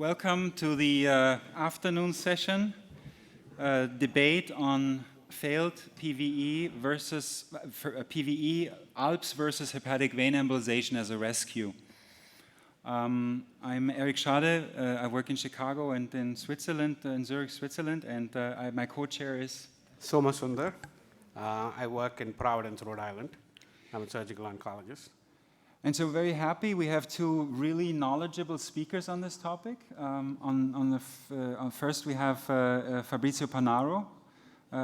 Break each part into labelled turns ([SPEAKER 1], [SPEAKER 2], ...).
[SPEAKER 1] Welcome to the afternoon session, debate on failed PVE versus PVE, ALPPS versus hepatic vein embolization as a rescue. I'm Eric Schade. I work in Chicago and in Switzerland, in Zurich, Switzerland, and my co-chair is
[SPEAKER 2] Soma Sundar. I work in Providence, Rhode Island. I'm a surgical oncologist. And so
[SPEAKER 1] very happy we have two really knowledgeable speakers on this topic. First we have Fabrizio Panaro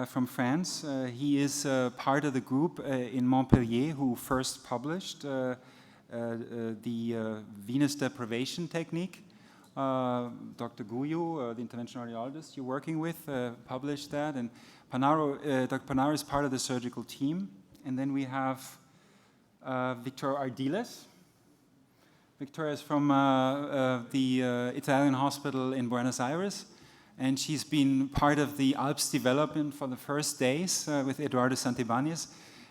[SPEAKER 1] from France. He is part of the group in Montpellier who first published the venous deprivation technique. Dr. Guyu, the interventional radiologist you're working with, published that. And Dr. Panaro is part of the surgical team. And then we have Victoria Ardiles. Victoria is from the Italian hospital in Buenos Aires, and she's been part of the ALPPS development for the first days with Eduardo Santibanez.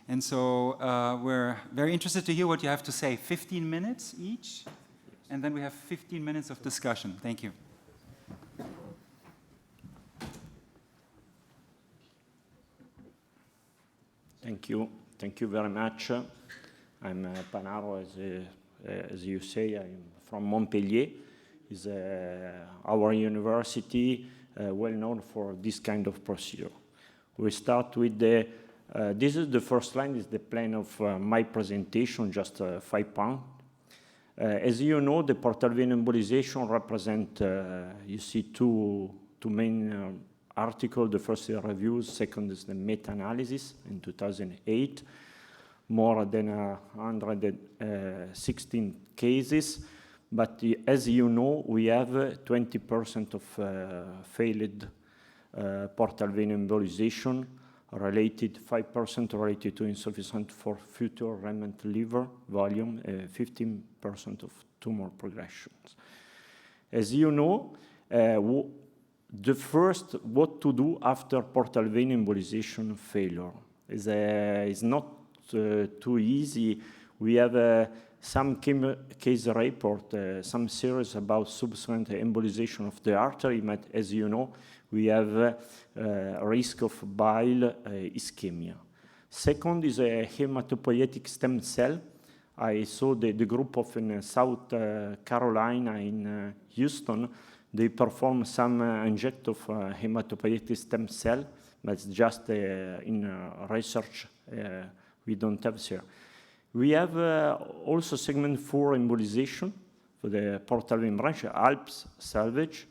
[SPEAKER 1] And so we're very interested to hear what you have to say. 15 minutes each, and then we have 15 minutes of discussion. Thank you.
[SPEAKER 3] Thank you. Thank you very much. I'm Panaro, as you say. I'm from Montpellier. It's our university, well known for this kind of procedure. We start with the. This is the first line. Is the plan of my presentation, just 5 points. As you know, the portal vein embolization represent. You see two main articles. The first is reviews. Second is the meta-analysis in 2008. More than 116 cases, but as you know, we have 20% of failed portal vein embolization related, 5% related to insufficient for future remnant liver volume, 15% of tumor progressions. As you know, the first, what to do after portal vein embolization failure is not too easy. We have some case report, some series about subsequent embolization of the artery, but as you know, we have risk of bile ischemia. Second is a hematopoietic stem cell. I saw the group of in South Carolina in Houston. They perform some inject of hematopoietic stem cell, but it's just in research. We don't have here. We have also segment 4 embolization for the portal vein branch, ALPPS salvage,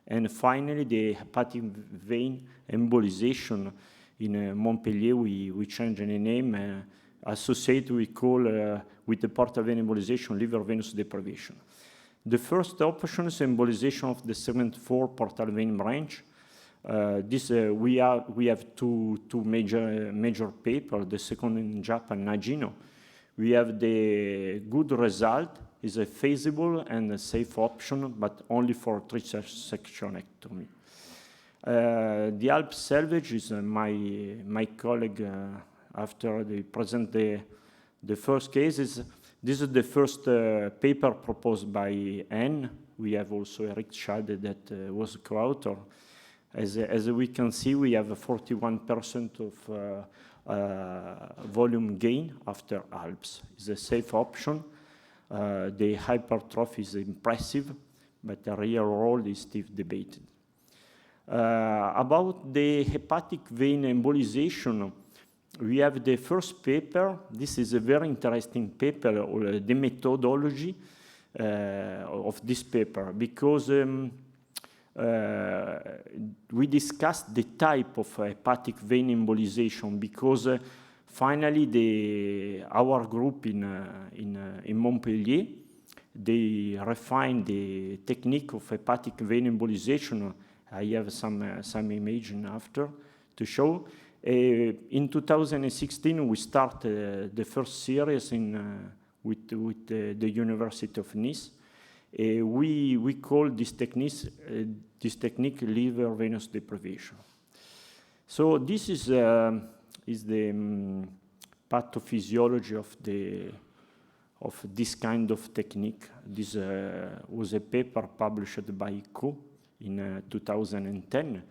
[SPEAKER 3] and finally the hepatic vein embolization in Montpellier. We changed the name, associated we call with the portal vein embolization liver venous deprivation. The first option is embolization of the segment 4 portal vein branch. We have two major papers. The second in Japan, Nagino. We have the good result is a feasible and a safe option, but only for sectionectomy. The ALPPS salvage is my colleague after they present the first cases. This is the first paper proposed by N. We have also Eric Schade that was co-author. As we can see, we have a 41% of volume gain after ALPPS. It's a safe option. The hypertrophy is impressive, but the real role is still debated. About the hepatic vein embolization, we have the first paper. This is a very interesting paper, the methodology of this paper, because we discussed the type of hepatic vein embolization, because finally our group in Montpellier, they refined the technique of hepatic vein embolization. I have some imaging after to show. In 2016, we started the first series with the University of Nice. We call this technique liver venous deprivation. So this is the pathophysiology of this kind of technique. This was a paper published by Co in 2010.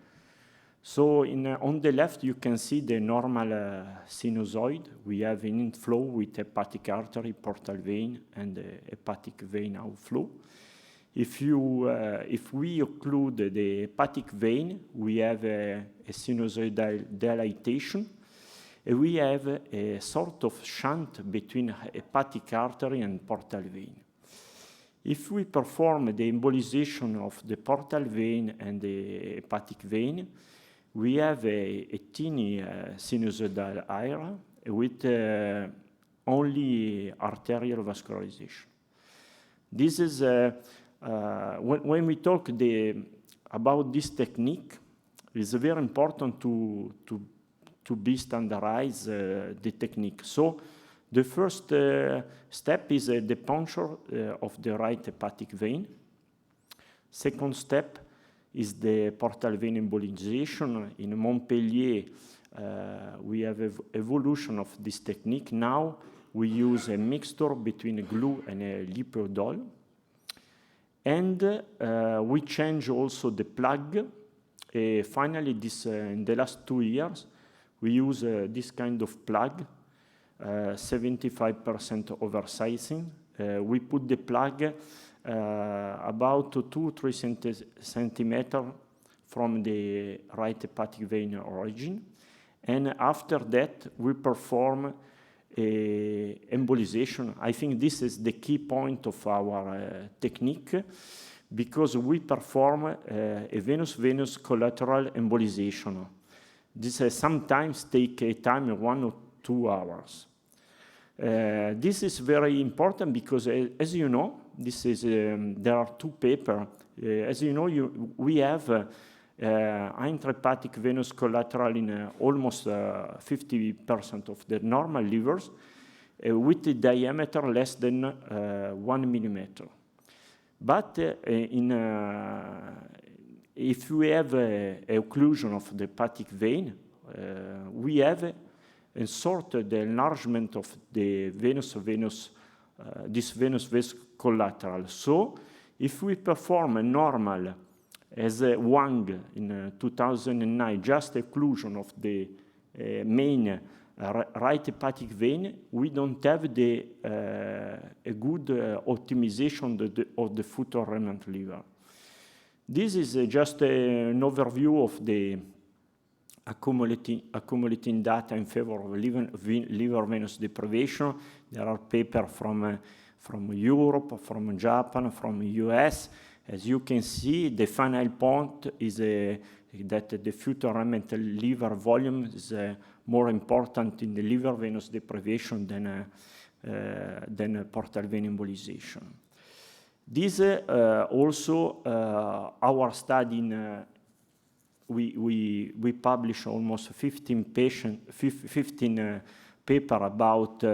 [SPEAKER 3] So on the left, you can see the normal sinusoid. We have an inflow with hepatic artery, portal vein, and hepatic vein outflow. If we occlude the hepatic vein, we have a sinusoidal dilatation. We have a sort of shunt between hepatic artery and portal vein. If we perform the embolization of the portal vein and the hepatic vein, we have a teeny sinusoidal area with only arterial vascularization. This is, when we talk about this technique, it's very important to be standardized the technique. So the first step is the puncture of the right hepatic vein. Second step is the portal vein embolization. In Montpellier, we have evolution of this technique. Now we use a mixture between a glue and a lipiodol. And we change also the plug. Finally, in the last 2 years, we use this kind of plug, 75% oversizing. We put the plug about 2-3 centimeters from the right hepatic vein origin. And after that, we perform embolization. I think this is the key point of our technique, because we perform a venous-venous collateral embolization. This sometimes take a time of 1 or 2 hours. This is very important because, as you know, this is there are 2 papers. As you know, we have intrahepatic venous collateral in almost 50% of the normal livers, with a diameter less than 1 millimeter. But if we have a occlusion of the hepatic vein, we have a sort of the enlargement of the this venous collateral. So if we perform a normal, as Wang in 2009, just occlusion of the main right hepatic vein, we don't have a good optimization of the future remnant liver. This is just an overview of the accumulating data in favor of liver venous deprivation. There are papers from Europe, from Japan, from US. As you can see, the final point is that the future remnant liver volume is more important in the liver venous deprivation than portal vein embolization. This also our study we publish almost 15 paper about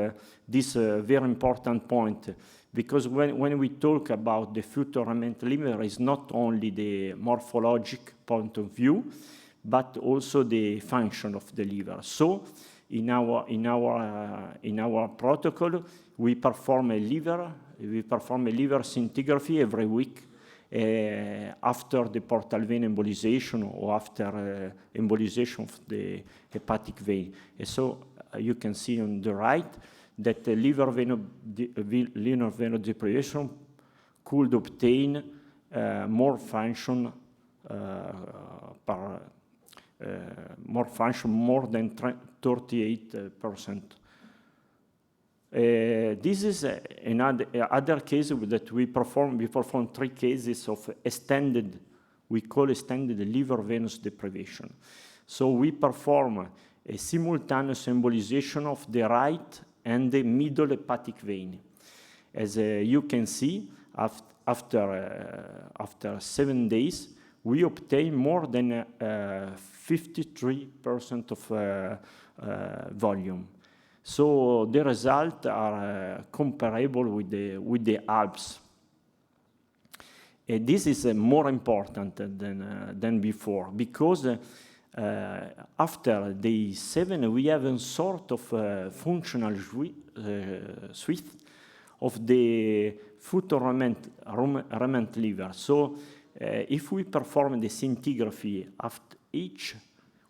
[SPEAKER 3] this very important point, because when we talk about the future remnant liver, is not only the morphologic point of view, but also the function of the liver. So in our protocol, we perform a liver scintigraphy every week after the portal vein embolization or after embolization of the hepatic vein. And so you can see on the right that the liver venous deprivation could obtain more function more than 38%. This is another case that we perform 3 cases of extended, we call extended liver venous deprivation. So we perform a simultaneous embolization of the right and the middle hepatic vein. As you can see, after 7 days, we obtain more than 53% of volume. So the results are comparable with the ALPPS. This is more important than before, because after day 7, we have a sort of functional shift of the future remnant liver. So if we perform the scintigraphy after each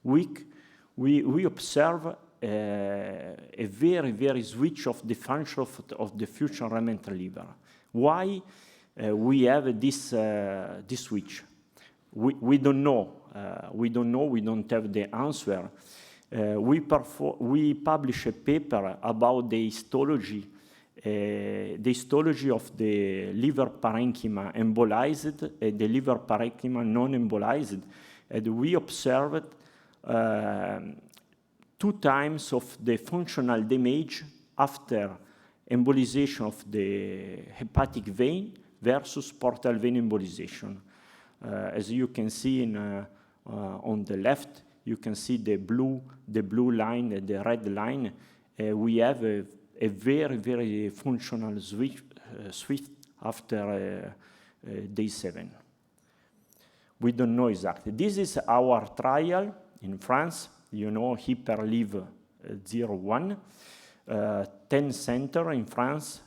[SPEAKER 3] week, we observe a very switch of the function of the future remnant liver. Why we have this switch? We don't know. We don't have the answer. We publish a paper about the histology of the liver parenchyma embolized and the liver parenchyma non-embolized, and we observed 2 times of the functional damage after embolization of the hepatic vein versus portal vein embolization. As you can see on the left, you can see the blue line and the red line. We have a very functional switch after day 7. We don't know exactly. This is our trial in France, you know, HyperLive-01, 10 centers in France,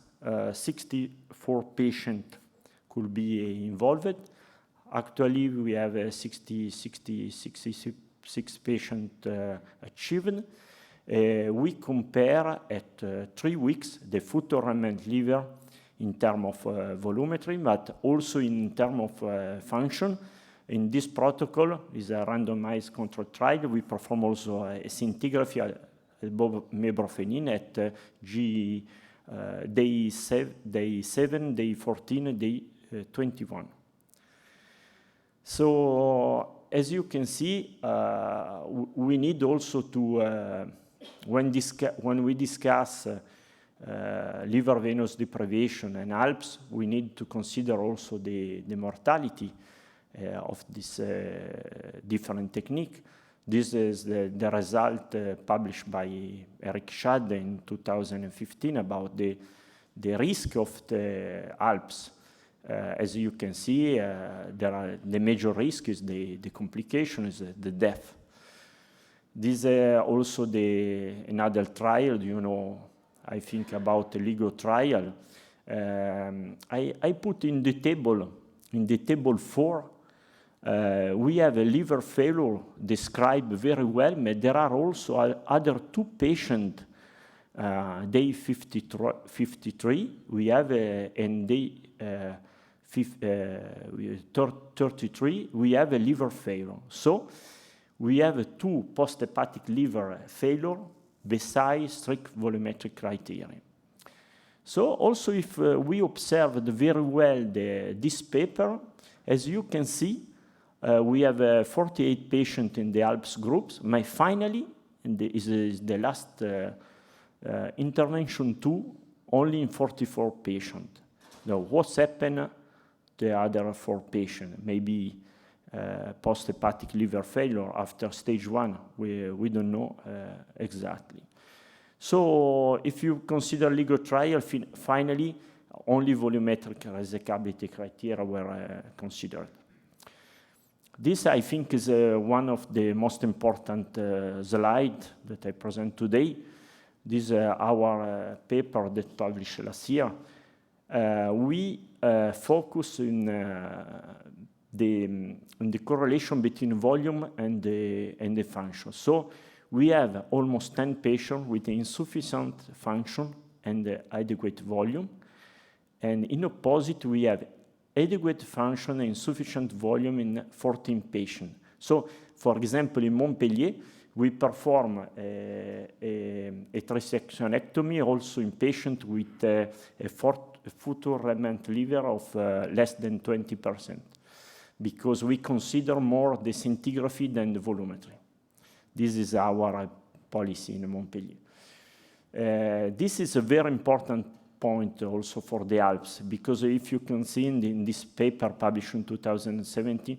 [SPEAKER 3] 64 patients could be involved. Actually, we have 66 patients achieved. We compare at 3 weeks the future remnant liver in terms of volumetry, but also in terms of function. In this protocol is a randomized controlled trial. We perform also a scintigraphy above mebrofenin at day 7, day 14, day 21. So as you can see, we need also to, when we discuss liver venous deprivation and ALPPS, we need to consider also the mortality of this different technique. This is the result published by Eric Schade in 2015 about the risk of the ALPPS. As you can see, the major risk is the complication, is the death. This also another trial, you know, I think about the LIGO trial. I put in the table 4, we have a liver failure described very well, but there are also other 2 patients, day 53, we have and day 33, we have a liver failure. So we have 2 post-hepatic liver failure besides strict volumetric criteria. So also if we observed very well this paper, as you can see, we have 48 patients in the ALPPS groups. But finally, is the last intervention 2, only in 44 patients. Now, what's happened to the other 4 patients? Maybe post-hepatic liver failure after stage 1. We don't know exactly. So if you consider LIGO trial, finally, only volumetric resecability criteria were considered. This, I think, is one of the most important slides that I present today. This is our paper that published last year. We focus in the correlation between volume and the function. So we have almost 10 patients with insufficient function and adequate volume. And in opposite, we have adequate function and insufficient volume in 14 patients. So, for example, in Montpellier, we perform a trisectionectomy also in patients with a future remnant liver of less than 20%, because we consider more the scintigraphy than the volumetry. This is our policy in Montpellier. This is a very important point also for the ALPPS, because if you can see in this paper published in 2017,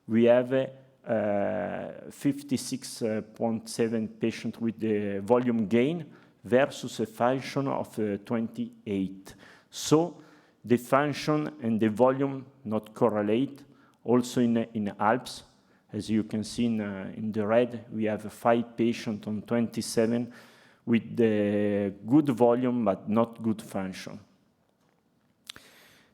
[SPEAKER 3] we have 56.7 patients with the volume gain versus a function of 28. So the function and the volume not correlate. Also in ALPPS, as you can see in the red, we have 5 patients on 27 with the good volume but not good function.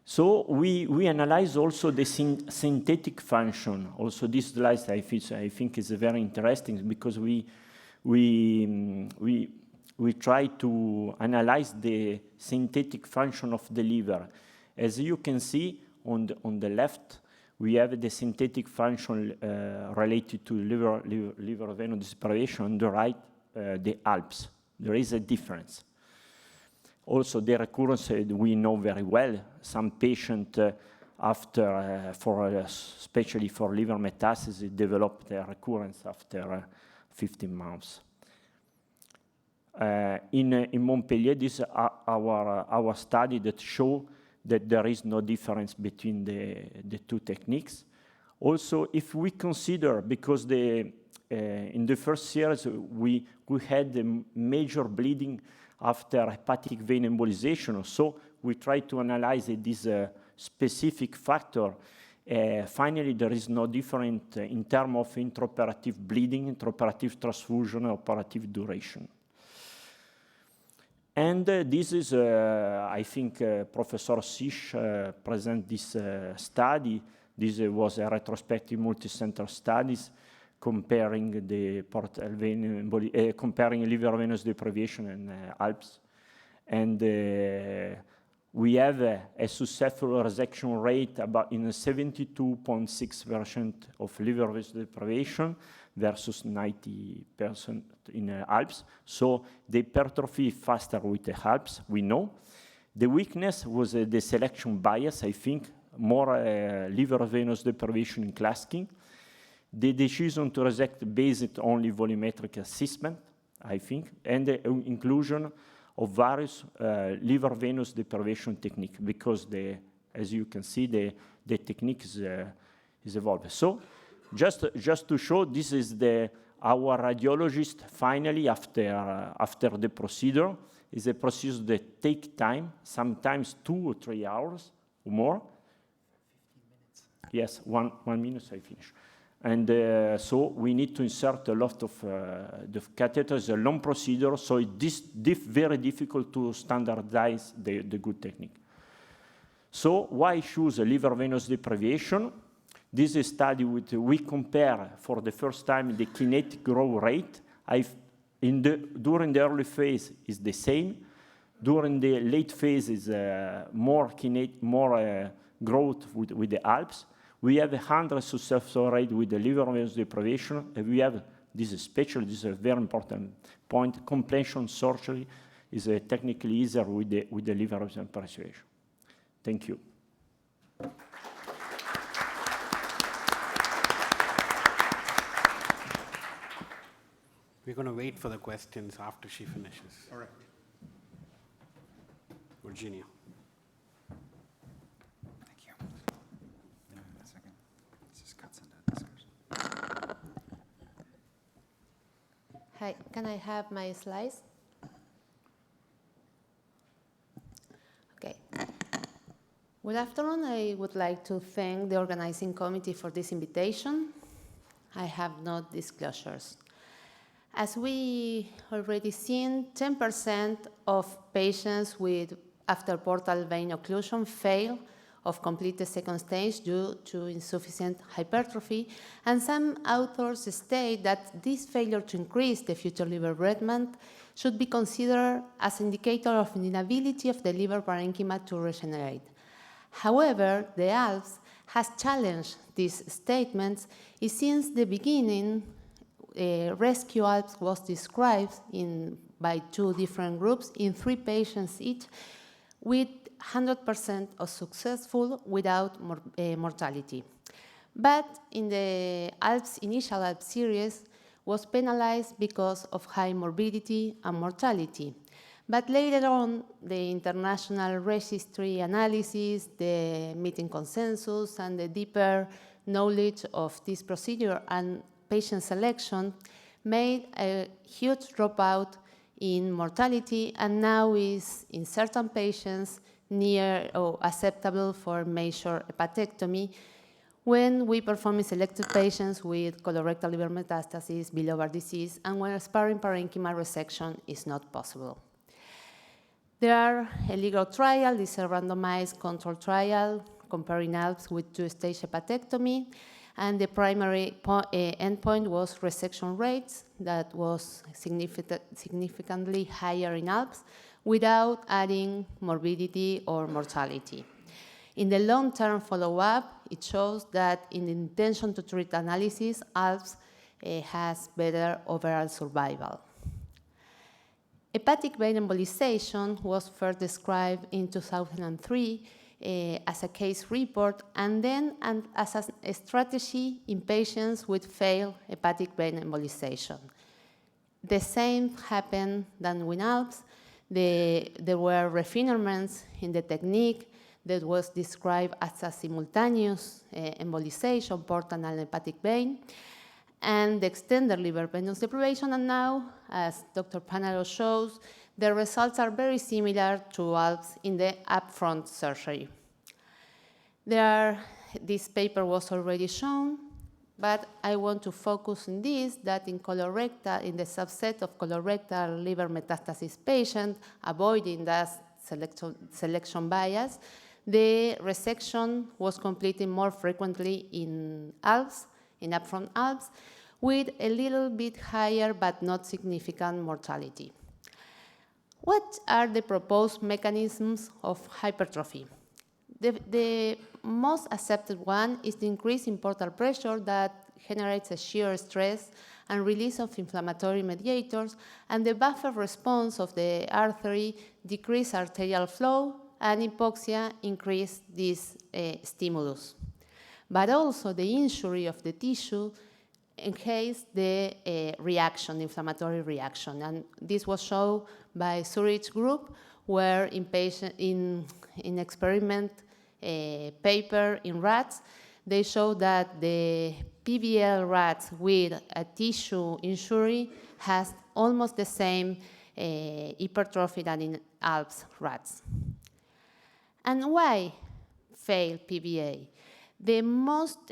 [SPEAKER 3] So we analyze also the synthetic function. Also, this slide I think is very interesting because we try to analyze the synthetic function of the liver. As you can see on the left, we have the synthetic function related to liver venous deprivation. On the right, the ALPPS. There is a difference. Also, the recurrence we know very well. Some patient especially for liver metastasis, develop the recurrence after 15 months. In Montpellier, this is our study that show that there is no difference between the two techniques. Also, if we consider, because in the first years we had a major bleeding after hepatic vein embolization, so we try to analyze this specific factor. Finally, there is no difference in terms of intraoperative bleeding, intraoperative transfusion, operative duration. And this is, I think, Professor Sisch present this study. This was a retrospective multicenter studies comparing the portal vein comparing liver venous deprivation and ALPPS. And we have a successful resection rate about in 72.6% of liver venous deprivation versus 90% in ALPPS. So the hypertrophy faster with the ALPPS, we know. The weakness was the selection bias, I think, more liver venous deprivation in clasking. The decision to resect based only volumetric assessment, I think, and the inclusion of various liver venous deprivation technique, because as you can see, the technique is evolving. So just to show, this is our radiologist finally after the procedure. Is a procedure that takes time, sometimes 2 or 3 hours or more. 15 minutes. Yes, one minute, I finish. And so we need to insert a lot of the catheters, a long procedure, so it's very difficult to standardize the good technique. So why choose a liver venous deprivation? This is a study we compare for the first time the kinetic growth rate. During the early phase is the same. During the late phase is more growth with the ALPPS. We have 100 successful rate with the liver venous deprivation, and we have this is a very important point. Completion surgery is technically easier with the liver venous deprivation. Thank you.
[SPEAKER 2] We're going to wait for the questions after she finishes.
[SPEAKER 1] All right.
[SPEAKER 2] Virginia.
[SPEAKER 1] Thank you. A second. This is cuts into discussion.
[SPEAKER 4] Hi, can I have my slides? Okay. Good afternoon. I would like to thank the organizing committee for this invitation. I have no disclosures. As we already seen, 10% of patients with after portal vein occlusion fail of complete the second stage due to insufficient hypertrophy, and some authors state that this failure to increase the future liver redment should be considered as an indicator of an inability of the liver parenchyma to regenerate. However, the ALPPS has challenged these statements since the beginning. Rescue ALPPS was described by 2 different groups in 3 patients each, with 100% of successful without mortality. But in the initial ALPPS series was penalized because of high morbidity and mortality. But later on, the international registry analysis, the meeting consensus, and the deeper knowledge of this procedure and patient selection made a huge dropout in mortality, and now is in certain patients near or acceptable for major hepatectomy when we perform in selected patients with colorectal liver metastasis, bilobal disease, and where sparing parenchyma resection is not possible. There are a legal trial. This is a randomized control trial comparing ALPPS with two-stage hepatectomy. And the primary endpoint was resection rates that was significantly higher in ALPPS without adding morbidity or mortality. In the long-term follow-up, it shows that in the intention to treat analysis, ALPPS has better overall survival. Hepatic vein embolization was first described in 2003 as a case report and then as a strategy in patients with failed hepatic vein embolization. The same happened than with ALPPS. There were refinements in the technique that was described as a simultaneous embolization, portal and hepatic vein, and the extended liver venous deprivation. And now, as Dr. Panaro shows, the results are very similar to ALPPS in the upfront surgery. This paper was already shown, but I want to focus on this, that in colorectal, in the subset of colorectal liver metastasis patients, avoiding that selection bias, the resection was completed more frequently in ALPPS, in upfront ALPPS, with a little bit higher but not significant mortality. What are the proposed mechanisms of hypertrophy? The most accepted one is the increase in portal pressure that generates a shear stress and release of inflammatory mediators, and the buffer response of the artery decrease arterial flow, and hypoxia increase this stimulus. But also the injury of the tissue enhance the reaction, inflammatory reaction. And this was shown by Zurich group, where in experiment paper in rats, they showed that the PVL rats with a tissue injury has almost the same hypertrophy than in ALPPS rats. And why fail PVA? The most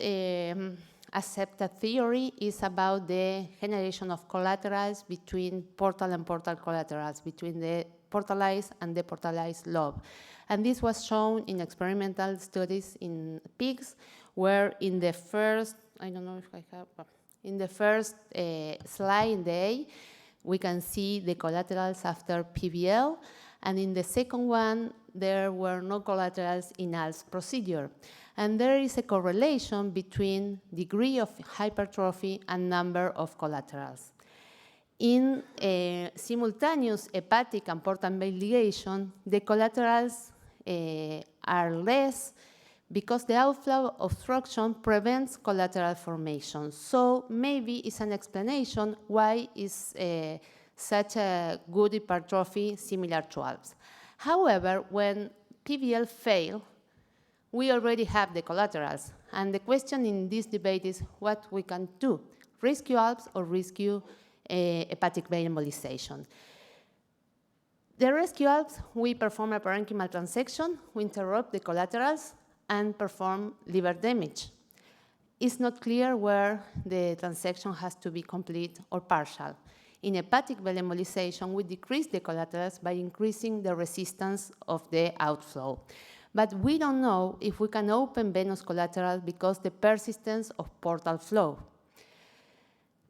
[SPEAKER 4] accepted theory is about the generation of collaterals between portal and portal collaterals, between the portalized and deportalized lobe. And this was shown in experimental studies in pigs, where in the first, I don't know if I have, in the first slide in the A, we can see the collaterals after PVL, and in the second one, there were no collaterals in ALPPS procedure. And there is a correlation between degree of hypertrophy and number of collaterals. In simultaneous hepatic and portal vein ligation, the collaterals are less because the outflow obstruction prevents collateral formation. So maybe it's an explanation why is such a good hypertrophy similar to ALPPS. However, when PVL fail, we already have the collaterals. And the question in this debate is what we can do, rescue ALPPS or rescue hepatic vein embolization. The rescue ALPPS, we perform a parenchymal transection, we interrupt the collaterals, and perform liver damage. It's not clear where the transection has to be complete or partial. In hepatic vein embolization, we decrease the collaterals by increasing the resistance of the outflow. But we don't know if we can open venous collateral because the persistence of portal flow.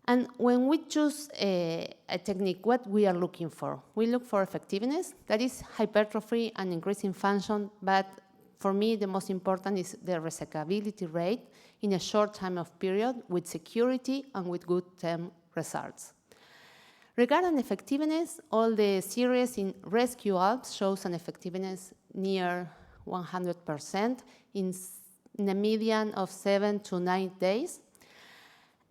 [SPEAKER 4] And when we choose a technique, what we are looking for? We look for effectiveness, that is hypertrophy and increasing function, but for me, the most important is the resecability rate in a short time of period with security and with good term results. Regarding effectiveness, all the series in rescue ALPPS shows an effectiveness near 100% in a median of 7 to 9 days.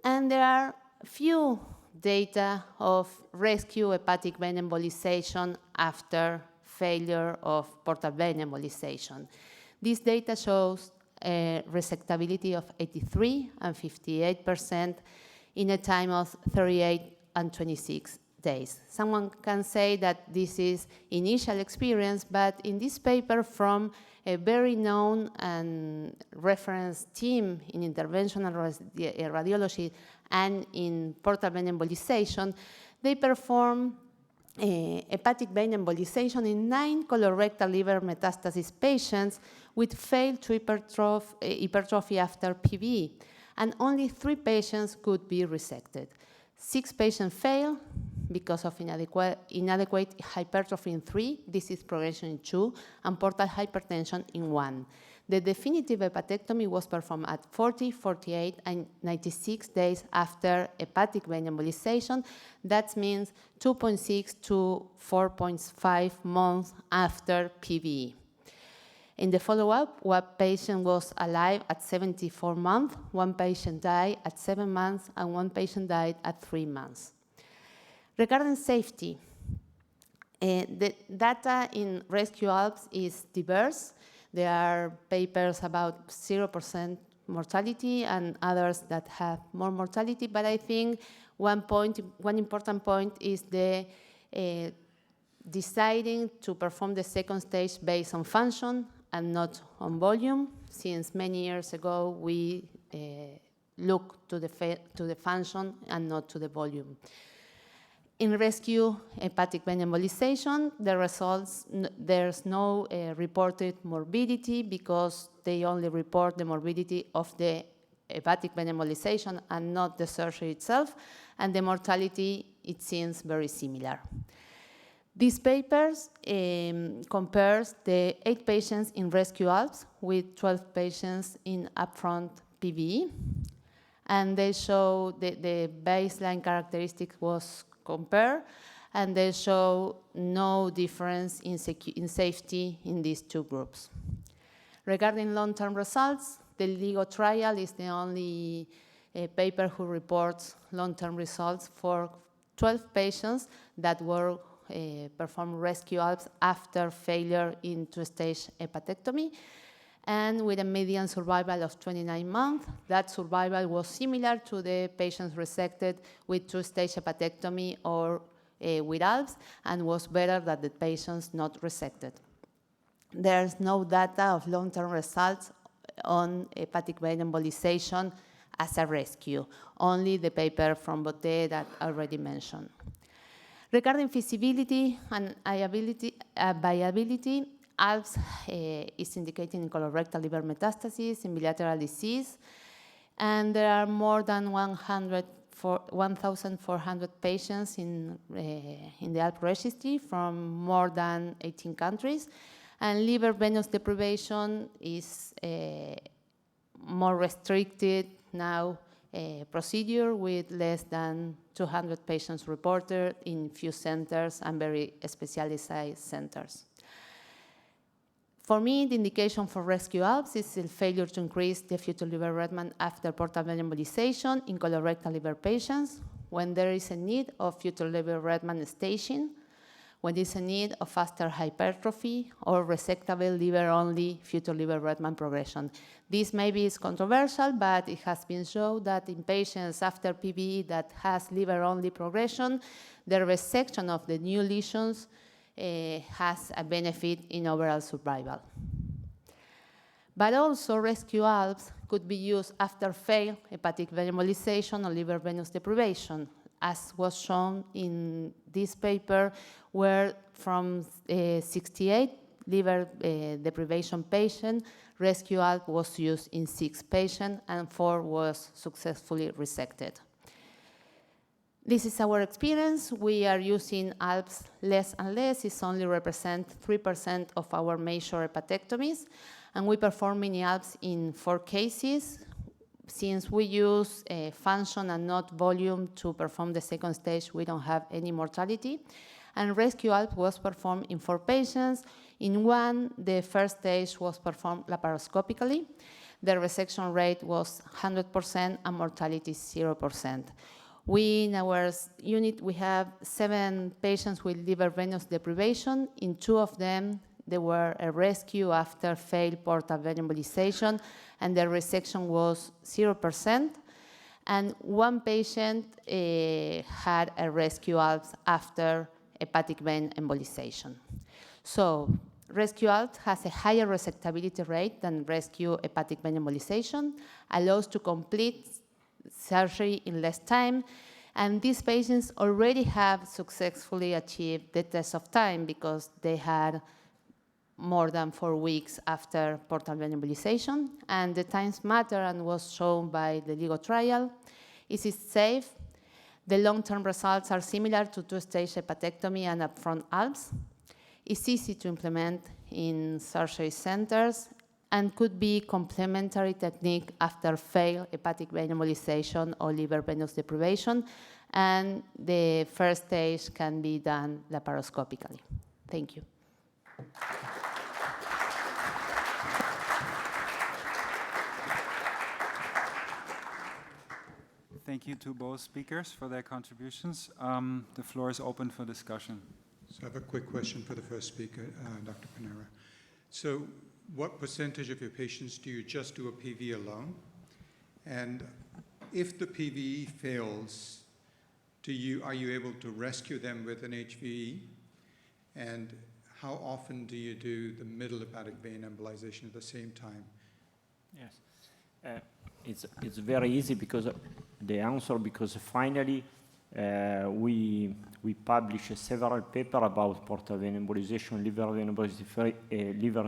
[SPEAKER 4] And there are few data of rescue hepatic vein embolization after failure of portal vein embolization. This data shows a resectability of 83 and 58% in a time of 38 and 26 days. Someone can say that this is initial experience, but in this paper from a very known and reference team in interventional radiology and in portal vein embolization, they perform hepatic vein embolization in 9 colorectal liver metastasis patients with failed to hypertrophy after PVE, and only 3 patients could be resected. 6 patients failed because of inadequate hypertrophy in 3, disease progression in 2, and portal hypertension in 1. The definitive hepatectomy was performed at 40, 48, and 96 days after hepatic vein embolization. That means 2.6 to 4.5 months after PVE. In the follow-up, 1 patient was alive at 74 months, 1 patient died at 7 months, and 1 patient died at 3 months. Regarding safety, the data in rescue ALPPS is diverse. There are papers about 0% mortality and others that have more mortality, but I think one important point is the deciding to perform the second stage based on function and not on volume, since many years ago we looked to the function and not to the volume. In rescue hepatic vein embolization, the results, there's no reported morbidity because they only report the morbidity of the hepatic vein embolization and not the surgery itself, and the mortality, it seems very similar. These papers compares the 8 patients in rescue ALPPS with 12 patients in upfront PVE, and they show the baseline characteristic was compared, and they show no difference in safety in these 2 groups. Regarding long-term results, the LIGO trial is the only paper who reports long-term results for 12 patients that were performed rescue ALPPS after failure in 2-stage hepatectomy, and with a median survival of 29 months. That survival was similar to the patients resected with 2-stage hepatectomy or with ALPPS, and was better than the patients not resected. There's no data of long-term results on hepatic vein embolization as a rescue, only the paper from Botte that I already mentioned. Regarding feasibility and viability, ALPPS is indicated in colorectal liver metastasis, in bilateral disease, and there are more than 1,400 patients in the ALPPS registry from more than 18 countries, and liver venous deprivation is more restricted now procedure with less than 200 patients reported in few centers and very specialized centers. For me, the indication for rescue ALPPS is the failure to increase the fetal liver redman after portal vein embolization in colorectal liver patients, when there is a need of fetal liver redman staging, when there is a need of faster hypertrophy or resectable liver-only fetal liver redman progression. This maybe is controversial, but it has been shown that in patients after PVE that has liver-only progression, the resection of the new lesions has a benefit in overall survival. But also rescue ALPPS could be used after failed hepatic vein embolization or liver venous deprivation, as was shown in this paper, where from 68 liver deprivation patients, rescue ALPPS was used in 6 patients and 4 was successfully resected. This is our experience. We are using ALPPS less and less. It only represents 3% of our major hepatectomies, and we perform mini ALPPS in 4 cases. Since we use function and not volume to perform the second stage, we don't have any mortality. And rescue ALPPS was performed in 4 patients. In 1, the first stage was performed laparoscopically. The resection rate was 100% and mortality 0%. In our unit, we have 7 patients with liver venous deprivation. In 2 of them, there were a rescue after failed portal vein embolization, and the resection was 0%. And 1 patient had a rescue ALPPS after hepatic vein embolization. So rescue ALPPS has a higher resectability rate than rescue hepatic vein embolization, allows to complete surgery in less time, And these patients already have successfully achieved the test of time because they had more than 4 weeks after portal vein embolization, and the times matter and was shown by the LIGO trial. Is it safe? The long-term results are similar to two-stage hepatectomy and upfront ALPPS. It's easy to implement in surgery centers and could be complementary technique after failed hepatic vein embolization or liver venous deprivation, and the first stage can be done laparoscopically. Thank you.
[SPEAKER 1] Thank you to both speakers for their contributions. The floor is open for discussion.
[SPEAKER 5] So I have a quick question for the first speaker, Dr. Panara. So what percentage of your patients do you just do a PVE alone? And if the PVE fails, are you able to rescue them with an HVE? And how often do you do the middle hepatic vein embolization at the same time?
[SPEAKER 3] Yes. It's very easy because finally we published several papers about portal vein embolization, liver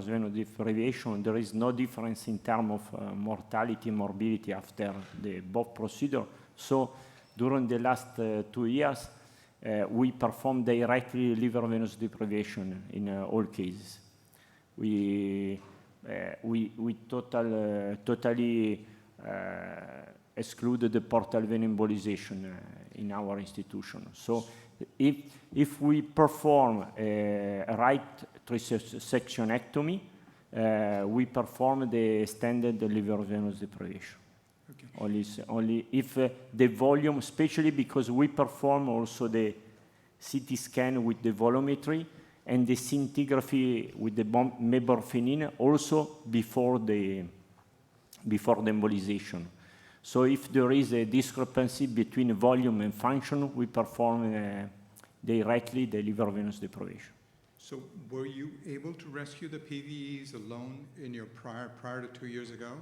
[SPEAKER 3] venous deprivation. There is no difference in terms of mortality and morbidity after both procedures. So during the last 2 years, we performed directly liver venous deprivation in all cases. We totally excluded the portal vein embolization in our institution. So if we perform a right trisectionectomy, we perform the standard liver venous deprivation. Okay. Only if the volume, especially because we perform also the CT scan with the volumetry and the scintigraphy with the meborphenin also before the embolization. So if there is a discrepancy between volume and function, we perform directly the liver venous deprivation.
[SPEAKER 5] So were you able to rescue the PVEs alone in your prior to 2 years ago?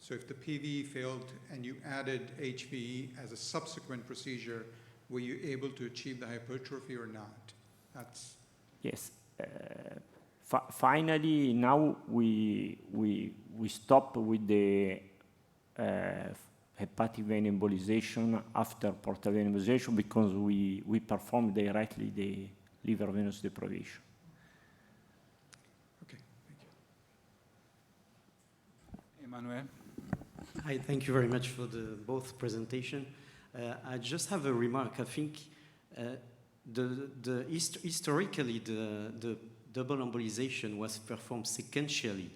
[SPEAKER 5] So if the PVE failed and you added HVE as a subsequent procedure, were you able to achieve the hypertrophy or not? That's
[SPEAKER 3] yes. Finally, now we stop with the hepatic vein embolization after portal vein embolization because we perform directly the liver venous deprivation.
[SPEAKER 5] Okay, thank you.
[SPEAKER 1] Emmanuel.
[SPEAKER 6] Hi, thank you very much for both presentation. I just have a remark. I think historically the double embolization was performed sequentially,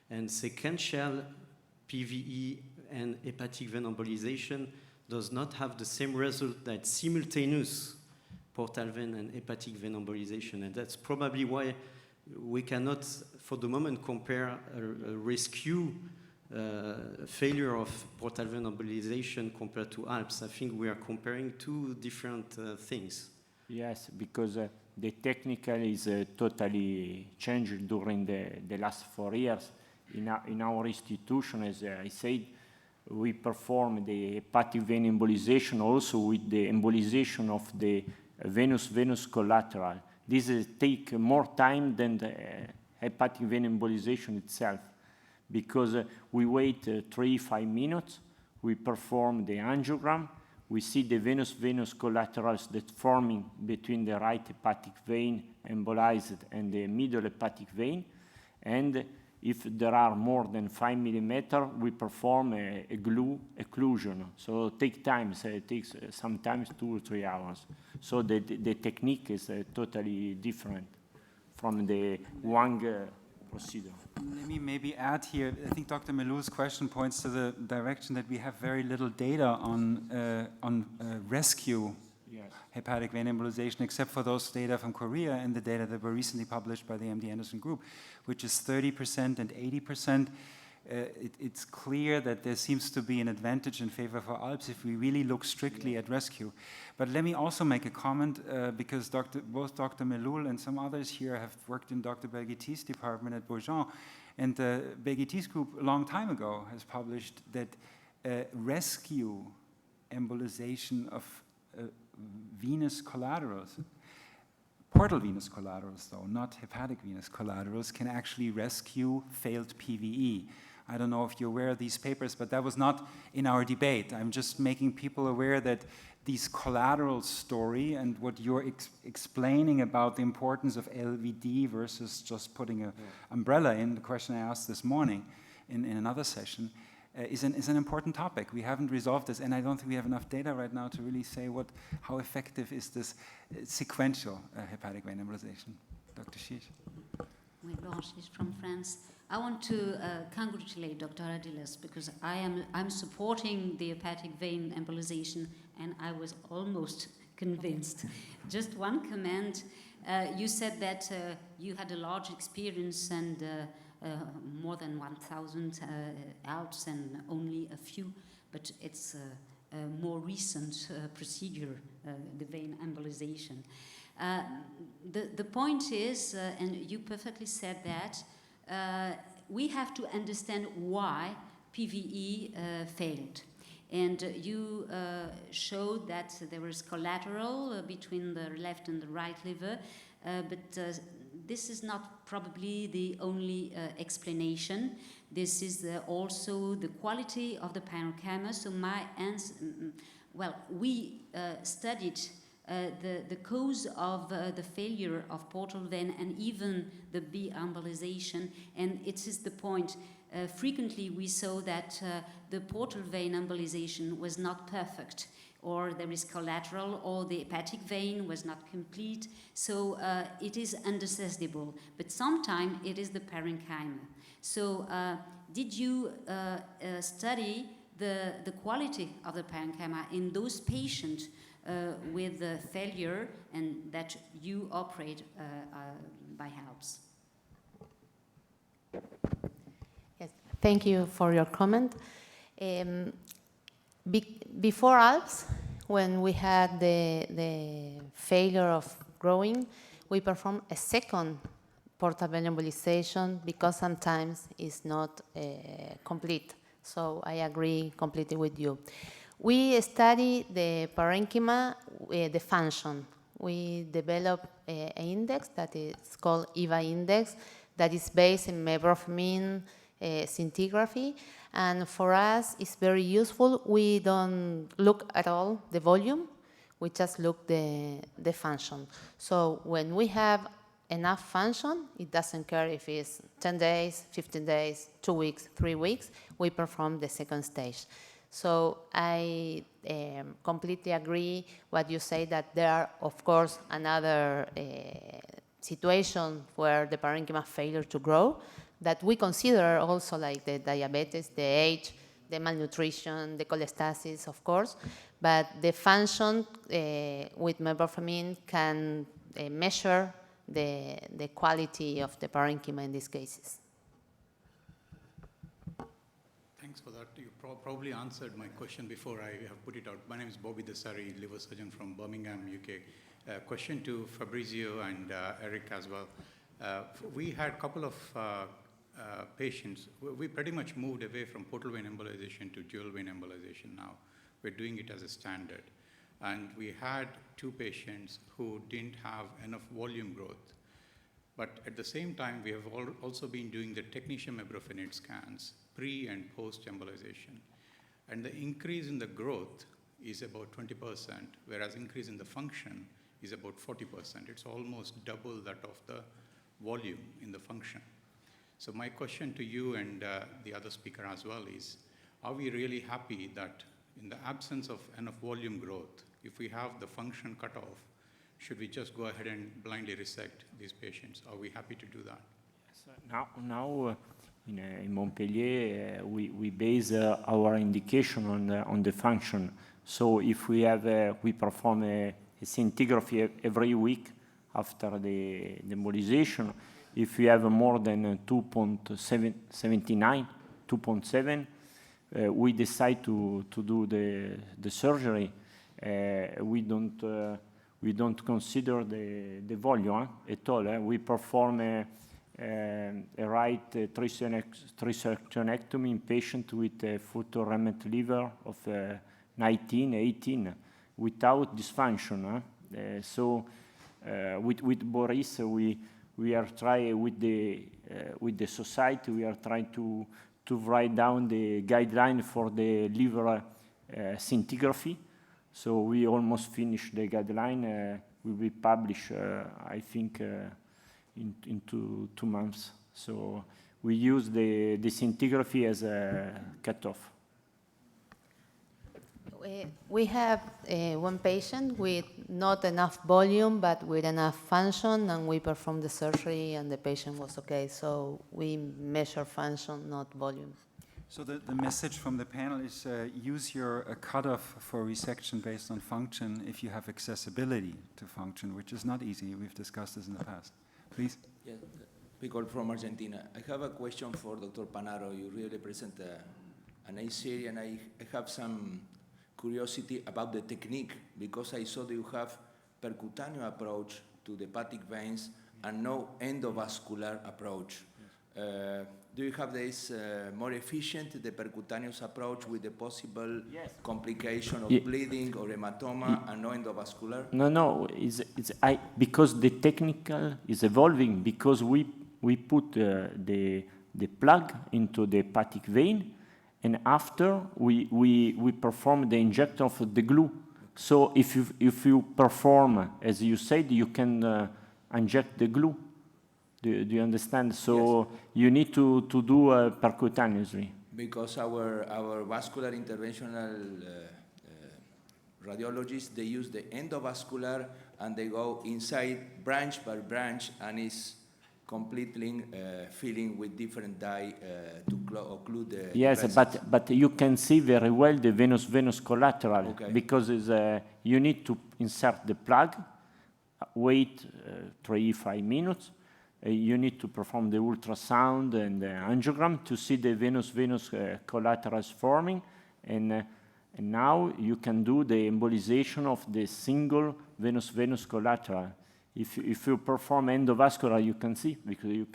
[SPEAKER 6] and sequential PVE and hepatic vein embolization does not have the same result that simultaneous portal vein and hepatic vein embolization, and that's probably why we cannot, for the moment, compare a rescue failure of portal vein embolization compared to ALPPS. I think we are comparing two different things.
[SPEAKER 3] Yes, because the technical is totally changed during the last 4 years. In our institution, as I said, we perform the hepatic vein embolization also with the embolization of the venous collateral. This take more time than the hepatic vein embolization itself, because we wait 3-5 minutes, we perform the angiogram, we see the venous collaterals that forming between the right hepatic vein embolized and the middle hepatic vein, and if there are more than 5 millimeters, we perform a glue occlusion. So it takes time, so it takes sometimes 2 or 3 hours. So the technique is totally different from the Wang procedure.
[SPEAKER 1] Let me maybe add here, I think Dr. Melou's question points to the direction that we have very little data on rescue hepatic vein embolization, except for those data from Korea and the data that were recently published by the MD Anderson group, which is 30% and 80%. It's clear that there seems to be an advantage in favor for ALPPS if we really look strictly at rescue. But let me also make a comment, because both Dr. Melou and some others here have worked in Dr. Belghiti's department at Beaujon, and Belghiti's group a long time ago has published that rescue embolization of venous collaterals. Portal venous collaterals, though, not hepatic venous collaterals, can actually rescue failed PVE. I don't know if you're aware of these papers, but that was not in our debate. I'm just making people aware that these collateral story and what you're explaining about the importance of LVD versus just putting an umbrella in, the question I asked this morning in another session, is an important topic. We haven't resolved this, and I don't think we have enough data right now to really say how effective is this sequential hepatic vein embolization. Dr. Shish.
[SPEAKER 7] Oui, Blanche is from France. I want to congratulate Dr. Adilas because I'm supporting the hepatic vein embolization, and I was almost convinced. Just one comment. You said that you had a large experience and more than 1,000 ALPPS and only a few, but it's a more recent procedure, the vein embolization. The point is, and you perfectly said that, we have to understand why PVE failed. And you showed that there was collateral between the left and the right liver, but this is not probably the only explanation. This is also the quality of the parenchyma. So my answer, well, we studied the cause of the failure of portal vein and even the B embolization, and it is the point. Frequently we saw that the portal vein embolization was not perfect, or there is collateral, or the hepatic vein was not complete, so it is undecidable. But sometimes it is the parenchyma. So did you study the quality of the parenchyma in those patients with failure and that you operate by ALPPS?
[SPEAKER 4] Yes, thank you for your comment. Before ALPPS, when we had the failure of growing, we performed a second portal vein embolization because sometimes it's not complete. So I agree completely with you. We study the parenchyma, the function. We developed an index that is called EVA index that is based in mebromine scintigraphy. And for us, it's very useful. We don't look at all the volume. We just look the function. So when we have enough function, it doesn't care if it's 10 days, 15 days, 2 weeks, 3 weeks, we perform the second stage. So I completely agree what you say, that there are, of course, another situation where the parenchyma failure to grow that we consider also, like the diabetes, the age, the malnutrition, the cholestasis, of course, but the function with metformin can measure the quality of the parenchyma in these cases.
[SPEAKER 8] Thanks for that. You probably answered my question before I have put it out. My name is Bobby Desari, liver surgeon from Birmingham, UK. Question to Fabrizio and Eric as well. We had a couple of patients. We pretty much moved away from portal vein embolization to dual vein embolization now. We're doing it as a standard. And we had 2 patients who didn't have enough volume growth. But at the same time, we have also been doing the technetium mebromine scans, pre and post embolization. And the increase in the growth is about 20%, whereas increase in the function is about 40%. It's almost double that of the volume in the function. So my question to you and the other speaker as well is, are we really happy that in the absence of enough volume growth, if we have the function cut off, should we just go ahead and blindly resect these patients? Are we happy to do that?
[SPEAKER 3] Yes, now in Montpellier, we base our indication on the function. So if we have, we perform a scintigraphy every week after the embolization. If we have more than 2.79, 2.7, we decide to do the surgery. We don't consider the volume at all. We perform a right tricystectomy in patient with a photoremnant liver of 19, 18, without dysfunction. So with Boris, we are trying with the society. We are trying to write down the guideline for the liver scintigraphy. So we almost finished the guideline. Will be published, I think, in 2 months. So we use the scintigraphy as a cutoff.
[SPEAKER 4] We have one patient with not enough volume, but with enough function, and we performed the surgery, and the patient was okay. So we measure function, not volume.
[SPEAKER 1] So the message from the panel is use your cutoff for resection based on function if you have accessibility to function, which is not easy. We've discussed this in the past. Please.
[SPEAKER 9] Yeah, Pico from Argentina. I have a question for Dr. Panaro. You really present a nice area, and I have some curiosity about the technique, because I saw that you have percutaneous approach to the hepatic veins and no endovascular approach. Do you have this more efficient, the percutaneous approach with the possible complication of bleeding or hematoma and no endovascular?
[SPEAKER 3] No, because the technical is evolving, because we put the plug into the hepatic vein, and after we perform the injection of the glue. So if you perform, as you said, you can inject the glue. Do you understand? So you need to do percutaneously.
[SPEAKER 9] Because our vascular interventional radiologists, they use the endovascular and they go inside branch by branch, and is completely filling with different dye to occlude the
[SPEAKER 3] yes,
[SPEAKER 9] vessels.
[SPEAKER 3] but you can see very well the venous collateral, because you need to insert the plug, wait 3-5 minutes. You need to perform the ultrasound and the angiogram to see the venous collaterals forming, and now you can do the embolization of the single venous collateral. If you perform endovascular, you can see, because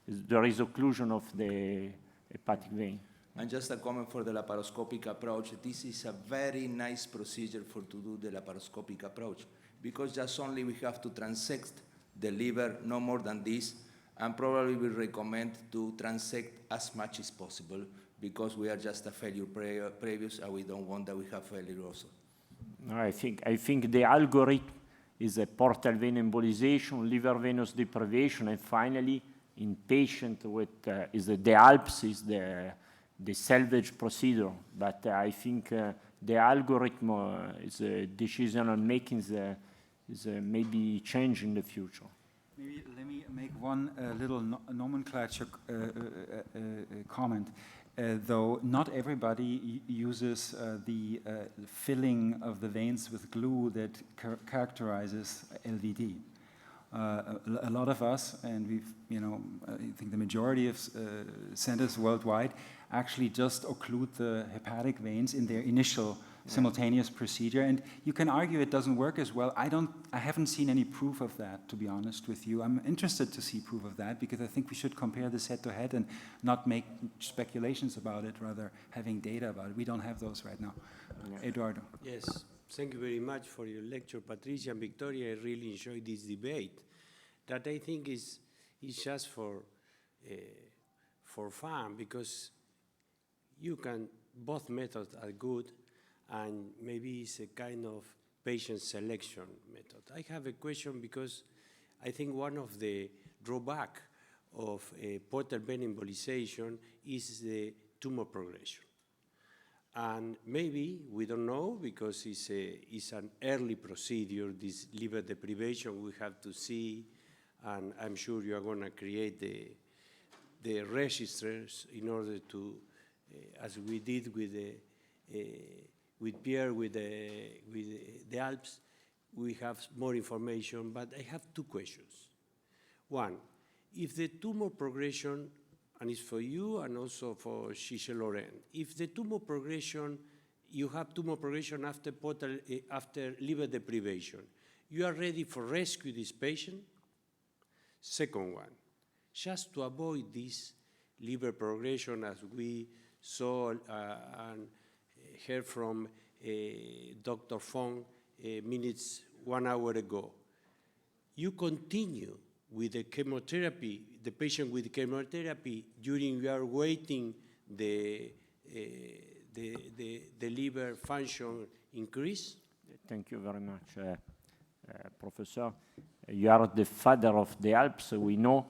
[SPEAKER 3] there is occlusion of the hepatic vein.
[SPEAKER 9] And just a comment for the laparoscopic approach. This is a very nice procedure to do the laparoscopic approach, because just only we have to transect the liver, no more than this, and probably we recommend to transect as much as possible, because we are just a failure previous, and we don't want that we have failure also.
[SPEAKER 3] I think the algorithm is a portal vein embolization, liver venous deprivation, and finally, in patient with the ALPPS is the salvage procedure. But I think the algorithm is decisional making is maybe change in the future.
[SPEAKER 1] Maybe let me make one little nomenclature comment. Though not everybody uses the filling of the veins with glue that characterizes LVD. A lot of us, and I think the majority of centers worldwide, actually just occlude the hepatic veins in their initial simultaneous procedure, and you can argue it doesn't work as well. I haven't seen any proof of that, to be honest with you. I'm interested to see proof of that, because I think we should compare this head to head and not make speculations about it, rather having data about it. We don't have those right now. Eduardo.
[SPEAKER 10] Yes, thank you very much for your lecture, Patricia and Victoria. I really enjoyed this debate that I think is just for fun, because both methods are good, and maybe it's a kind of patient selection method. I have a question, because I think one of the drawbacks of portal vein embolization is the tumor progression. And maybe, we don't know, because it's an early procedure, this liver deprivation we have to see, and I'm sure you are going to create the registers in order to, as we did with Pierre, with the ALPPS, we have more information, but I have two questions. One, if the tumor progression, and it's for you and also for Giselle Laurent, if the tumor progression, you have tumor progression after liver deprivation, you are ready for rescue this patient? Second one, just to avoid this liver progression, as we saw and heard from Dr. Fong minutes 1 hour ago. You continue with the chemotherapy, the patient with chemotherapy during you are waiting the liver function increase?
[SPEAKER 3] Thank you very much, Professor. You are the father of the ALPPS, we know.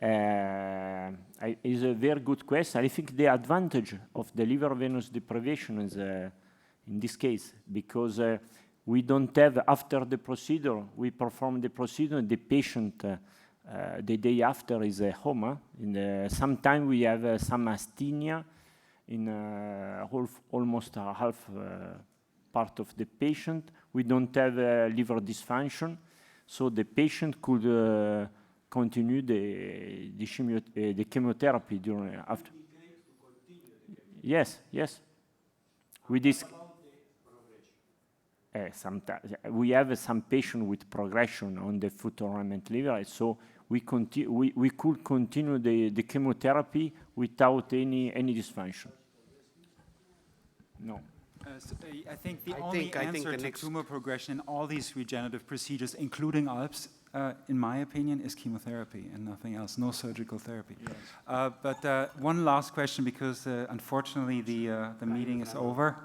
[SPEAKER 3] It's a very good question. I think the advantage of the liver venous deprivation is in this case, because we don't have, after the procedure, we perform the procedure, the patient the day after is home. Sometimes we have some asthenia in almost half part of the patient. We don't have liver dysfunction, so the patient could continue the chemotherapy during after. Yes, yes. We sometimes we have some patient with progression on the foot-ornament liver, so we could continue the chemotherapy without any dysfunction. No.
[SPEAKER 1] So, I think the only answer to tumor progression in all these regenerative procedures, including ALPPS, in my opinion, is chemotherapy and nothing else, no surgical therapy. Yes. But one last question, because unfortunately the meeting is over.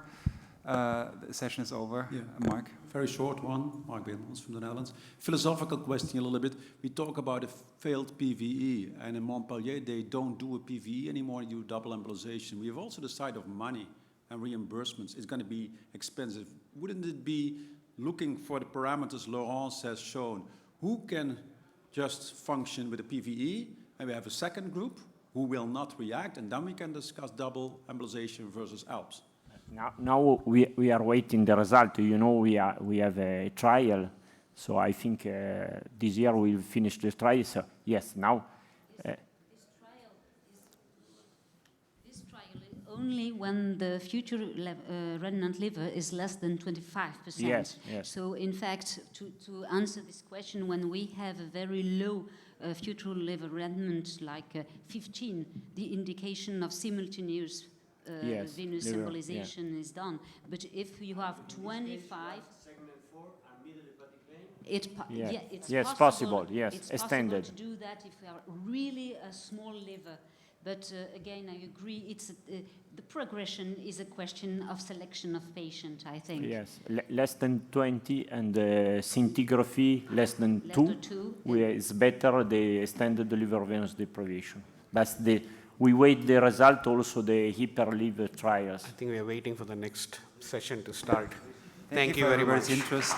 [SPEAKER 1] The session is over.
[SPEAKER 11] Yeah.
[SPEAKER 1] Mark?
[SPEAKER 11] Very short one. Mark Beelmans from the Netherlands. Philosophical question a little bit. We talk about a failed PVE, and in Montpellier they don't do a PVE anymore, they do double embolization. We have also the side of money and reimbursements. It's going to be expensive. Wouldn't it be looking for the parameters Laurence has shown? Who can just function with a PVE, and we have a second group who will not react, and then we can discuss double embolization versus ALPPS.
[SPEAKER 3] Now we are waiting the result. You know, we have a trial, so I think this year we'll finish the trial. So yes, now.
[SPEAKER 7] This trial is only when the future remnant liver is less than 25%.
[SPEAKER 3] Yes, yes.
[SPEAKER 7] So in fact, to answer this question, when we have a very low future liver remnant, like 15, the indication of simultaneous venous embolization is done. But if you have 25,
[SPEAKER 10] segment 4 and middle hepatic vein,
[SPEAKER 7] it's
[SPEAKER 3] possible. Yes,
[SPEAKER 7] it's
[SPEAKER 3] extended.
[SPEAKER 7] possible to do that if you are really a small liver. But again, I agree. It's the progression is a question of selection of patient, I think.
[SPEAKER 3] Yes, less than 20, and scintigraphy less than 2. It's better the extended liver venous deprivation. That's we wait the result, also the hyperliver trials.
[SPEAKER 2] I think we are waiting for the next session to start.
[SPEAKER 1] Thank you very much for everybody's interest.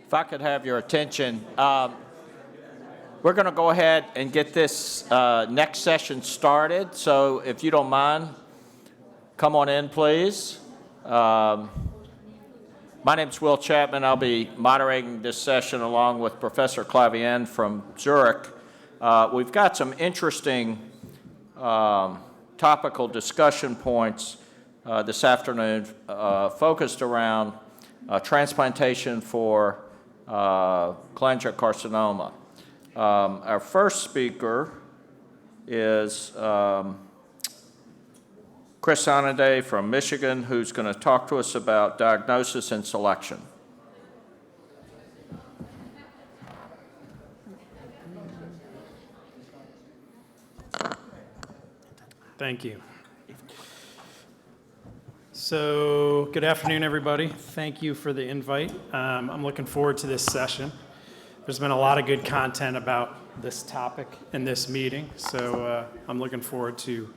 [SPEAKER 12] if I could have your attention. We're going to go ahead and get this next session started. So if you don't mind, come on in, please. My name's Will Chapman. I'll be moderating this session along with Professor Clavien from Zurich. We've got some interesting topical discussion points this afternoon focused around transplantation for cholangiocarcinoma. Our first speaker is Chris Anaday from Michigan, who's going to talk to us about diagnosis and selection.
[SPEAKER 13] Thank you. So, good afternoon, everybody. Thank you for the invite. I'm looking forward to this session. There's been a lot of good content about this topic in this meeting, so I'm looking forward to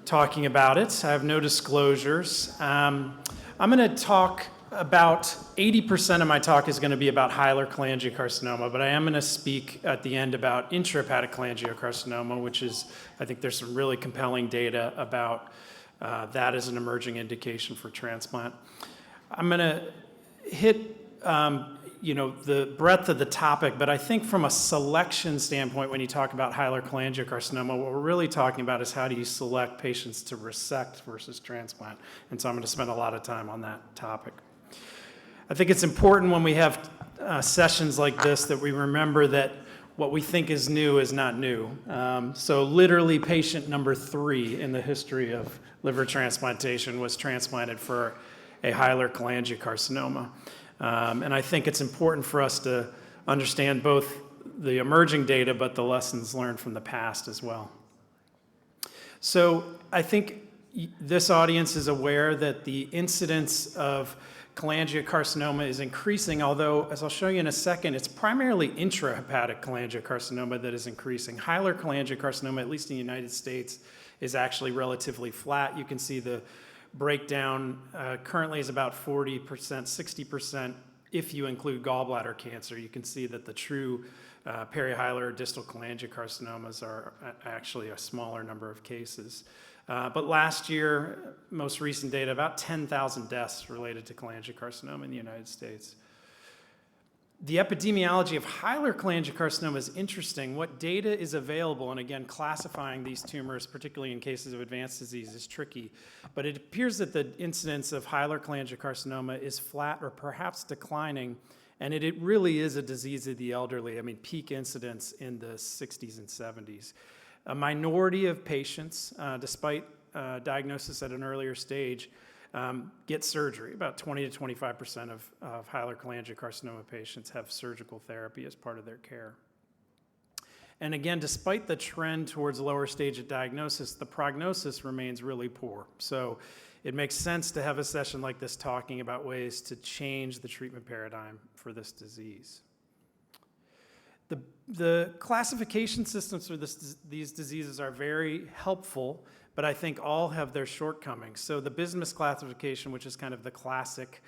[SPEAKER 13] talking about it. I have no disclosures. I'm going to talk about 80% of my talk is going to be about hilar cholangiocarcinoma, but I am going to speak at the end about intrahepatic cholangiocarcinoma, which is, I think there's some really compelling data about that as an emerging indication for transplant. I'm going to hit the breadth of the topic, but I think from a selection standpoint, when you talk about hilar cholangiocarcinoma, what we're really talking about is how do you select patients to resect versus transplant. And so I'm going to spend a lot of time on that topic. I think it's important when we have sessions like this that we remember that what we think is new is not new. So literally patient number 3 in the history of liver transplantation was transplanted for a hilar cholangiocarcinoma. And I think it's important for us to understand both the emerging data but the lessons learned from the past as well. So I think this audience is aware that the incidence of cholangiocarcinoma is increasing, although, as I'll show you in a second, it's primarily intrahepatic cholangiocarcinoma that is increasing. Hilar cholangiocarcinoma, at least in the United States, is actually relatively flat. You can see the breakdown currently is about 40%, 60% if you include gallbladder cancer. You can see that the true perihilar distal cholangiocarcinomas are actually a smaller number of cases. But last year, most recent data, about 10,000 deaths related to cholangiocarcinoma in the United States. The epidemiology of hilar cholangiocarcinoma is interesting. What data is available, and again, classifying these tumors, particularly in cases of advanced disease, is tricky. But it appears that the incidence of hilar cholangiocarcinoma is flat or perhaps declining, and it really is a disease of the elderly. I mean, peak incidence in the 60s and 70s. A minority of patients, despite diagnosis at an earlier stage, get surgery. About 20 to 25% of hilar cholangiocarcinoma patients have surgical therapy as part of their care. And again, despite the trend towards lower stage of diagnosis, the prognosis remains really poor. So it makes sense to have a session like this talking about ways to change the treatment paradigm for this disease. The classification systems for these diseases are very helpful, but I think all have their shortcomings. So the Bismuth classification, which is kind of the classic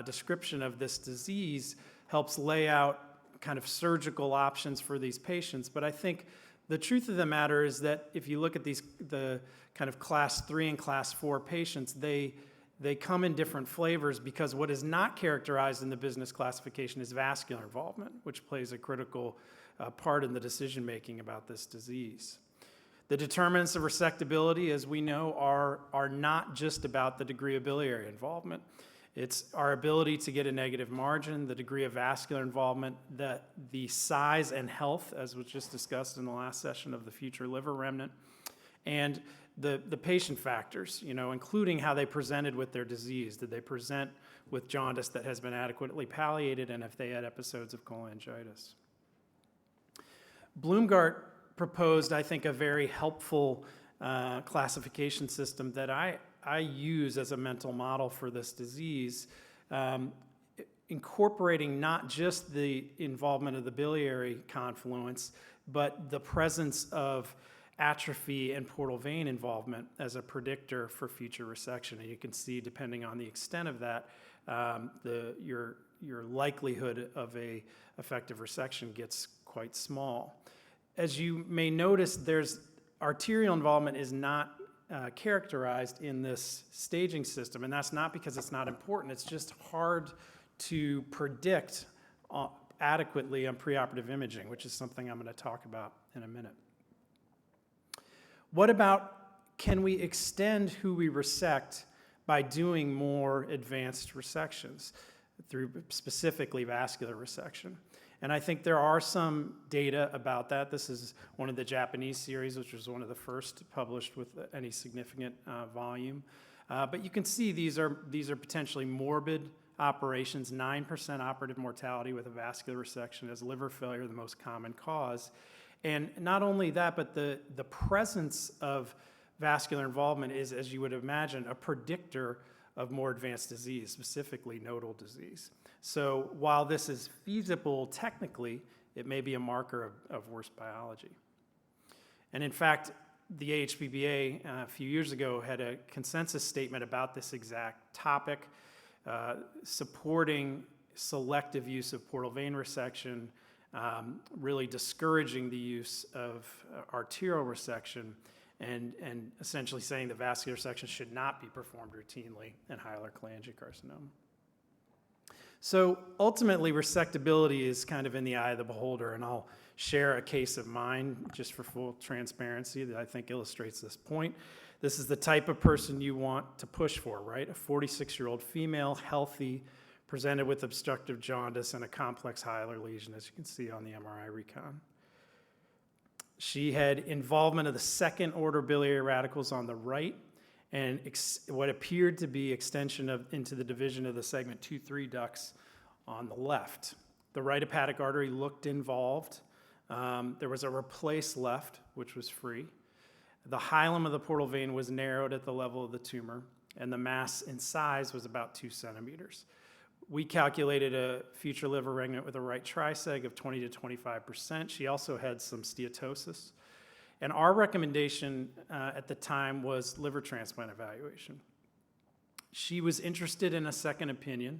[SPEAKER 13] description of this disease, helps lay out kind of surgical options for these patients. But I think the truth of the matter is that if you look at the kind of class 3 and class 4 patients, they come in different flavors because what is not characterized in the Bismuth classification is vascular involvement, which plays a critical part in the decision-making about this disease. The determinants of resectability, as we know, are not just about the degree of biliary involvement. It's our ability to get a negative margin, the degree of vascular involvement, the size and health, as was just discussed in the last session of the future liver remnant, and the patient factors, including how they presented with their disease. Did they present with jaundice that has been adequately palliated, and if they had episodes of cholangitis? Bloomgart proposed, I think, a very helpful classification system that I use as a mental model for this disease, incorporating not just the involvement of the biliary confluence, but the presence of atrophy and portal vein involvement as a predictor for future resection. And you can see, depending on the extent of that, your likelihood of a effective resection gets quite small. As you may notice, arterial involvement is not characterized in this staging system, and that's not because it's not important. It's just hard to predict adequately on preoperative imaging, which is something I'm going to talk about in a minute. What about, can we extend who we resect by doing more advanced resections through specifically vascular resection? And I think there are some data about that. This is one of the Japanese series, which was one of the first published with any significant volume. But you can see these are potentially morbid operations, 9% operative mortality with a vascular resection, as liver failure the most common cause. And not only that, but the presence of vascular involvement is, as you would imagine, a predictor of more advanced disease, specifically nodal disease. So while this is feasible technically, it may be a marker of worse biology. And in fact, the AHPBA a few years ago had a consensus statement about this exact topic, supporting selective use of portal vein resection, really discouraging the use of arterial resection, and essentially saying that vascular resection should not be performed routinely in hilar cholangiocarcinoma. So ultimately, resectability is kind of in the eye of the beholder, and I'll share a case of mine just for full transparency that I think illustrates this point. This is the type of person you want to push for, right? A 46-year-old female, healthy, presented with obstructive jaundice and a complex hilar lesion, as you can see on the MRI recon. She had involvement of the second-order biliary radicals on the right and what appeared to be extension into the division of the segment 2-3 ducts on the left. The right hepatic artery looked involved. There was a replaced left, which was free. The hilum of the portal vein was narrowed at the level of the tumor, and the mass in size was about 2 centimeters. We calculated a future liver remnant with a right triseg of 20 to 25%. She also had some steatosis. And our recommendation at the time was liver transplant evaluation. She was interested in a second opinion.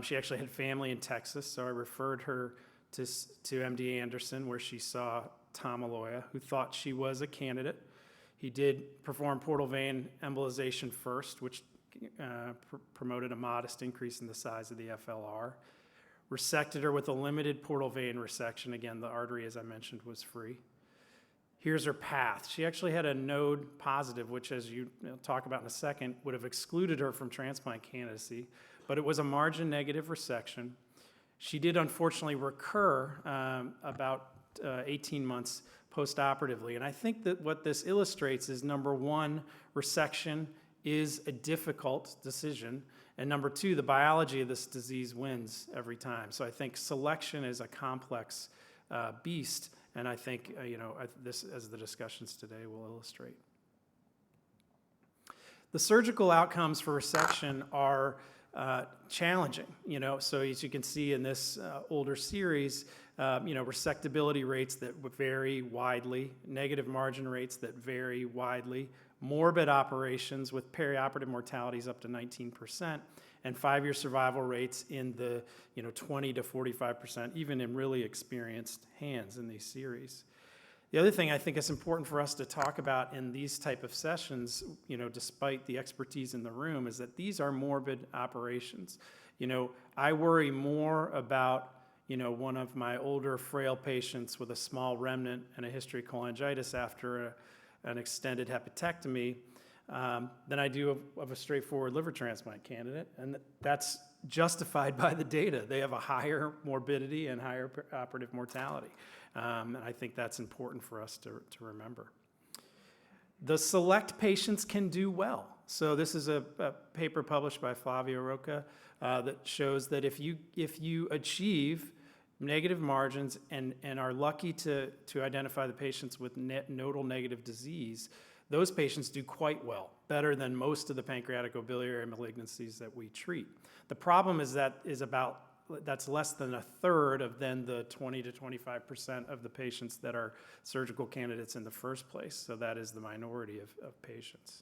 [SPEAKER 13] She actually had family in Texas, so I referred her to MD Anderson, where she saw Tom Aloya, who thought she was a candidate. He did perform portal vein embolization first, which promoted a modest increase in the size of the FLR. Resected her with a limited portal vein resection. Again, the artery, as I mentioned, was free. Here's her path. She actually had a node positive, which, as you talk about in a second, would have excluded her from transplant candidacy, but it was a margin negative resection. She did unfortunately recur about 18 months postoperatively. And I think that what this illustrates is, number one, resection is a difficult decision. And number two, the biology of this disease wins every time. So I think selection is a complex beast. And I think, this, as the discussions today will illustrate. The surgical outcomes for resection are challenging, so as you can see in this older series, resectability rates that vary widely, negative margin rates that vary widely, morbid operations with perioperative mortalities up to 19%, and 5-year survival rates in the 20 to 45%, even in really experienced hands in these series. The other thing I think is important for us to talk about in these type of sessions, despite the expertise in the room, is that these are morbid operations. I worry more about, one of my older frail patients with a small remnant and a history of cholangitis after an extended hepatectomy than I do of a straightforward liver transplant candidate. And that's justified by the data. They have a higher morbidity and higher operative mortality. And I think that's important for us to remember. The select patients can do well. So this is a paper published by Flavio Roca that shows that if you achieve negative margins and are lucky to identify the patients with nodal negative disease, those patients do quite well, better than most of the pancreaticobiliary malignancies that we treat. The problem is that's less than a third of then the 20 to 25% of the patients that are surgical candidates in the first place. So that is the minority of patients.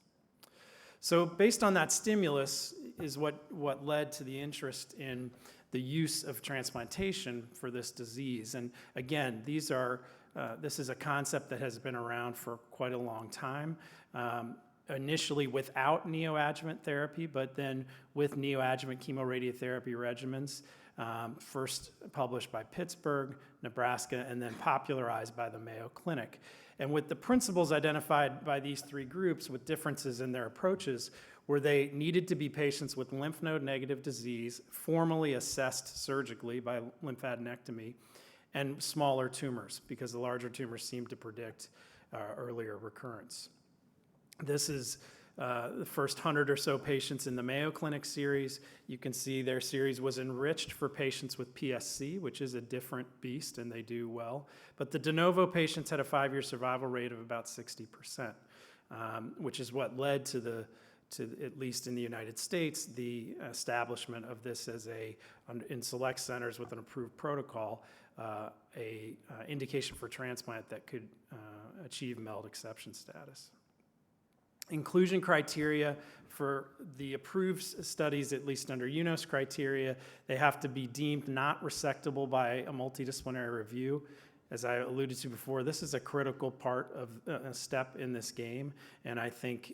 [SPEAKER 13] So based on that stimulus is what led to the interest in the use of transplantation for this disease. And again, this is a concept that has been around for quite a long time. Initially without neoadjuvant therapy, but then with neoadjuvant chemoradiotherapy regimens, first published by Pittsburgh, Nebraska, and then popularized by the Mayo Clinic. And with the principles identified by these three groups with differences in their approaches, where they needed to be patients with lymph node negative disease, formally assessed surgically by lymphadenectomy, and smaller tumors, because the larger tumors seem to predict earlier recurrence. This is the first 100 or so patients in the Mayo Clinic series. You can see their series was enriched for patients with PSC, which is a different beast, and they do well. But the de novo patients had a 5-year survival rate of about 60%, which is what led to at least in the United States, the establishment of this as in select centers with an approved protocol, a indication for transplant that could achieve MELD exception status. Inclusion criteria for the approved studies, at least under UNOS criteria, they have to be deemed not resectable by a multidisciplinary review. As I alluded to before, this is a critical part of a step in this game, and I think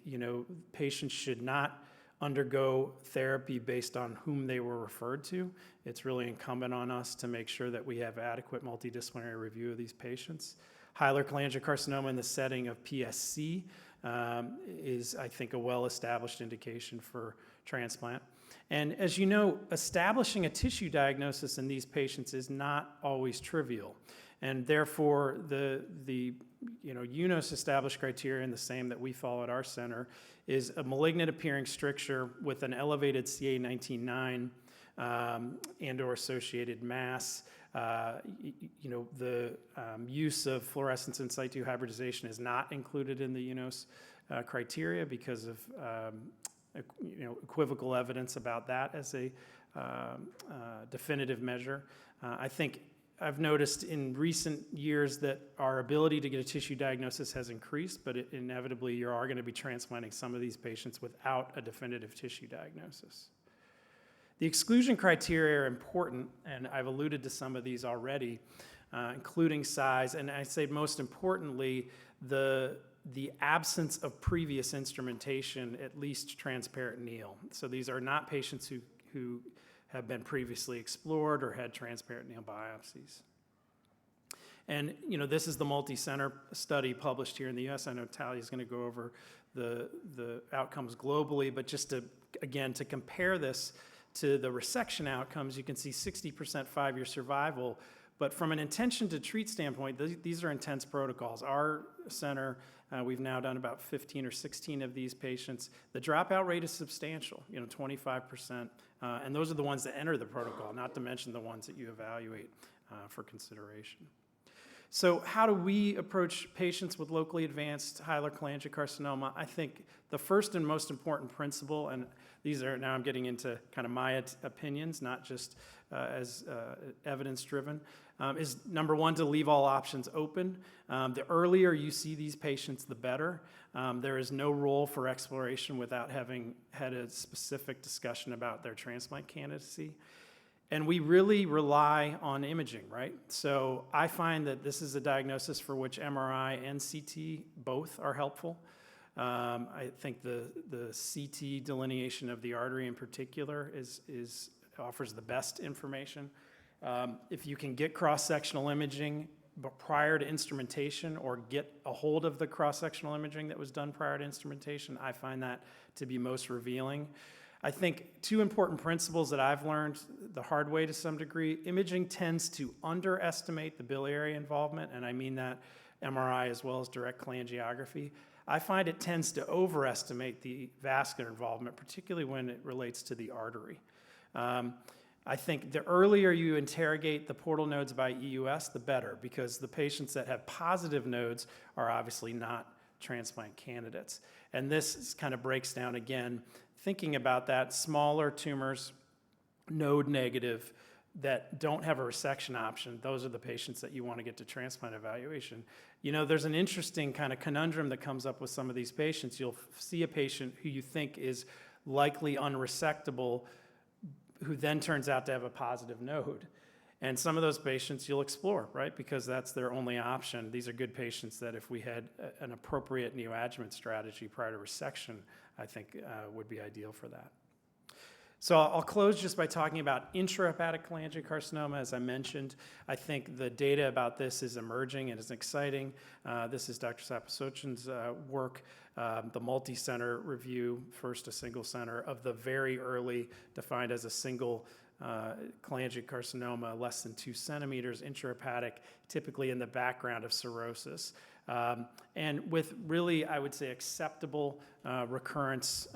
[SPEAKER 13] patients should not undergo therapy based on whom they were referred to. It's really incumbent on us to make sure that we have adequate multidisciplinary review of these patients. Hilar cholangiocarcinoma in the setting of PSC is, I think, a well-established indication for transplant. And as you know, establishing a tissue diagnosis in these patients is not always trivial. And therefore, the UNOS established criteria, and the same that we follow at our center, is a malignant appearing stricture with an elevated CA19-9 and/or associated mass. The use of fluorescence in situ hybridization is not included in the UNOS criteria because of equivocal evidence about that as a definitive measure. I think I've noticed in recent years that our ability to get a tissue diagnosis has increased, but inevitably you are going to be transplanting some of these patients without a definitive tissue diagnosis. The exclusion criteria are important, and I've alluded to some of these already, including size, and I say most importantly, the absence of previous instrumentation, at least transperitoneal. So these are not patients who have been previously explored or had transperitoneal biopsies. And this is the multi-center study published here in the US. I know Talia is going to go over the outcomes globally, but just to compare this to the resection outcomes, you can see 60% 5-year survival. But from an intention to treat standpoint, these are intense protocols. Our center, we've now done about 15 or 16 of these patients. The dropout rate is substantial, 25%. And those are the ones that enter the protocol, not to mention the ones that you evaluate for consideration. So how do we approach patients with locally advanced hilar cholangiocarcinoma? I think the first and most important principle, and these are, now I'm getting into kind of my opinions, not just as evidence-driven, is number one, to leave all options open. The earlier you see these patients, the better. There is no role for exploration without having had a specific discussion about their transplant candidacy. And we really rely on imaging, right? So I find that this is a diagnosis for which MRI and CT both are helpful. I think the CT delineation of the artery in particular offers the best information. If you can get cross-sectional imaging prior to instrumentation or get a hold of the cross-sectional imaging that was done prior to instrumentation, I find that to be most revealing. I think two important principles that I've learned the hard way to some degree: imaging tends to underestimate the biliary involvement, and I mean that MRI as well as direct cholangiography. I find it tends to overestimate the vascular involvement, particularly when it relates to the artery. I think the earlier you interrogate the portal nodes by EUS, the better, because the patients that have positive nodes are obviously not transplant candidates. And this kind of breaks down again, thinking about that, smaller tumors, node negative, that don't have a resection option, those are the patients that you want to get to transplant evaluation. There's an interesting kind of conundrum that comes up with some of these patients. You'll see a patient who you think is likely unresectable, who then turns out to have a positive node. And some of those patients you'll explore, right? Because that's their only option. These are good patients that if we had an appropriate neoadjuvant strategy prior to resection, I think would be ideal for that. So I'll close just by talking about intrahepatic cholangiocarcinoma. As I mentioned, I think the data about this is emerging and is exciting. This is Dr. Sapasochin's work, the multi-center review, first a single center of the very early, defined as a single cholangiocarcinoma, less than 2 centimeters, intrahepatic, typically in the background of cirrhosis. And with really, I would say, acceptable recurrence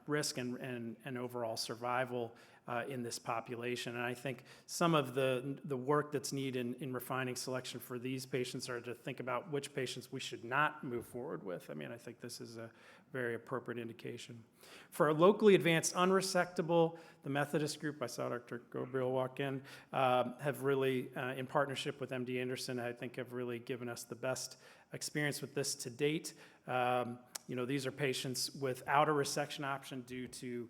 [SPEAKER 13] risk and overall survival in this population. And I think some of the work that's needed in refining selection for these patients are to think about which patients we should not move forward with. I mean, I think this is a very appropriate indication. For a locally advanced unresectable, the Methodist group, I saw Dr. Gabriel walk in, have really, in partnership with MD Anderson, I think have really given us the best experience with this to date. You know, these are patients without a resection option due to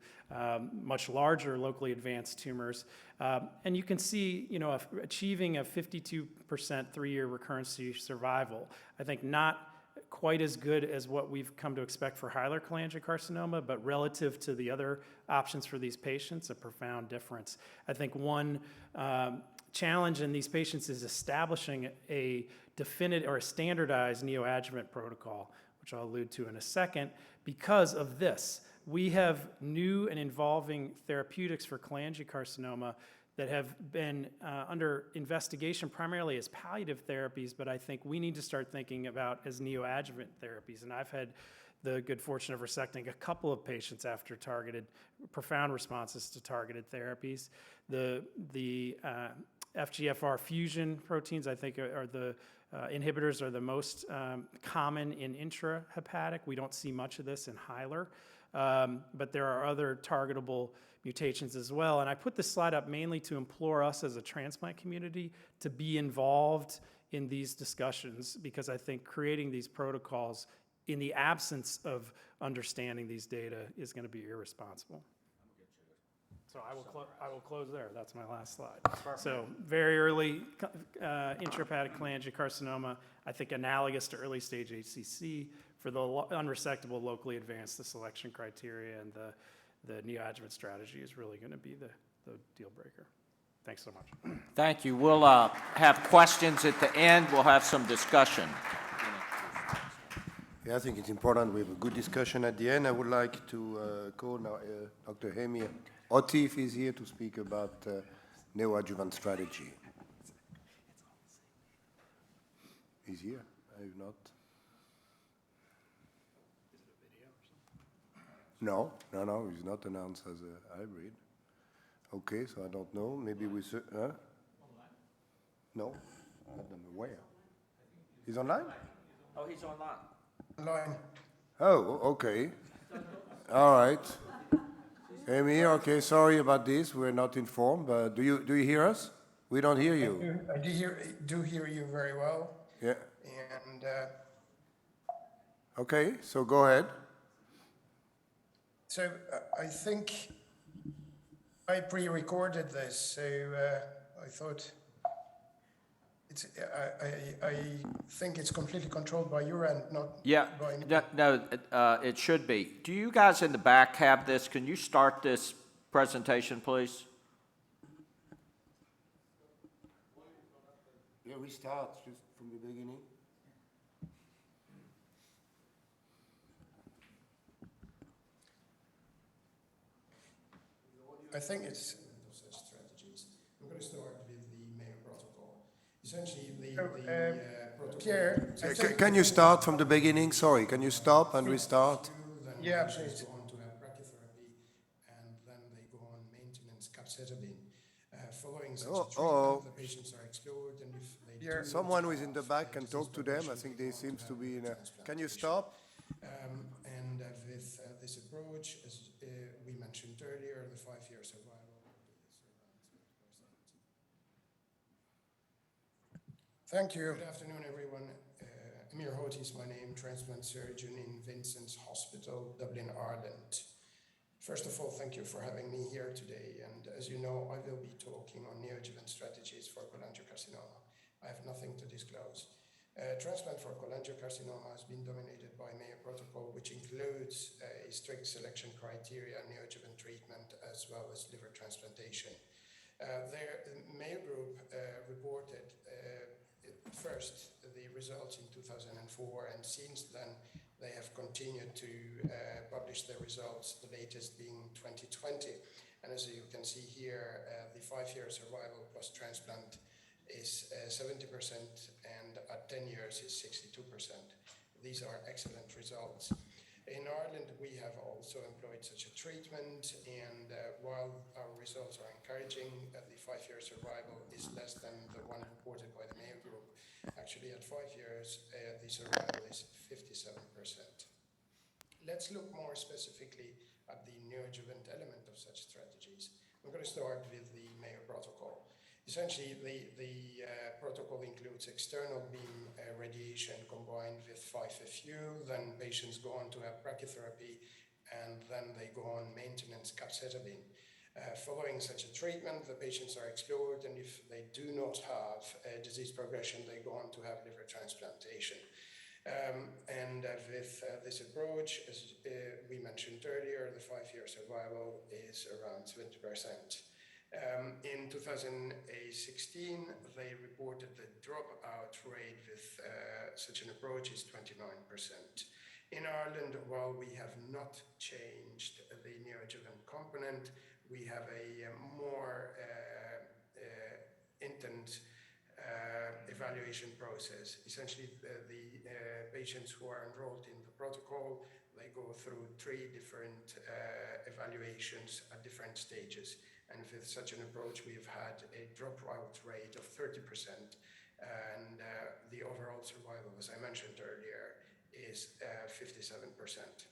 [SPEAKER 13] much larger locally advanced tumors. And you can see, you know, achieving a 52% 3-year recurrence-free survival. I think not quite as good as what we've come to expect for hilar cholangiocarcinoma, but relative to the other options for these patients, a profound difference. I think one challenge in these patients is establishing a definitive or a standardized neoadjuvant protocol, which I'll allude to in a second, because of this. We have new and evolving therapeutics for cholangiocarcinoma that have been under investigation primarily as palliative therapies, but I think we need to start thinking about as neoadjuvant therapies. And I've had the good fortune of resecting a couple of patients after profound responses to targeted therapies. The FGFR fusion proteins, I think, are the inhibitors are the most common in intrahepatic. We don't see much of this in hilar, but there are other targetable mutations as well. And I put this slide up mainly to implore us as a transplant community to be involved in these discussions, because I think creating these protocols in the absence of understanding these data is going to be irresponsible. So I will close there. That's my last slide. Perfect. So very early intrahepatic cholangiocarcinoma, I think analogous to early stage HCC. For the unresectable locally advanced, the selection criteria and the neoadjuvant strategy is really going to be the deal breaker. Thanks so much.
[SPEAKER 12] Thank you. We'll have questions at the end. We'll have some discussion.
[SPEAKER 14] Yeah, I think it's important we have a good discussion at the end. I would like to call now Dr. Hemir Otif is here to speak about neoadjuvant strategy. He's here. I have not. Is it a video or something? No, he's not announced as a hybrid. Okay, so I don't know. Maybe we... Online? No, I don't know where. He's online?
[SPEAKER 12] Oh, he's online.
[SPEAKER 14] Online. Oh, okay. All right. Amy, okay, sorry about this. We're not informed, but do you hear us? We don't hear you.
[SPEAKER 15] I do hear you very well.
[SPEAKER 14] Yeah.
[SPEAKER 15] And
[SPEAKER 14] okay, so go ahead.
[SPEAKER 15] So I think I pre-recorded this, so I thought I think it's completely controlled by your end, not by me.
[SPEAKER 12] No, it should be. Do you guys in the back have this? Can you start this presentation, please?
[SPEAKER 14] Yeah, restart just from the beginning.
[SPEAKER 15] I think it's strategies. I'm going to start with the main protocol. Essentially, the protocol.
[SPEAKER 14] Can you start from the beginning? Sorry, can you stop and restart?
[SPEAKER 15] Yeah, please. Go on to have brachytherapy, and then they go on maintenance capecitabine. Following such a treatment, the patients are explored, and if they do,
[SPEAKER 14] someone who is in the back can talk to them. I think they seems to be in a... Can you stop?
[SPEAKER 15] And with this approach, as we mentioned earlier, the 5-year survival. Thank you. Good afternoon, everyone. Emir Hoti is my name, transplant surgeon in Vincent's Hospital, Dublin, Ireland. First of all, thank you for having me here today. And as you know, I will be talking on neoadjuvant strategies for cholangiocarcinoma. I have nothing to disclose. Transplant for cholangiocarcinoma has been dominated by Mayo Protocol, which includes a strict selection criteria, neoadjuvant treatment, as well as liver transplantation. Their Mayo group reported first the results in 2004, and since then they have continued to publish their results, the latest being 2020. And as you can see here, the 5-year survival post-transplant is 70%, and at 10 years is 62%. These are excellent results. In Ireland, we have also employed such a treatment, and while our results are encouraging, the 5-year survival is less than the one reported by the Mayo Group. Actually, at 5 years, the survival is 57%. Let's look more specifically at the neoadjuvant element of such strategies. I'm going to start with the Mayo Protocol. Essentially, the protocol includes external beam radiation combined with 5-FU, then patients go on to have brachytherapy, and then they go on maintenance capecitabine. Following such a treatment, the patients are explored, and if they do not have disease progression, they go on to have liver transplantation. With this approach, as we mentioned earlier, the 5-year survival is around 70%. In 2016, they reported the dropout rate with such an approach is 29%. In Ireland, while we have not changed the neoadjuvant component, we have a more intense evaluation process. Essentially, the patients who are enrolled in the protocol, they go through 3 different evaluations at different stages. And with such an approach, we've had a dropout rate of 30%, and the overall survival, as I mentioned earlier, is 57%.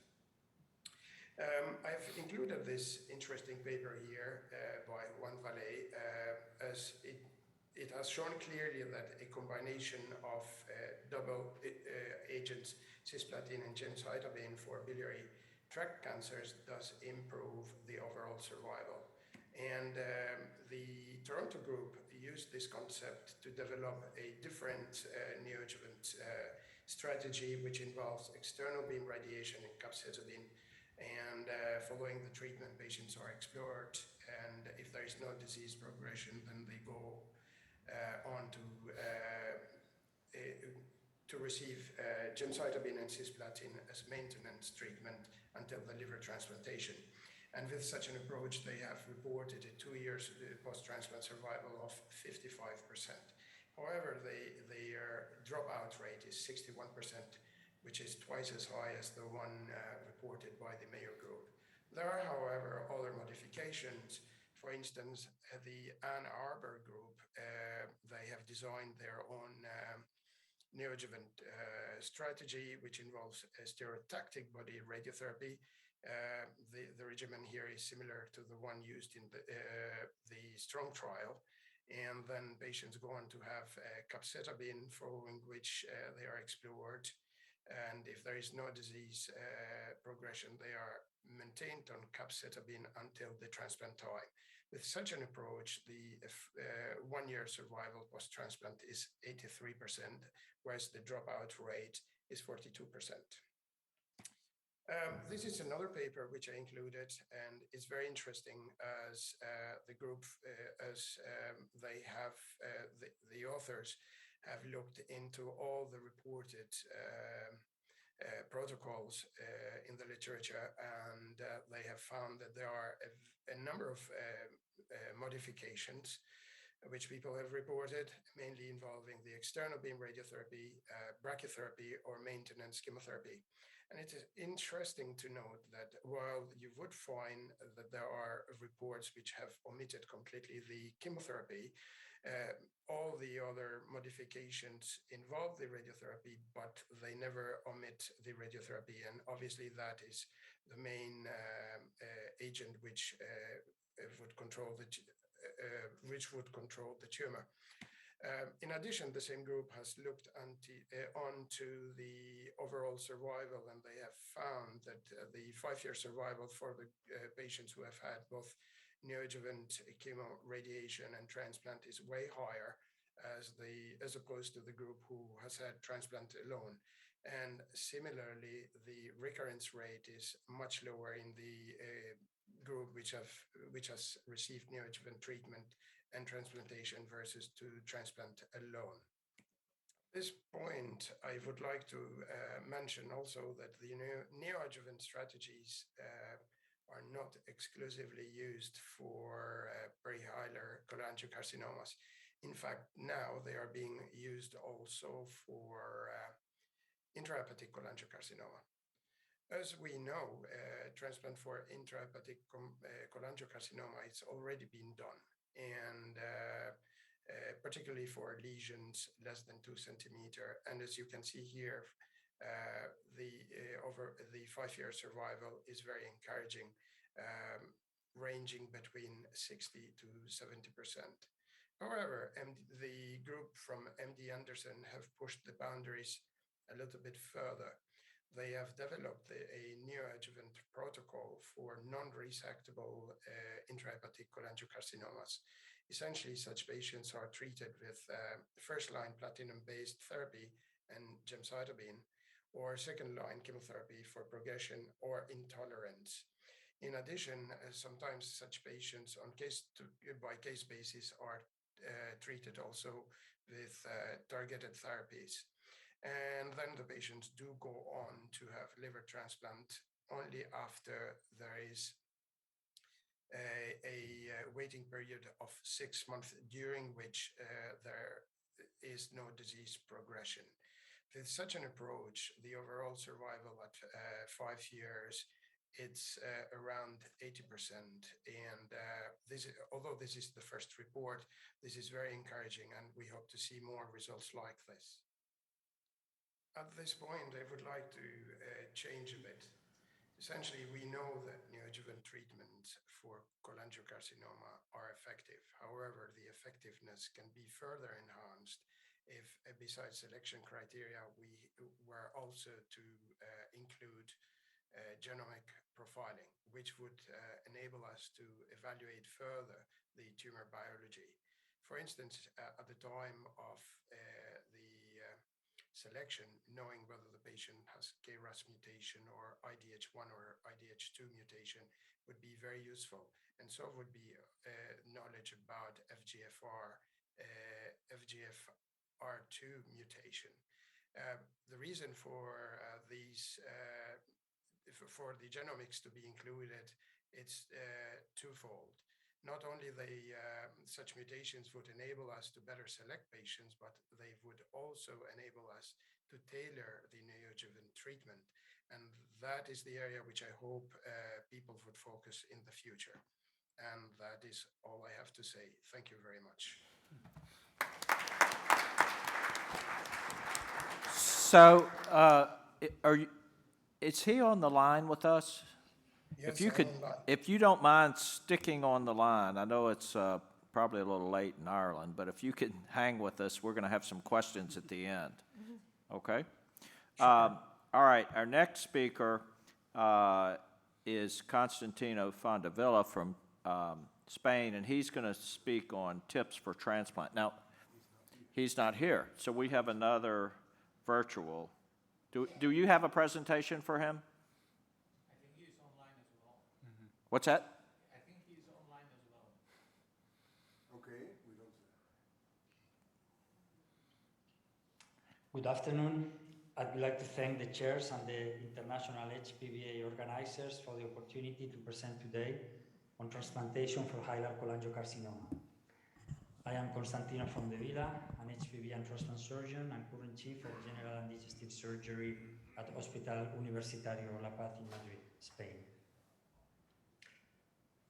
[SPEAKER 15] I've included this interesting paper here by Juan Valle, as it has shown clearly that a combination of double agents, cisplatin and gemcitabine for biliary tract cancers, does improve the overall survival. And the Toronto group used this concept to develop a different neoadjuvant strategy, which involves external beam radiation and capecitabine. And following the treatment, patients are explored, and if there is no disease progression, then they go on to receive gemcitabine and cisplatin as maintenance treatment until the liver transplantation. And with such an approach, they have reported a 2 years post-transplant survival of 55%. However, their dropout rate is 61%, which is twice as high as the one reported by the Mayo Group. There are, however, other modifications. For instance, the Ann Arbor group, they have designed their own neoadjuvant strategy, which involves a stereotactic body radiotherapy. The regimen here is similar to the one used in the STRONG trial. And then patients go on to have capecitabine, following which they are explored. And if there is no disease progression, they are maintained on capecitabine until the transplant time. With such an approach, the 1-year survival post-transplant is 83%, whereas the dropout rate is 42%. This is another paper which I included, and it's very interesting as the group, they have, the authors have looked into all the reported protocols in the literature, and they have found that there are a number of modifications which people have reported, mainly involving the external beam radiotherapy, brachytherapy, or maintenance chemotherapy. And it is interesting to note that while you would find that there are reports which have omitted completely the chemotherapy, all the other modifications involve the radiotherapy, but they never omit the radiotherapy. And obviously that is the main agent which would control the tumor. In addition, the same group has looked onto the overall survival, and they have found that the 5-year survival for the patients who have had both neoadjuvant chemo, radiation, and transplant is way higher as opposed to the group who has had transplant alone. And similarly, the recurrence rate is much lower in the group which has received neoadjuvant treatment and transplantation versus to transplant alone. At this point, I would like to mention also that the neoadjuvant strategies are not exclusively used for perihilar cholangiocarcinomas. In fact, now they are being used also for intrahepatic cholangiocarcinoma. As we know, transplant for intrahepatic cholangiocarcinoma, it's already been done, and particularly for lesions less than 2 centimeters. And as you can see here, the 5-year survival is very encouraging, ranging between 60 to 70%. However, the group from MD Anderson have pushed the boundaries a little bit further. They have developed a neoadjuvant protocol for non-resectable intrahepatic cholangiocarcinomas. Essentially, such patients are treated with first-line platinum-based therapy and gemcitabine, or second-line chemotherapy for progression or intolerance. In addition, sometimes such patients on case-by-case basis are treated also with targeted therapies. And then the patients do go on to have liver transplant only after there is a waiting period of 6 months, during which there is no disease progression. With such an approach, the overall survival at 5 years, it's around 80%. And although this is the first report, this is very encouraging, and we hope to see more results like this. At this point, I would like to change a bit. Essentially, we know that neoadjuvant treatments for cholangiocarcinoma are effective. However, the effectiveness can be further enhanced if, besides selection criteria, we were also to include genomic profiling, which would enable us to evaluate further the tumor biology. For instance, at the time of the selection, knowing whether the patient has KRAS mutation or IDH1 or IDH2 mutation would be very useful. And so would be knowledge about FGFR2 mutation. The reason for for the genomics to be included, it's twofold. Not only such mutations would enable us to better select patients, but they would also enable us to tailor the neoadjuvant treatment. And that is the area which I hope people would focus in the future. And that is all I have to say. Thank you very much.
[SPEAKER 12] So, is he on the line with us?
[SPEAKER 15] Yes,
[SPEAKER 12] if you don't mind sticking on the line, I know it's probably a little late in Ireland, but if you can hang with us, we're going to have some questions at the end. Okay? Sure. All right, our next speaker is Constantino Fondavilla from Spain, and he's going to speak on tips for transplant. Now, he's not here, so we have another virtual. Do you have a presentation for him? What's that?
[SPEAKER 16] I think he's online as well.
[SPEAKER 14] Okay, we don't.
[SPEAKER 16] Good afternoon. I'd like to thank the chairs and the international HPVA organizers for the opportunity to present today on transplantation for hilar cholangiocarcinoma. I am Constantino Fondavilla, an HPV and transplant surgeon and current chief of general and digestive surgery at Hospital Universitario La Paz in Madrid, Spain.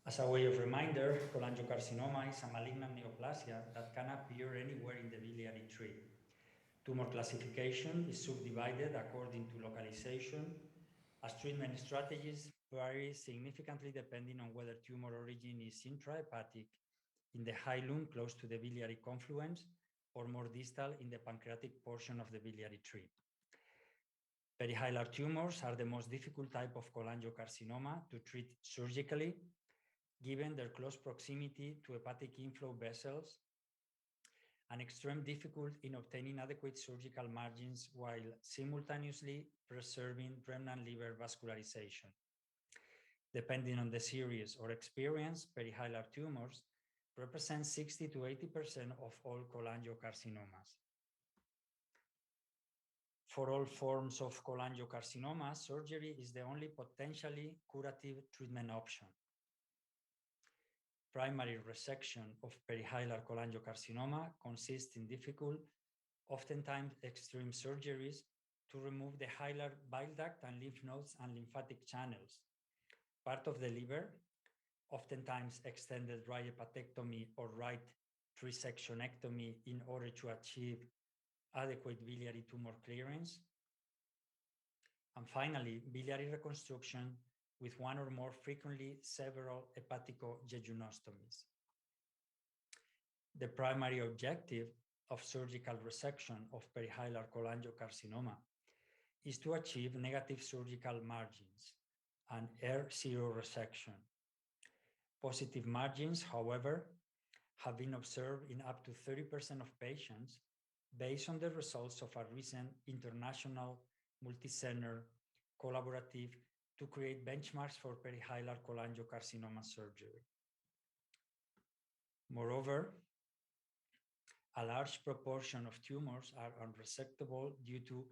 [SPEAKER 16] As a way of reminder, cholangiocarcinoma is a malignant neoplasia that can appear anywhere in the biliary tree. Tumor classification is subdivided according to localization, as treatment strategies vary significantly depending on whether tumor origin is intrahepatic, in the hilum close to the biliary confluence, or more distal in the pancreatic portion of the biliary tree. Perihilar tumors are the most difficult type of cholangiocarcinoma to treat surgically, given their close proximity to hepatic inflow vessels and extreme difficult in obtaining adequate surgical margins while simultaneously preserving remnant liver vascularization. Depending on the series or experience, perihilar tumors represent 60 to 80% of all cholangiocarcinomas. For all forms of cholangiocarcinoma, surgery is the only potentially curative treatment option. Primary resection of perihilar cholangiocarcinoma consists in difficult, oftentimes extreme surgeries to remove the hilar bile duct and lymph nodes and lymphatic channels, part of the liver, oftentimes extended right hepatectomy or right trisectionectomy in order to achieve adequate biliary tumor clearance. And finally, biliary reconstruction with one or more, frequently several hepatico-jejunostomies. The primary objective of surgical resection of perihilar cholangiocarcinoma is to achieve negative surgical margins and R0 resection. Positive margins, however, have been observed in up to 30% of patients based on the results of a recent international multi-center collaborative to create benchmarks for perihilar cholangiocarcinoma surgery. Moreover, a large proportion of tumors are unresectable due to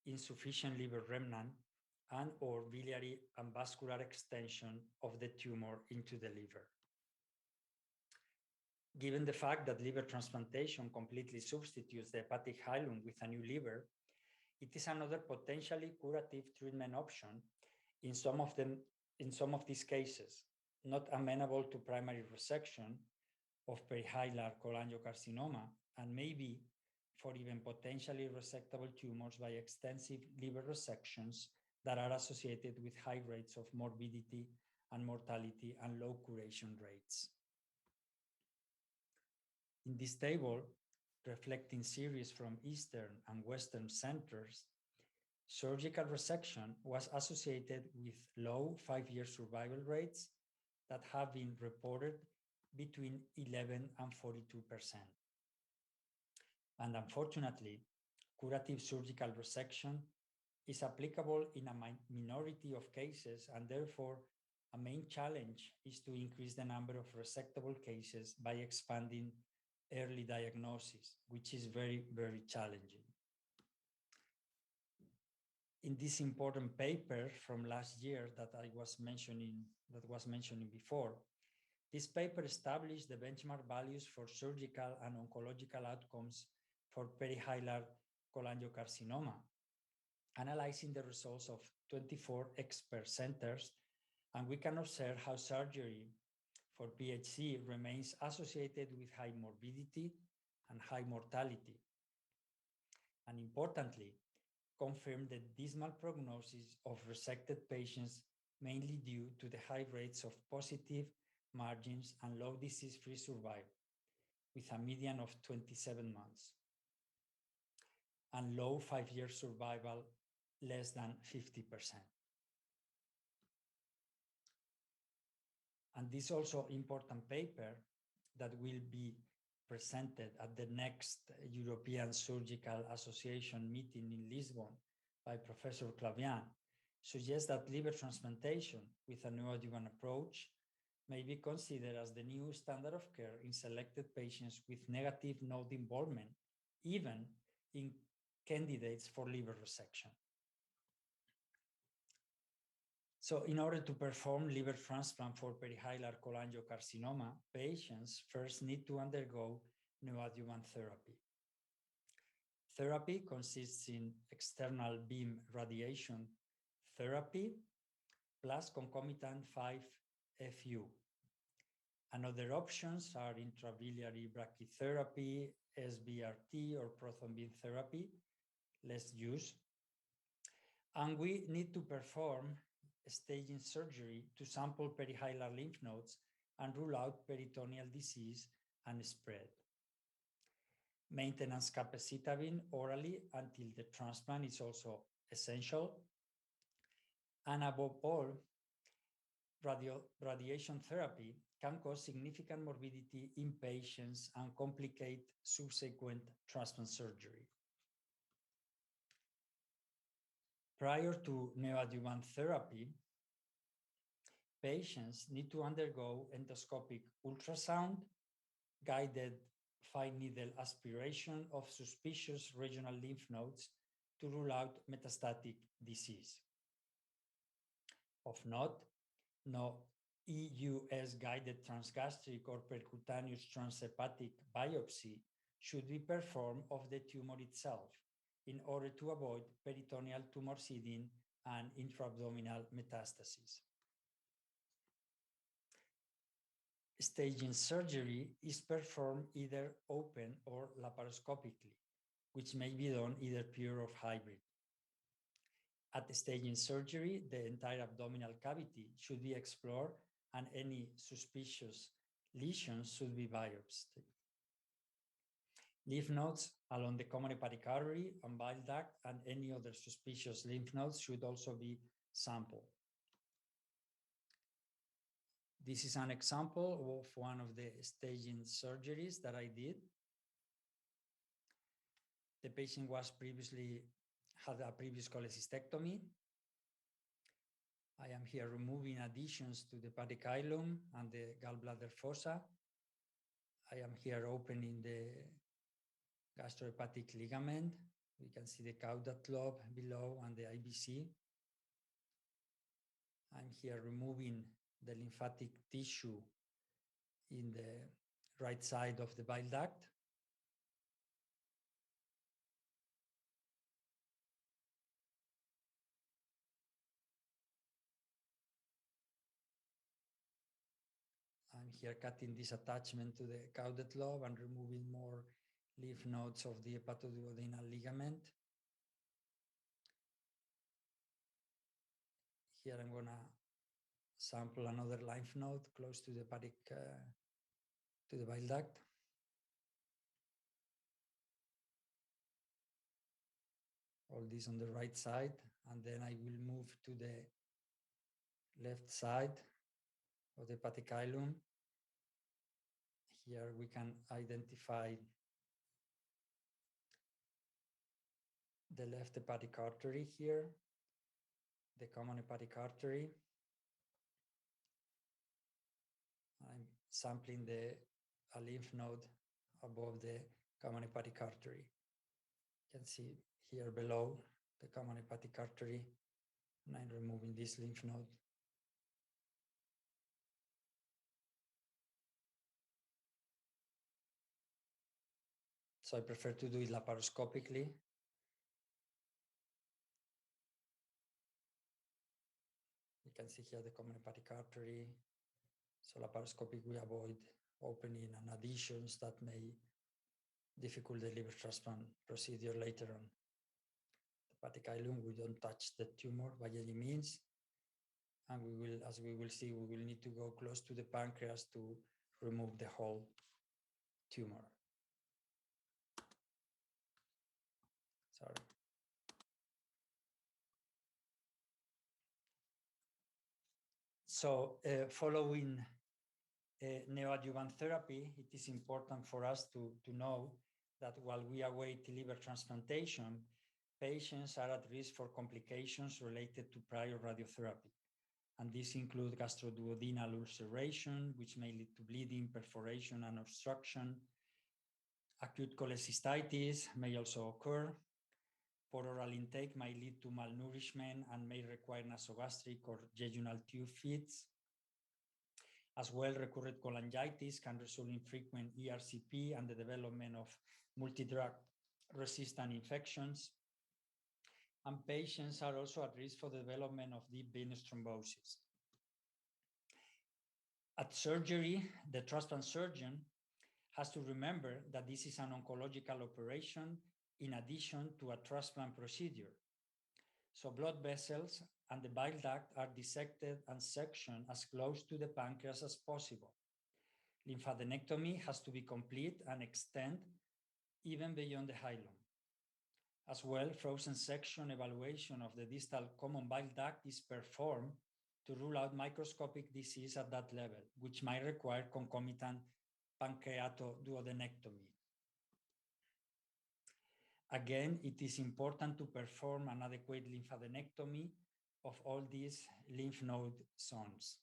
[SPEAKER 16] insufficient liver remnant and or biliary and vascular extension of the tumor into the liver. Given the fact that liver transplantation completely substitutes the hepatic hilum with a new liver, it is another potentially curative treatment option in some of these cases, not amenable to primary resection of perihilar cholangiocarcinoma, and maybe for even potentially resectable tumors by extensive liver resections that are associated with high rates of morbidity and mortality and low curation rates. In this table, reflecting series from Eastern and Western centers, surgical resection was associated with low 5-year survival rates that have been reported between 11 and 42%. And unfortunately, curative surgical resection is applicable in a minority of cases, and therefore a main challenge is to increase the number of resectable cases by expanding early diagnosis, which is very, very challenging. In this important paper from last year that was mentioning before, this paper established the benchmark values for surgical and oncological outcomes for perihilar cholangiocarcinoma, analyzing the results of 24 expert centers, and we can observe how surgery for PHC remains associated with high morbidity and high mortality. And importantly, confirm the dismal prognosis of resected patients, mainly due to the high rates of positive margins and low disease-free survival, with a median of 27 months, and low 5-year survival, less than 50%. And this also important paper that will be presented at the next European Surgical Association meeting in Lisbon by Professor Clavian suggests that liver transplantation with a neoadjuvant approach may be considered as the new standard of care in selected patients with negative node involvement, even in candidates for liver resection. So in order to perform liver transplant for perihilar cholangiocarcinoma, patients first need to undergo neoadjuvant therapy. Therapy consists in external beam radiation therapy plus concomitant 5-FU. And other options are intrabiliary brachytherapy, SBRT, or proton beam therapy, less use. And we need to perform staging surgery to sample perihilar lymph nodes and rule out peritoneal disease and spread. Maintenance capecitabine orally until the transplant is also essential. And above all, radiation therapy can cause significant morbidity in patients and complicate subsequent transplant surgery. Prior to neoadjuvant therapy, patients need to undergo endoscopic ultrasound, guided fine needle aspiration of suspicious regional lymph nodes to rule out metastatic disease. Of note, no EUS-guided transgastric or percutaneous transhepatic biopsy should be performed of the tumor itself in order to avoid peritoneal tumor seeding and intra-abdominal metastases. Staging surgery is performed either open or laparoscopically, which may be done either pure or hybrid. At the staging surgery, the entire abdominal cavity should be explored and any suspicious lesions should be biopsied. Lymph nodes along the common hepatic artery and bile duct and any other suspicious lymph nodes should also be sampled. This is an example of one of the staging surgeries that I did. The patient had a previous cholecystectomy. I am here removing adhesions to the hepatic hilum and the gallbladder fossa. I am here opening the gastrohepatic ligament. We can see the caudate lobe below and the IBC. I'm here removing the lymphatic tissue in the right side of the bile duct. I'm here cutting this attachment to the caudate lobe and removing more lymph nodes of the hepatoduodenal ligament. Here I'm gonna sample another lymph node close to the hepatic, to the bile duct. All this on the right side, and then I will move to the left side of the hepatic hilum. Here we can identify the left hepatic artery here, the common hepatic artery. I'm sampling a lymph node above the common hepatic artery. You can see here below the common hepatic artery, and I'm removing this lymph node. So I prefer to do it laparoscopically. You can see here the common hepatic artery. So laparoscopic, we avoid opening and adhesions that may difficult the liver transplant procedure later on. The hepatic hilum, we don't touch the tumor by any means. And we will, as we will see, we will need to go close to the pancreas to remove the whole tumor. Sorry. So following neoadjuvant therapy, it is important for us to know that while we await liver transplantation, patients are at risk for complications related to prior radiotherapy. And these include gastroduodenal ulceration, which may lead to bleeding, perforation, and obstruction. Acute cholecystitis may also occur. Poor oral intake might lead to malnourishment and may require nasogastric or jejunal tube feeds. As well, recurrent cholangitis can result in frequent ERCP and the development of multi-drug resistant infections. And patients are also at risk for the development of deep venous thrombosis. At surgery, the transplant surgeon has to remember that this is an oncological operation in addition to a transplant procedure. So blood vessels and the bile duct are dissected and sectioned as close to the pancreas as possible. Lymphadenectomy has to be complete and extend even beyond the hilum. As well, frozen section evaluation of the distal common bile duct is performed to rule out microscopic disease at that level, which might require concomitant pancreatoduodenectomy. Again, it is important to perform an adequate lymphadenectomy of all these lymph node zones.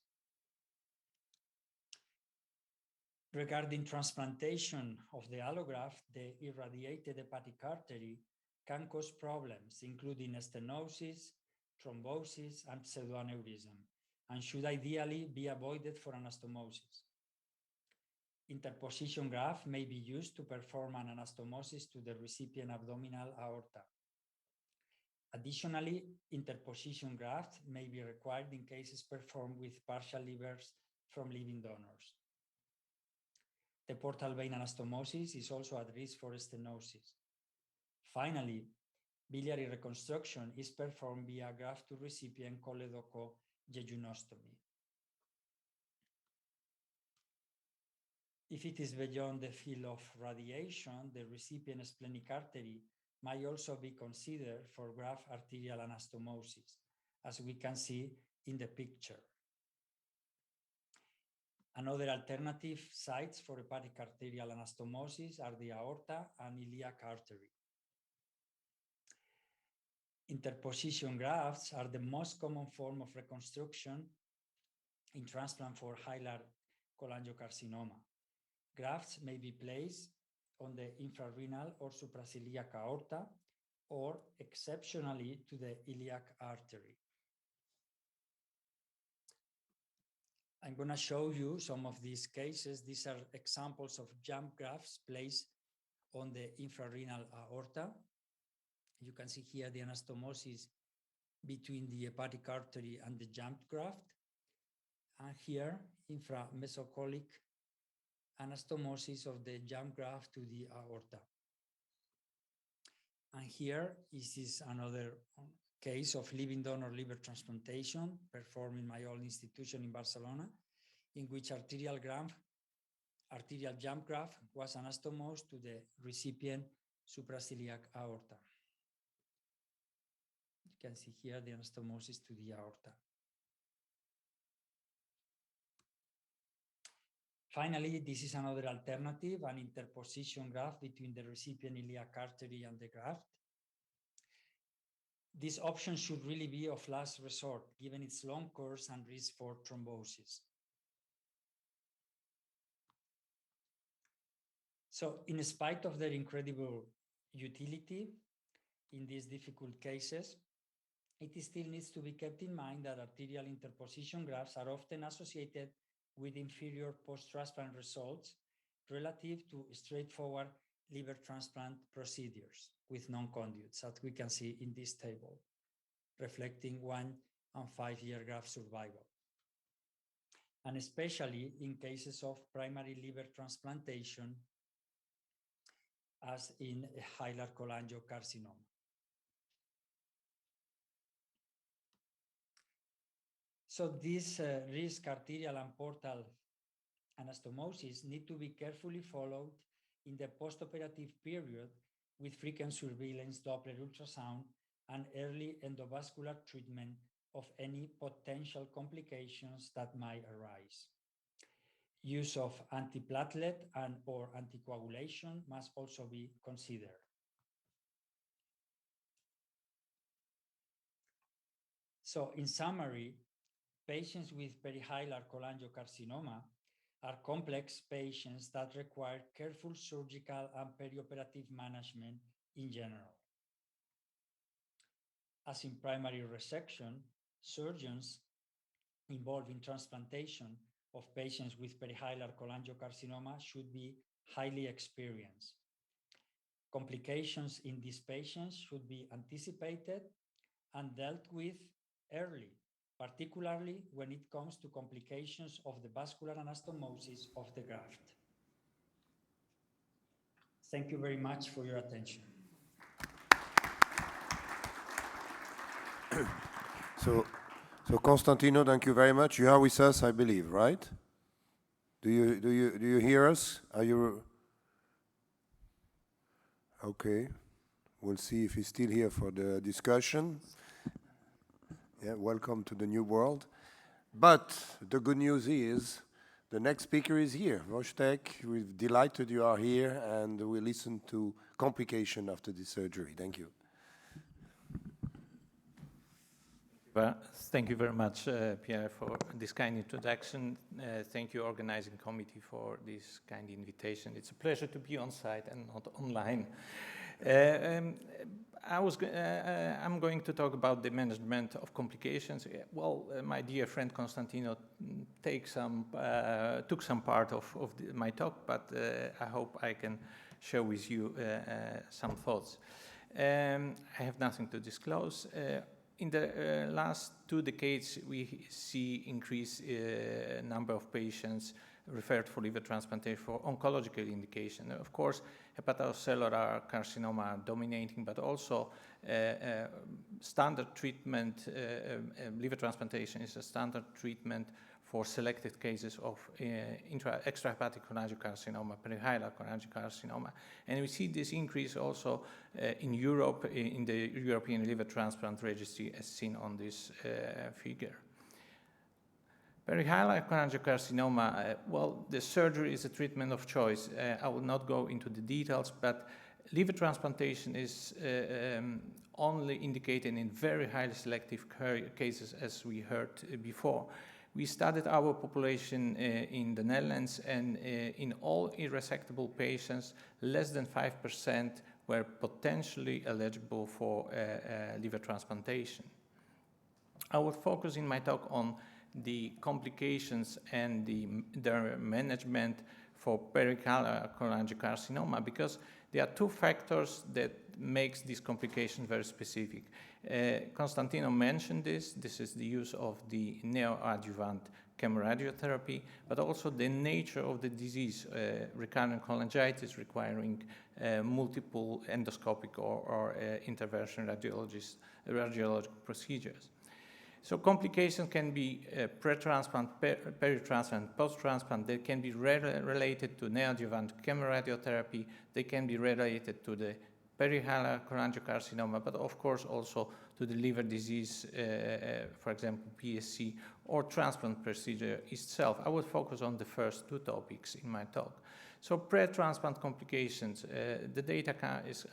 [SPEAKER 16] Regarding transplantation of the allograft, the irradiated hepatic artery can cause problems, including stenosis, thrombosis, and pseudoaneurysm, and should ideally be avoided for anastomosis. Interposition graft may be used to perform an anastomosis to the recipient abdominal aorta. Additionally, interposition graft may be required in cases performed with partial livers from living donors. The portal vein anastomosis is also at risk for stenosis. Finally, biliary reconstruction is performed via graft to recipient choledochojejunostomy. If it is beyond the field of radiation, the recipient splenic artery might also be considered for graft arterial anastomosis, as we can see in the picture. Another alternative sites for hepatic arterial anastomosis are the aorta and iliac artery. Interposition grafts are the most common form of reconstruction in transplant for hilar cholangiocarcinoma. Grafts may be placed on the infrarenal or supraciliac aorta, or exceptionally to the iliac artery. I'm going to show you some of these cases. These are examples of jump grafts placed on the infrarenal aorta. You can see here the anastomosis between the hepatic artery and the jump graft. And here, inframesocholic anastomosis of the jump graft to the aorta. And here is another case of living donor liver transplantation performed in my own institution in Barcelona, in which arterial jump graft was anastomosed to the recipient supraciliac aorta. You can see here the anastomosis to the aorta. Finally, this is another alternative, an interposition graft between the recipient iliac artery and the graft. This option should really be of last resort, given its long course and risk for thrombosis. So, in spite of their incredible utility in these difficult cases, it still needs to be kept in mind that arterial interposition grafts are often associated with inferior post-transplant results relative to straightforward liver transplant procedures with non-conduits, as we can see in this table, reflecting 1 and 5-year graft survival. And especially in cases of primary liver transplantation, as in hilar cholangiocarcinoma. So these risk arterial and portal anastomosis need to be carefully followed in the postoperative period with frequent surveillance Doppler ultrasound and early endovascular treatment of any potential complications that might arise. Use of antiplatelet and or anticoagulation must also be considered. So in summary, patients with perihilar cholangiocarcinoma are complex patients that require careful surgical and perioperative management in general. As in primary resection, surgeons involved in transplantation of patients with perihilar cholangiocarcinoma should be highly experienced. Complications in these patients should be anticipated and dealt with early, particularly when it comes to complications of the vascular anastomosis of the graft. Thank you very much for your attention.
[SPEAKER 14] So Constantino, thank you very much. You are with us, I believe, right? Do you hear us? Are you? Okay. We'll see if he's still here for the discussion. Yeah, welcome to the new world. But the good news is the next speaker is here. Wojtek, we're delighted you are here, and we'll listen to complication after the surgery. Thank you.
[SPEAKER 17] Well, thank you very much, Pierre, for this kind introduction. Thank you, organizing committee, for this kind invitation. It's a pleasure to be on site and not online. I'm going to talk about the management of complications. Well, my dear friend Constantino took some part of my talk, but I hope I can share with you some thoughts. I have nothing to disclose. In the last 2 decades, we see increased number of patients referred for liver transplantation for oncological indication. Of course, hepatocellular carcinoma are dominating, but also standard treatment, liver transplantation is a standard treatment for selected cases of extrahepatic cholangiocarcinoma, perihilar cholangiocarcinoma. And we see this increase also in Europe, in the European Liver Transplant Registry, as seen on this figure. Perihilar cholangiocarcinoma, well, the surgery is a treatment of choice. I will not go into the details, but liver transplantation is only indicated in very highly selective cases, as we heard before. We studied our population in the Netherlands, and in all irresectable patients, less than 5% were potentially eligible for liver transplantation. I will focus in my talk on the complications and their management for perihilar cholangiocarcinoma, because there are 2 factors that makes these complications very specific. Constantino mentioned this. This is the use of the neoadjuvant chemoradiotherapy, but also the nature of the disease, recurrent cholangitis requiring multiple endoscopic or intervention radiologic procedures. So complications can be pre-transplant, peri-transplant, post-transplant. They can be related to neoadjuvant chemoradiotherapy. They can be related to the perihilar cholangiocarcinoma, but of course also to the liver disease, for example, PSC, or transplant procedure itself. I will focus on the first 2 topics in my talk. So pre-transplant complications, the data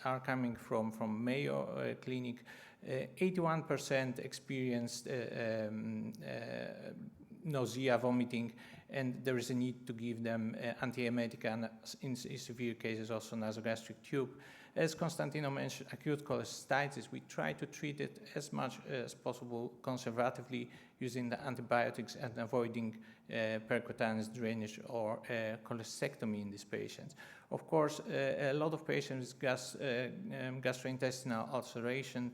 [SPEAKER 17] are coming from Mayo Clinic. 81% experienced nausea, vomiting, and there is a need to give them antiemetic and in severe cases also nasogastric tube. As Constantino mentioned, acute cholecystitis, we try to treat it as much as possible conservatively using the antibiotics and avoiding percutaneous drainage or cholecystectomy in these patients. Of course, a lot of patients with gastrointestinal ulceration,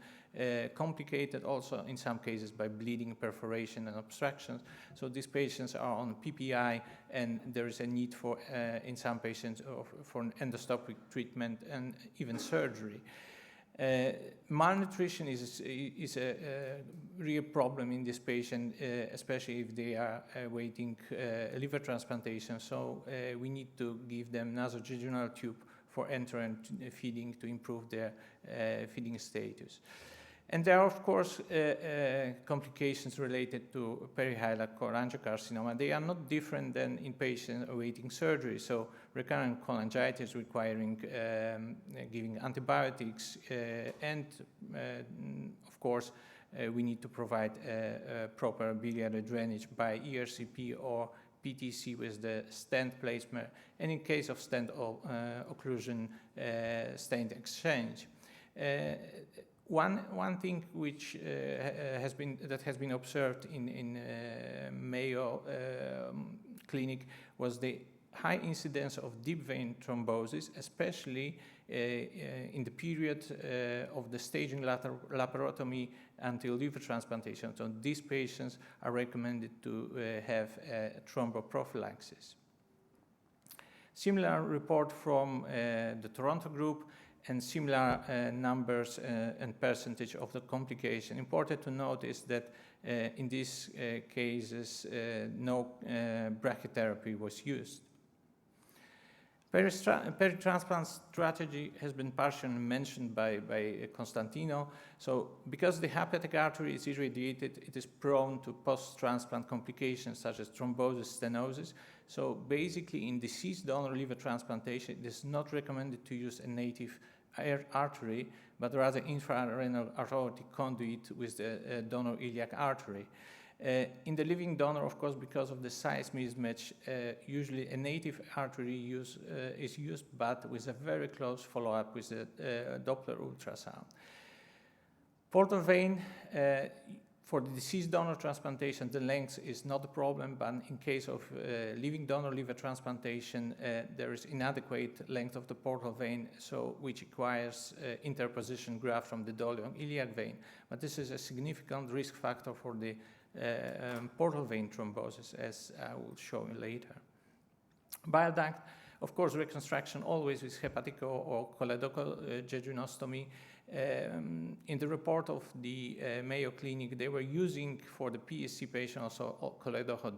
[SPEAKER 17] complicated also in some cases by bleeding, perforation, and obstructions. So these patients are on PPI, and there is a need for, in some patients, for an endoscopic treatment and even surgery. Malnutrition is a real problem in this patient, especially if they are awaiting liver transplantation. So we need to give them nasojejunal tube for enteral feeding to improve their feeding status. And there are, of course, complications related to perihilar cholangiocarcinoma. They are not different than in patients awaiting surgery. So recurrent cholangitis requiring giving antibiotics, and of course, we need to provide proper biliary drainage by ERCP or PTC with the stent placement, and in case of stent occlusion, stent exchange. One thing which has been observed in Mayo Clinic was the high incidence of deep vein thrombosis, especially in the period of the staging laparotomy until liver transplantation. So these patients are recommended to have thromboprophylaxis. Similar report from the Toronto group, and similar numbers and percentage of the complication. Important to note is that in these cases, no brachytherapy was used. Peri-transplant strategy has been partially mentioned by Constantino. So because the hepatic artery is irradiated, it is prone to post-transplant complications such as thrombosis, stenosis. So basically in deceased donor liver transplantation, it is not recommended to use a native artery, but rather infrarenal aortic conduit with the donor iliac artery. In the living donor, of course, because of the size mismatch, usually a native artery is used, but with a very close follow-up with the Doppler ultrasound. Portal vein, for the deceased donor transplantation, the length is not a problem, but in case of living donor liver transplantation, there is inadequate length of the portal vein, so which requires interposition graft from the iliac vein. But this is a significant risk factor for the portal vein thrombosis, as I will show you later. Bile duct, of course, reconstruction always with hepatic or choledochal jejunostomy. In the report of the Mayo Clinic, they were using for the PSC patient also choledochal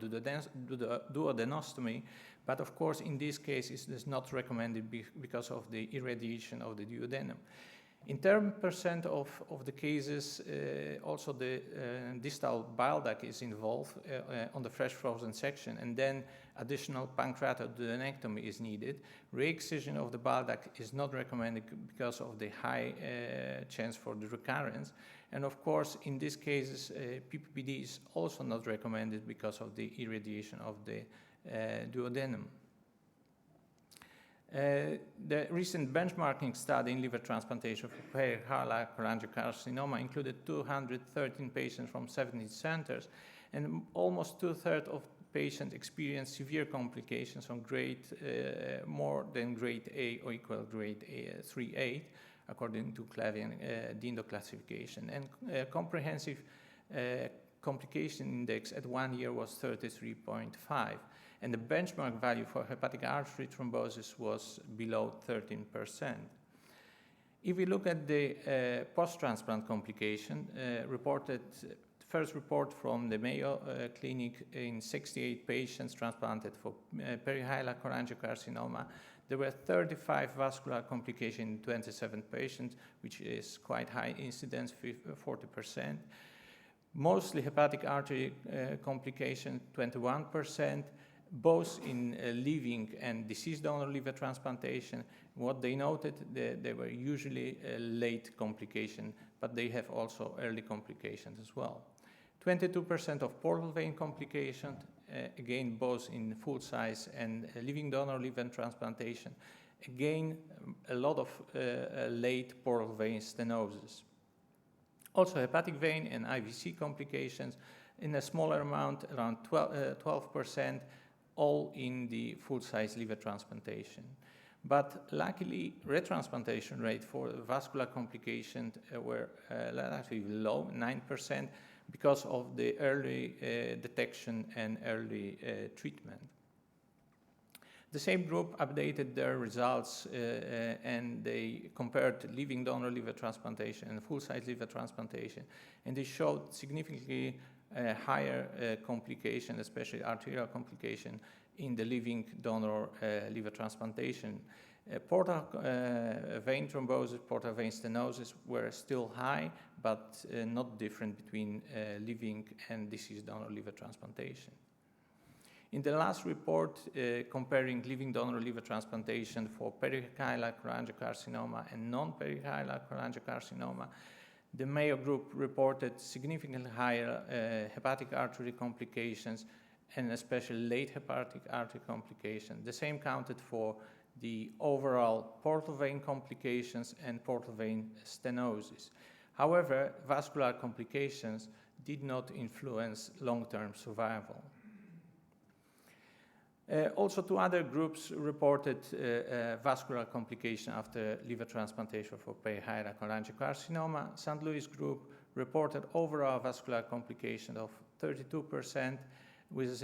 [SPEAKER 17] duodenostomy, but of course in this case it is not recommended because of the irradiation of the duodenum. In 10% of the cases, also the distal bile duct is involved on the fresh frozen section, and then additional pancreatoduodenectomy is needed. Re-excision of the bile duct is not recommended because of the high chance for the recurrence. And of course, in these cases, PPPD is also not recommended because of the irradiation of the duodenum. The recent benchmarking study in liver transplantation for perihilar cholangiocarcinoma included 213 patients from 70 centers, and almost 2/3 of patients experienced severe complications on grade more than grade A or equal grade 3A, according to Clavian-Dindo classification. And comprehensive complication index at 1 year was 33.5. And the benchmark value for hepatic artery thrombosis was below 13%. If we look at the post-transplant complication, first report from the Mayo Clinic in 68 patients transplanted for perihilar cholangiocarcinoma, there were 35 vascular complications in 27 patients, which is quite high incidence, 40%. Mostly hepatic artery complication, 21%. Both in living and deceased donor liver transplantation. What they noted, they were usually late complication, but they have also early complications as well. 22% of portal vein complications, again, both in full size and living donor liver transplantation. Again, a lot of late portal vein stenosis. Also hepatic vein and IVC complications in a smaller amount, around 12%, all in the full-size liver transplantation. But luckily, retransplantation rate for vascular complications were relatively low, 9%, because of the early detection and early treatment. The same group updated their results and they compared living donor liver transplantation and full-size liver transplantation, and they showed significantly higher complication, especially arterial complication, in the living donor liver transplantation. Portal vein thrombosis, portal vein stenosis were still high, but not different between living and deceased donor liver transplantation. In the last report, comparing living donor liver transplantation for perihilar cholangiocarcinoma and non-perihilar cholangiocarcinoma, the Mayo group reported significantly higher hepatic artery complications and especially late hepatic artery complications. The same counted for the overall portal vein complications and portal vein stenosis. However, vascular complications did not influence long-term survival. Also, two other groups reported vascular complication after liver transplantation for perihilar cholangiocarcinoma. St. Louis group reported overall vascular complication of 32%, with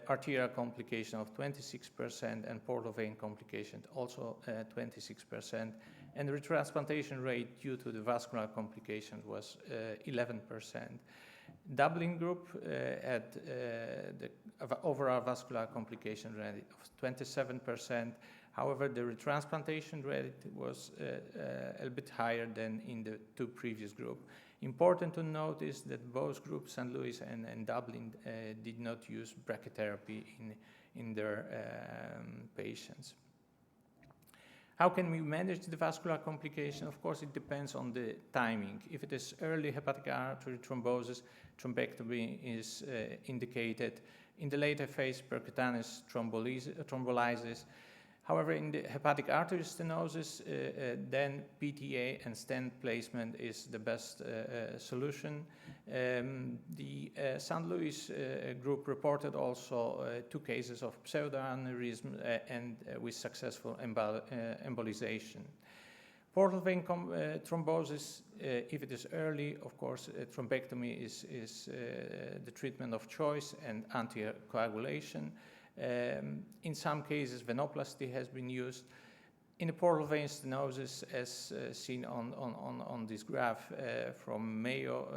[SPEAKER 17] arterial complication of 26% and portal vein complication also 26%. And the retransplantation rate due to the vascular complication was 11%. Dublin group had the overall vascular complication rate of 27%. However, the retransplantation rate was a little bit higher than in the two previous groups. Important to note is that both groups, St. Louis and Dublin, did not use brachytherapy in their patients. How can we manage the vascular complication? Of course, it depends on the timing. If it is early hepatic artery thrombosis, thrombectomy is indicated. In the later phase, percutaneous thrombolysis. However, in the hepatic artery stenosis, then PTA and stent placement is the best solution. The St. Louis group reported also 2 cases of pseudoaneurysm and with successful embolization. Portal vein thrombosis, if it is early, of course, thrombectomy is the treatment of choice and anticoagulation. In some cases, venoplasty has been used. In the portal vein stenosis, as seen on this graph from Mayo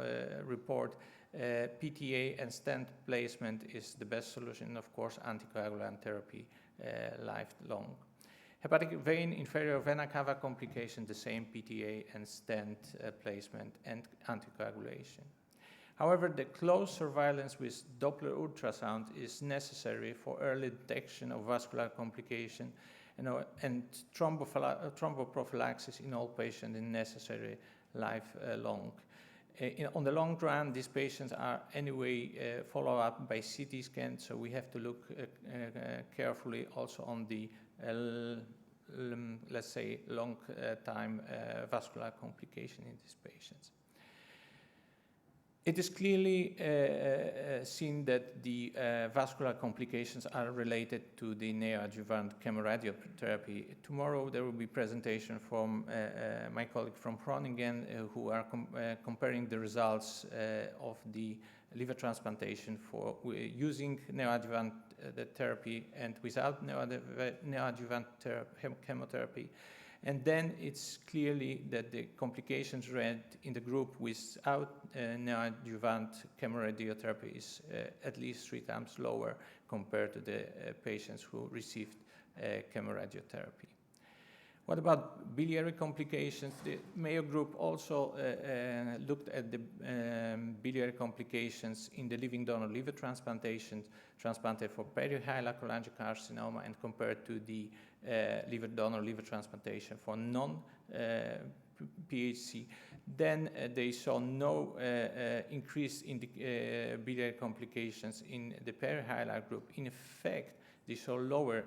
[SPEAKER 17] report, PTA and stent placement is the best solution, and of course, anticoagulant therapy lifelong. Hepatic vein inferior vena cava complication, the same PTA and stent placement and anticoagulation. However, the close surveillance with Doppler ultrasound is necessary for early detection of vascular complication and thromboprophylaxis in all patients is necessary lifelong. On the long run, these patients are anyway followed up by CT scan, so we have to look carefully also on the, let's say, long time vascular complication in these patients. It is clearly seen that the vascular complications are related to the neoadjuvant chemoradiotherapy. Tomorrow there will be presentation from my colleague from Groningen who are comparing the results of the liver transplantation for using neoadjuvant therapy and without neoadjuvant chemotherapy. And then it's clearly that the complications rate in the group without neoadjuvant chemoradiotherapy is at least 3 times lower compared to the patients who received chemoradiotherapy. What about biliary complications? The Mayo group also looked at the biliary complications in the living donor liver transplantation transplanted for perihilar cholangiocarcinoma and compared to the liver donor liver transplantation for non-PHC. Then they saw no increase in the biliary complications in the perihilar group. In effect, they saw lower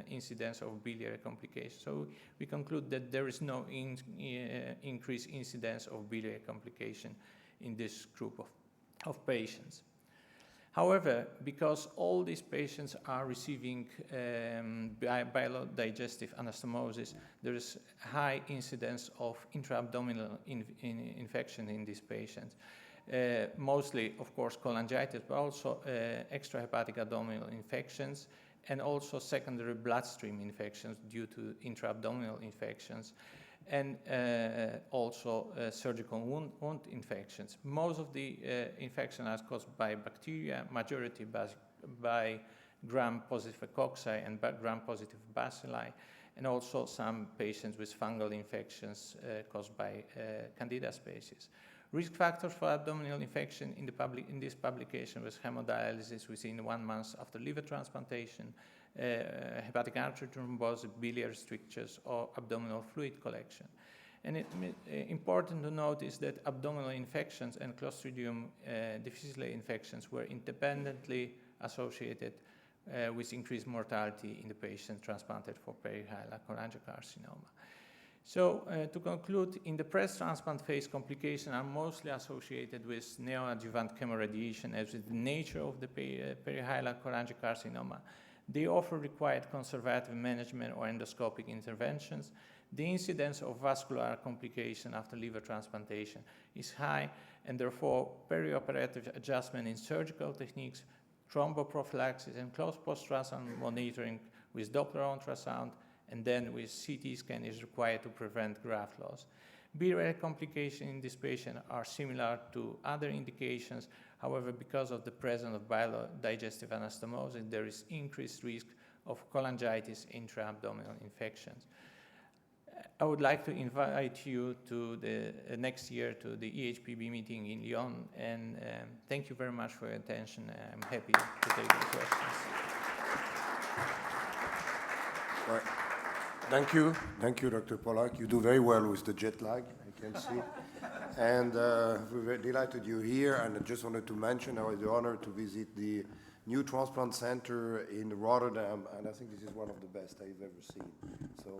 [SPEAKER 17] incidence of biliary complications. So we conclude that there is no increased incidence of biliary complication in this group of patients. However, because all these patients are receiving bilodigestive anastomosis, there is high incidence of intra-abdominal infection in these patients. Mostly, of course, cholangitis, but also extrahepatic abdominal infections and also secondary bloodstream infections due to intra-abdominal infections and also surgical wound infections. Most of the infections are caused by bacteria, majority by gram-positive cocci and gram-positive bacilli, and also some patients with fungal infections caused by Candida species. Risk factors for abdominal infection in this publication was hemodialysis within 1 month after liver transplantation, hepatic artery thrombosis, biliary strictures, or abdominal fluid collection. And important to note is that abdominal infections and Clostridium difficile infections were independently associated with increased mortality in the patient transplanted for perihilar cholangiocarcinoma. So to conclude, in the post-transplant phase, complications are mostly associated with neoadjuvant chemoradiation as with the nature of the perihilar cholangiocarcinoma. They often required conservative management or endoscopic interventions. The incidence of vascular complication after liver transplantation is high, and therefore perioperative adjustment in surgical techniques, thromboprophylaxis, and close post-transplant monitoring with Doppler ultrasound and then with CT scan is required to prevent graft loss. BRL complications in this patient are similar to other indications. However, because of the presence of digestive anastomosis, there is increased risk of cholangitis intra-abdominal infections. I would like to invite you to the next year to the EHPB meeting in Lyon, and thank you very much for your attention. I'm happy to take your questions.
[SPEAKER 14] Right. Thank you, Dr. Pollack. You do very well with the jet lag, I can see. And we're very delighted you're here, and I just wanted to mention I had the honor to visit the new transplant center in Rotterdam, and I think this is one of the best I've ever seen. So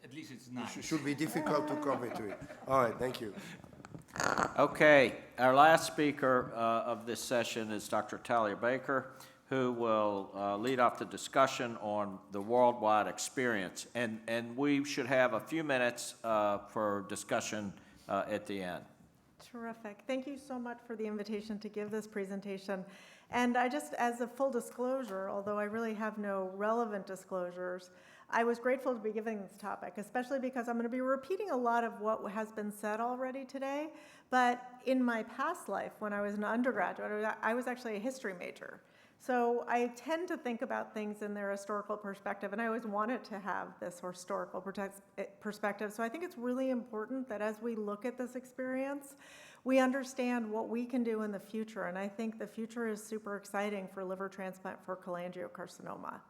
[SPEAKER 12] at least it's nice.
[SPEAKER 14] It should be difficult to come into it. All right, thank you.
[SPEAKER 12] Okay, our last speaker of this session is Dr. Talia Baker, who will lead off the discussion on the worldwide experience. And we should have a few minutes for discussion at the end.
[SPEAKER 18] Terrific. Thank you so much for the invitation to give this presentation. And I just, as a full disclosure, although I really have no relevant disclosures, I was grateful to be giving this topic, especially because I'm going to be repeating a lot of what has been said already today. But in my past life, when I was an undergraduate, I was actually a history major. So I tend to think about things in their historical perspective, and I always wanted to have this historical perspective. So I think it's really important that as we look at this experience, we understand what we can do in the future. And I think the future is super exciting for liver transplant for cholangiocarcinoma.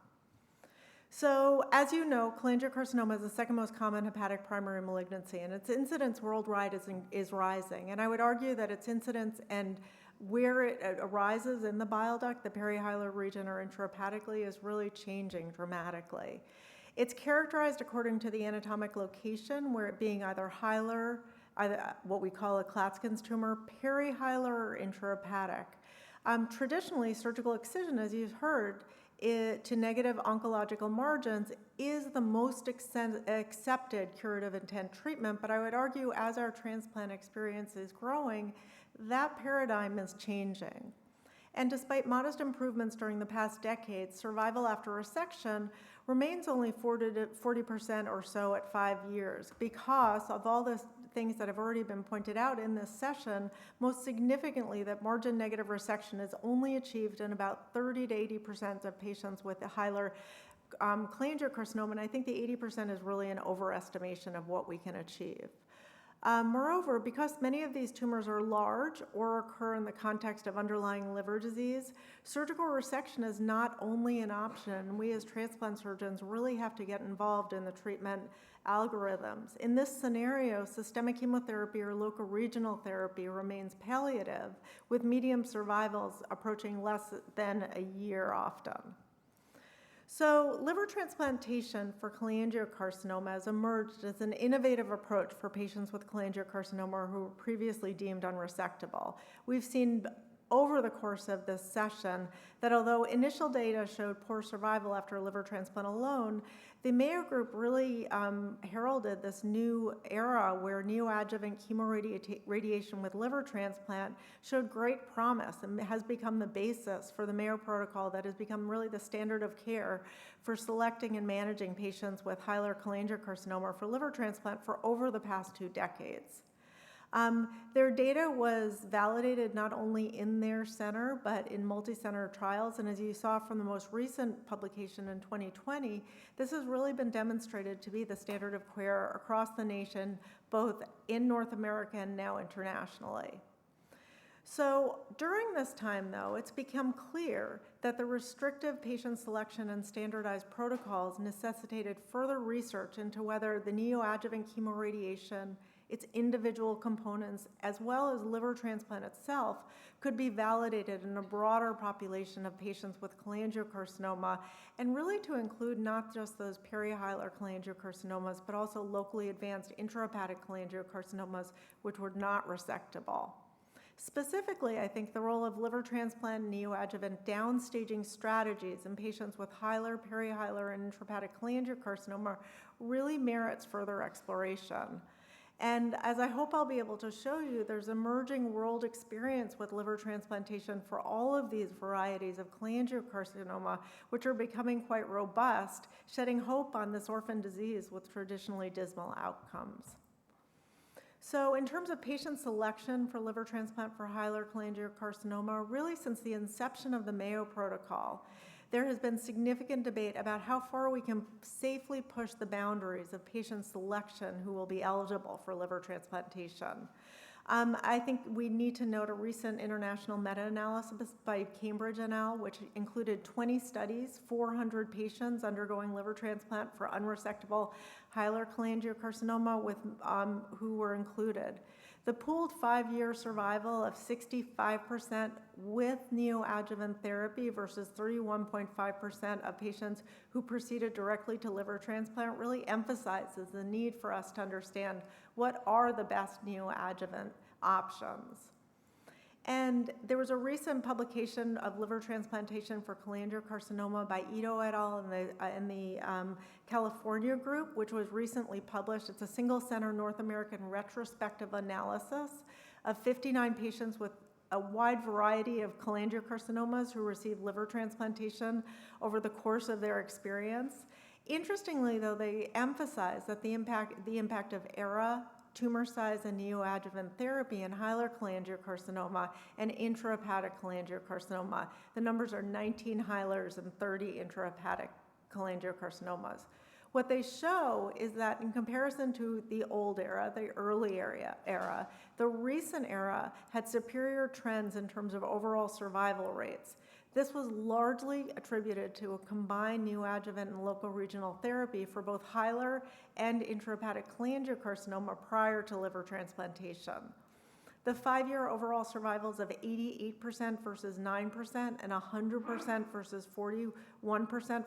[SPEAKER 18] So as you know, cholangiocarcinoma is the second most common hepatic primary malignancy, and its incidence worldwide is rising. And I would argue that its incidence and where it arises in the bile duct, the perihilar region or intrahepatically, is really changing dramatically. It's characterized according to the anatomic location, where it being either hilar, either what we call a Klatskin's tumor, perihilar, or intrahepatic. Traditionally, surgical excision, as you've heard, to negative oncological margins is the most accepted curative intent treatment, but I would argue as our transplant experience is growing, that paradigm is changing. And despite modest improvements during the past decade, survival after resection remains only 40% or so at 5 years because of all the things that have already been pointed out in this session, most significantly that margin negative resection is only achieved in about 30 to 80% of patients with a hilar cholangiocarcinoma, and I think the 80% is really an overestimation of what we can achieve. Moreover, because many of these tumors are large or occur in the context of underlying liver disease, surgical resection is not only an option. We as transplant surgeons really have to get involved in the treatment algorithms. In this scenario, systemic chemotherapy or local regional therapy remains palliative, with median survivals approaching less than a year often. So liver transplantation for cholangiocarcinoma has emerged as an innovative approach for patients with cholangiocarcinoma who were previously deemed unresectable. We've seen over the course of this session that although initial data showed poor survival after a liver transplant alone, the Mayo Group really heralded this new era where neoadjuvant chemoradiation with liver transplant showed great promise and has become the basis for the Mayo Protocol that has become really the standard of care for selecting and managing patients with hilar cholangiocarcinoma for liver transplant for over the past 2 decades. Their data was validated not only in their center, but in multi-center trials. And as you saw from the most recent publication in 2020, this has really been demonstrated to be the standard of care across the nation, both in North America and now internationally. So during this time, though, it's become clear that the restrictive patient selection and standardized protocols necessitated further research into whether the neoadjuvant chemoradiation, its individual components, as well as liver transplant itself, could be validated in a broader population of patients with cholangiocarcinoma, and really to include not just those perihilar cholangiocarcinomas, but also locally advanced intrahepatic cholangiocarcinomas, which were not resectable. Specifically, I think the role of liver transplant and neoadjuvant downstaging strategies in patients with hilar, perihilar, and intrahepatic cholangiocarcinoma really merits further exploration. And as I hope I'll be able to show you, there's emerging world experience with liver transplantation for all of these varieties of cholangiocarcinoma, which are becoming quite robust, shedding hope on this orphan disease with traditionally dismal outcomes. So in terms of patient selection for liver transplant for hilar cholangiocarcinoma, really since the inception of the Mayo Protocol, there has been significant debate about how far we can safely push the boundaries of patient selection who will be eligible for liver transplantation. I think we need to note a recent international meta-analysis by Cambridge et al., which included 20 studies, 400 patients undergoing liver transplant for unresectable hilar cholangiocarcinoma who were included. The pooled 5-year survival of 65% with neoadjuvant therapy versus 31.5% of patients who proceeded directly to liver transplant really emphasizes the need for us to understand what are the best neoadjuvant options. And there was a recent publication of liver transplantation for cholangiocarcinoma by Ito et al. in the California group, which was recently published. It's a single-center North American retrospective analysis of 59 patients with a wide variety of cholangiocarcinomas who received liver transplantation over the course of their experience. Interestingly, though, they emphasize that the impact of ERA, tumor size, and neoadjuvant therapy in hilar cholangiocarcinoma and intrahepatic cholangiocarcinoma. The numbers are 19 hilars and 30 intrahepatic cholangiocarcinomas. What they show is that in comparison to the old era, the early era, the recent era had superior trends in terms of overall survival rates. This was largely attributed to a combined neoadjuvant and local regional therapy for both hilar and intrahepatic cholangiocarcinoma prior to liver transplantation. The 5-year overall survivals of 88% versus 9% and 100% versus 41%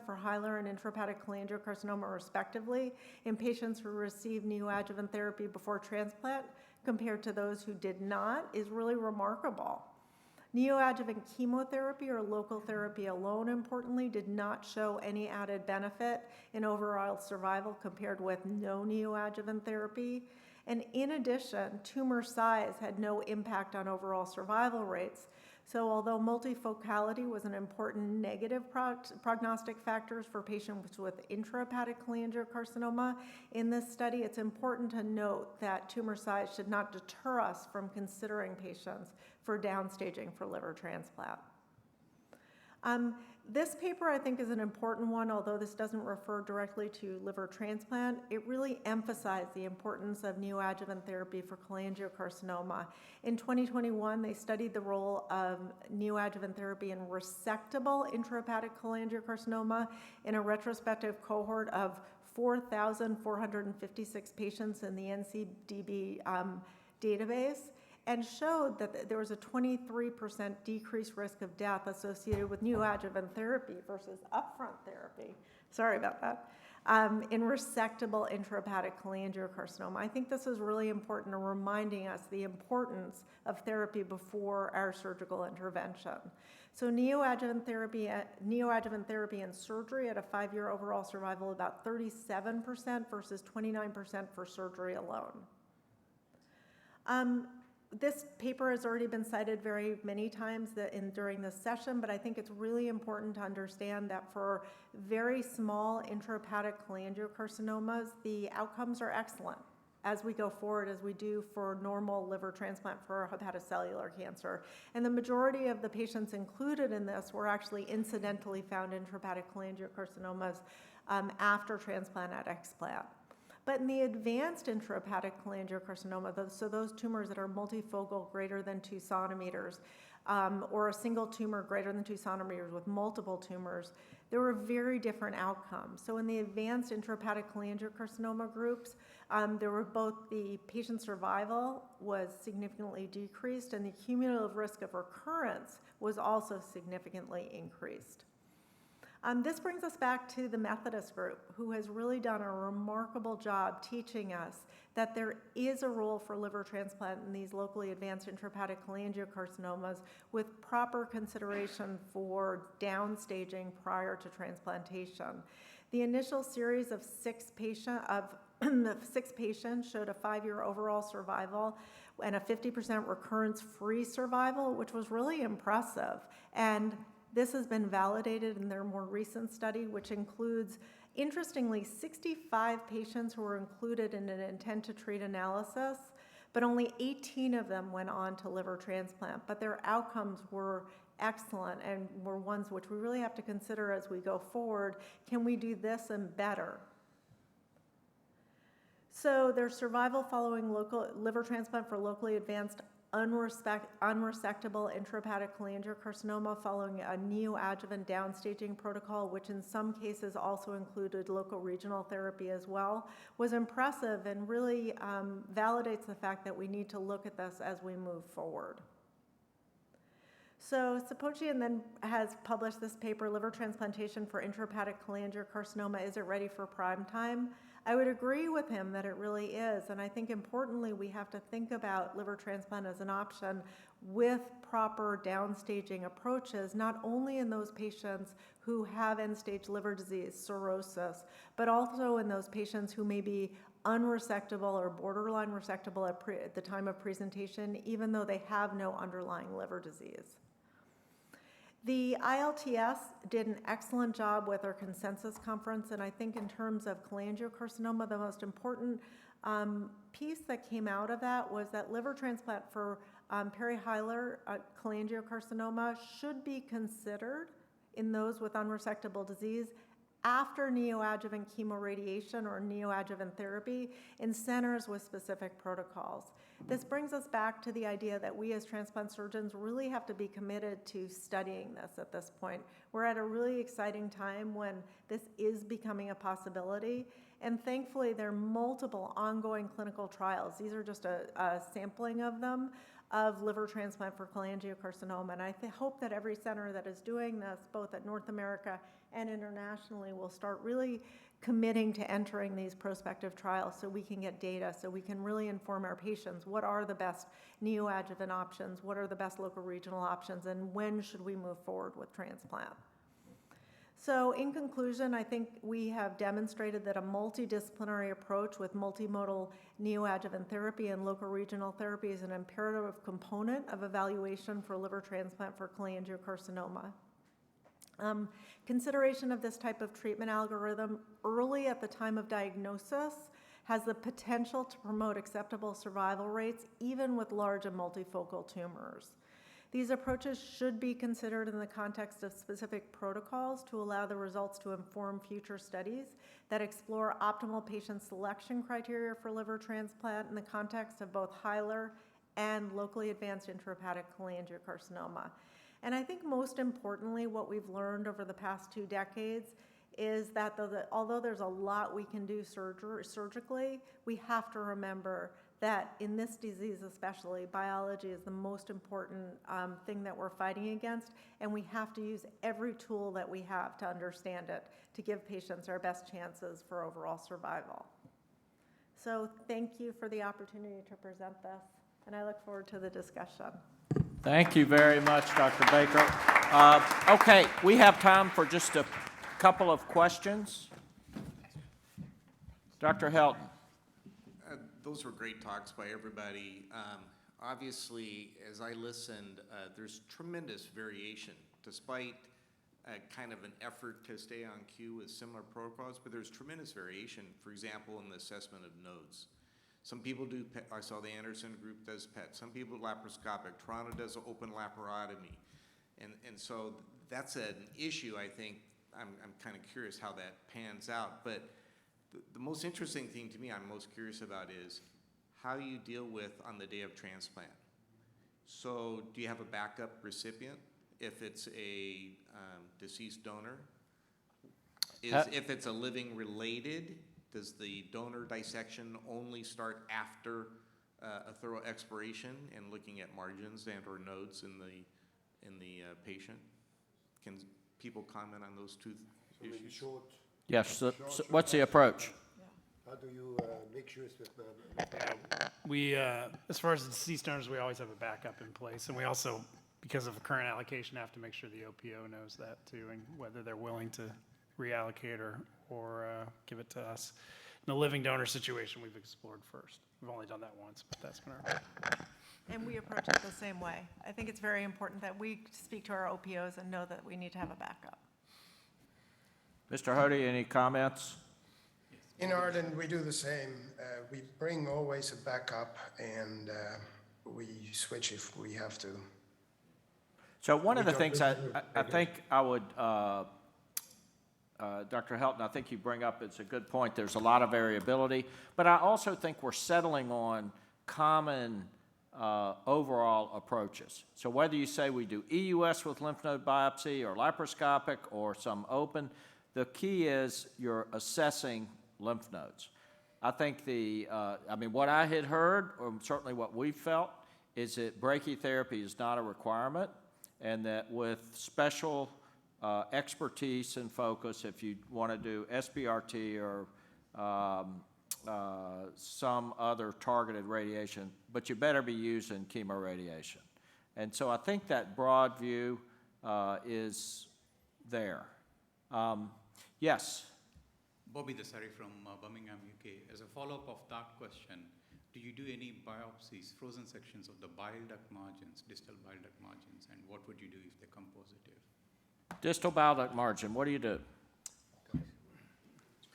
[SPEAKER 18] for hilar and intrahepatic cholangiocarcinoma respectively in patients who received neoadjuvant therapy before transplant compared to those who did not is really remarkable. Neoadjuvant chemotherapy or local therapy alone, importantly, did not show any added benefit in overall survival compared with no neoadjuvant therapy. And in addition, tumor size had no impact on overall survival rates. So although multifocality was an important negative prognostic factor for patients with intrahepatic cholangiocarcinoma, in this study, it's important to note that tumor size should not deter us from considering patients for downstaging for liver transplant. This paper, I think, is an important one, although this doesn't refer directly to liver transplant. It really emphasized the importance of neoadjuvant therapy for cholangiocarcinoma. In 2021, they studied the role of neoadjuvant therapy in resectable intrahepatic cholangiocarcinoma in a retrospective cohort of 4,456 patients in the NCDB database, and showed that there was a 23% decreased risk of death associated with neoadjuvant therapy versus upfront therapy. Sorry about that. In resectable intrahepatic cholangiocarcinoma. I think this is really important in reminding us the importance of therapy before our surgical intervention. So neoadjuvant therapy and surgery at a 5-year overall survival about 37% versus 29% for surgery alone. This paper has already been cited very many times during this session, but I think it's really important to understand that for very small intrahepatic cholangiocarcinomas, the outcomes are excellent as we go forward, as we do for normal liver transplant for hepatocellular cancer. And the majority of the patients included in this were actually incidentally found intrahepatic cholangiocarcinomas after transplant at explant. But in the advanced intrahepatic cholangiocarcinoma, so those tumors that are multifocal greater than 2 centimeters, or a single tumor greater than 2 centimeters with multiple tumors, there were very different outcomes. So in the advanced intrahepatic cholangiocarcinoma groups, there were both the patient survival was significantly decreased and the cumulative risk of recurrence was also significantly increased. This brings us back to the Methodist group, who has really done a remarkable job teaching us that there is a role for liver transplant in these locally advanced intrahepatic cholangiocarcinomas with proper consideration for downstaging prior to transplantation. The initial series of 6 patients showed a 5-year overall survival and a 50% recurrence-free survival, which was really impressive. And this has been validated in their more recent study, which includes, interestingly, 65 patients who were included in an intent-to-treat analysis, but only 18 of them went on to liver transplant, but their outcomes were excellent and were ones which we really have to consider as we go forward. Can we do this and better? So their survival following liver transplant for locally advanced unresectable intrahepatic cholangiocarcinoma following a neoadjuvant downstaging protocol, which in some cases also included local regional therapy as well, was impressive and really validates the fact that we need to look at this as we move forward. So Sapochian then has published this paper, Liver Transplantation for Intrahepatic Cholangiocarcinoma, Is It Ready for Prime Time? I would agree with him that it really is, and I think importantly we have to think about liver transplant as an option with proper downstaging approaches, not only in those patients who have end-stage liver disease, cirrhosis, but also in those patients who may be unresectable or borderline resectable at the time of presentation, even though they have no underlying liver disease. The ILTS did an excellent job with our consensus conference, and I think in terms of cholangiocarcinoma, the most important piece that came out of that was that liver transplant for perihilar cholangiocarcinoma should be considered in those with unresectable disease after neoadjuvant chemoradiation or neoadjuvant therapy in centers with specific protocols. This brings us back to the idea that we as transplant surgeons really have to be committed to studying this at this point. We're at a really exciting time when this is becoming a possibility, and thankfully there are multiple ongoing clinical trials. These are just a sampling of them, of liver transplant for cholangiocarcinoma, and I hope that every center that is doing this, both at North America and internationally, will start really committing to entering these prospective trials so we can get data, so we can really inform our patients what are the best neoadjuvant options, what are the best local regional options, and when should we move forward with transplant. So in conclusion, I think we have demonstrated that a multidisciplinary approach with multimodal neoadjuvant therapy and local regional therapy is an imperative component of evaluation for liver transplant for cholangiocarcinoma. Consideration of this type of treatment algorithm early at the time of diagnosis has the potential to promote acceptable survival rates even with large and multifocal tumors. These approaches should be considered in the context of specific protocols to allow the results to inform future studies that explore optimal patient selection criteria for liver transplant in the context of both hilar and locally advanced intrahepatic cholangiocarcinoma. And I think most importantly, what we've learned over the past 2 decades is that although there's a lot we can do surgically, we have to remember that in this disease especially, biology is the most important thing that we're fighting against, and we have to use every tool that we have to understand it to give patients our best chances for overall survival. So thank you for the opportunity to present this, and I look forward to the discussion.
[SPEAKER 12] Thank you very much, Dr. Baker. Okay, we have time for just a couple of questions. Dr. Helton.
[SPEAKER 19] Those were great talks by everybody. Obviously, as I listened, there's tremendous variation, despite kind of an effort to stay on cue with similar protocols, but there's tremendous variation, for example, in the assessment of nodes. Some people do PET. I saw the Anderson group does PET. Some people laparoscopic. Toronto does open laparotomy. And so that's an issue, I think. I'm kind of curious how that pans out. But the most interesting thing to me I'm most curious about is how you deal with on the day of transplant. So do you have a backup recipient if it's a deceased donor? If it's a living related, does the donor dissection only start after a thorough expiration and looking at margins and or nodes in the patient? Can people comment on those two issues?
[SPEAKER 14] Short.
[SPEAKER 12] Yes. So what's the approach?
[SPEAKER 14] How do you make sure it's
[SPEAKER 13] We, as far as the deceased donors, we always have a backup in place, and we also, because of a current allocation, have to make sure the OPO knows that too, and whether they're willing to reallocate or give it to us. In the living donor situation, we've explored first. We've only done that once, but that's been our.
[SPEAKER 18] And we approach it the same way. I think it's very important that we speak to our OPOs and know that we need to have a backup.
[SPEAKER 12] Mr. Hody, any comments?
[SPEAKER 8] Yes.
[SPEAKER 15] In Ireland, we do the same. We bring always a backup, and we switch if we have to.
[SPEAKER 12] So one of
[SPEAKER 15] We
[SPEAKER 12] the
[SPEAKER 15] don't
[SPEAKER 12] things
[SPEAKER 15] do
[SPEAKER 12] I
[SPEAKER 15] it.
[SPEAKER 12] think I would, Dr. Helton, I think you bring up, it's a good point. There's a lot of variability, but I also think we're settling on common overall approaches. So whether you say we do EUS with lymph node biopsy or laparoscopic or some open, the key is you're assessing lymph nodes. I think what I had heard, or certainly what we felt, is that brachytherapy is not a requirement, and that with special expertise and focus, if you want to do SBRT or some other targeted radiation, but you better be using chemoradiation. And so I think that broad view is there. Yes?
[SPEAKER 8] Bobby Desari from Birmingham, UK. As a follow-up of that question, do you do any biopsies, frozen sections of the bile duct margins, distal bile duct margins, and what would you do if they come positive?
[SPEAKER 12] Distal bile duct margin, what do you do?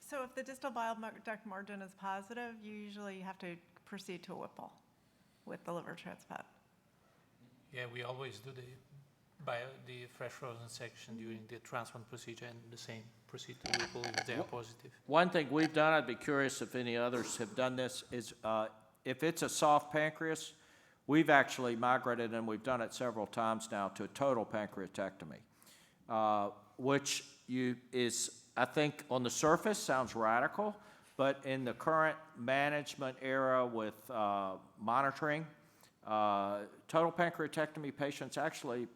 [SPEAKER 18] So if the distal bile duct margin is positive, you usually have to proceed to a Whipple with the liver transplant.
[SPEAKER 17] Yeah, we always do the fresh frozen section during the transplant procedure, and the same proceed to Whipple if they are positive.
[SPEAKER 12] One thing we've done, I'd be curious if any others have done this, is if it's a soft pancreas, we've actually migrated, and we've done it several times now, to a total pancreatectomy, which is, I think, on the surface sounds radical, but in the current management era with monitoring, total pancreatectomy patients actually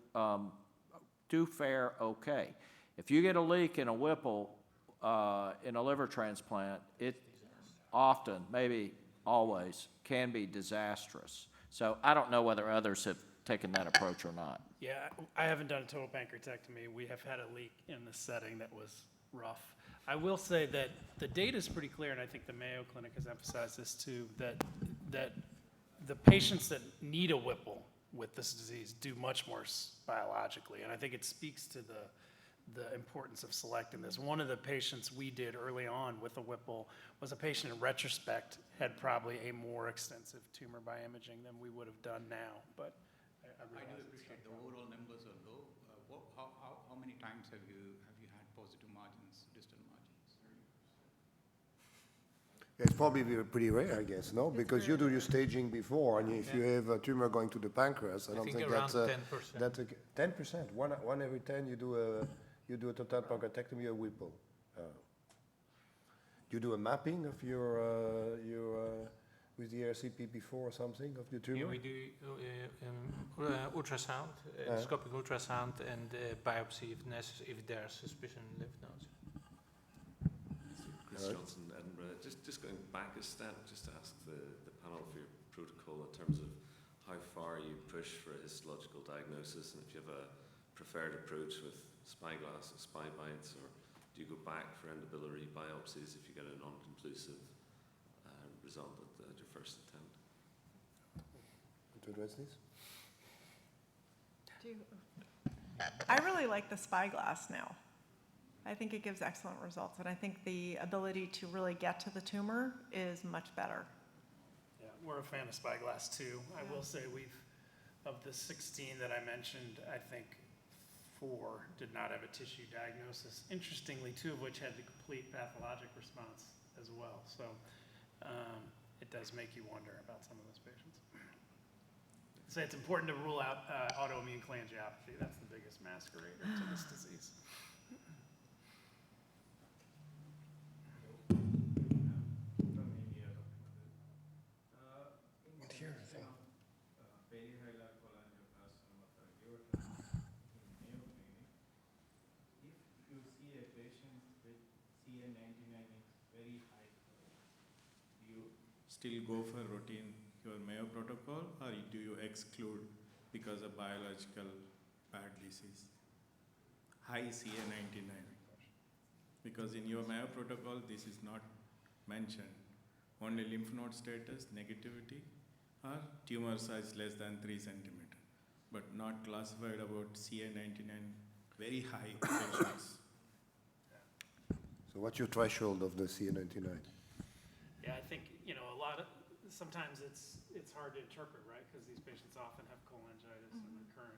[SPEAKER 12] do fare okay. If you get a leak in a Whipple in a liver transplant, it often, maybe always, can be disastrous. So I don't know whether others have taken that approach or not.
[SPEAKER 13] Yeah, I haven't done a total pancreatectomy. We have had a leak in this setting that was rough. I will say that the data is pretty clear, and I think the Mayo Clinic has emphasized this too, that the patients that need a Whipple with this disease do much more biologically, and I think it speaks to the importance of selecting this. One of the patients we did early on with a Whipple was a patient in retrospect had probably a more extensive tumor by imaging than we would have done now, but I
[SPEAKER 8] do appreciate the overall numbers are low. How many times have you had positive margins, distal margins?
[SPEAKER 14] It's probably pretty rare, I guess, no? Because you do your staging before, and if you have a tumor going to the pancreas, I don't think that's
[SPEAKER 17] around 10%.
[SPEAKER 14] That's 10%. One every 10 you do a total pancreatectomy or Whipple. You do a mapping of your with the RCP before or something of the tumor?
[SPEAKER 17] Yeah, we do ultrasound, endoscopic ultrasound, and biopsy if necessary, if there are suspicion lymph nodes.
[SPEAKER 20] Chris Johnson, Edinburgh. Just going back a step, just to ask the panel for your protocol in terms of how far you push for histological diagnosis, and if you have a preferred approach with spyglass or spy bites, or do you go back for endobiliary biopsies if you get a non-conclusive result at your first attempt?
[SPEAKER 14] To address this?
[SPEAKER 18] I really like the spyglass now. I think it gives excellent results, and I think the ability to really get to the tumor is much better.
[SPEAKER 13] Yeah, we're a fan of spyglass too. I will say of the 16 that I mentioned, I think 4 did not have a tissue diagnosis. Interestingly, 2 of which had the complete pathologic response as well. So it does make you wonder about some of those patients. So it's important to rule out autoimmune cholangiopathy. That's the biggest masquerader to this disease.
[SPEAKER 21] Still go for routine your Mayo protocol, or do you exclude because of biological bad disease? High CA99. Because in your Mayo protocol, this is not mentioned. Only lymph node status, negativity, or tumor size less than 3 centimeter, but not classified about CA99 very high patients.
[SPEAKER 14] So what's your threshold of the CA99?
[SPEAKER 13] Yeah, I think, sometimes it's hard to interpret, right? Because these patients often have cholangitis and the current,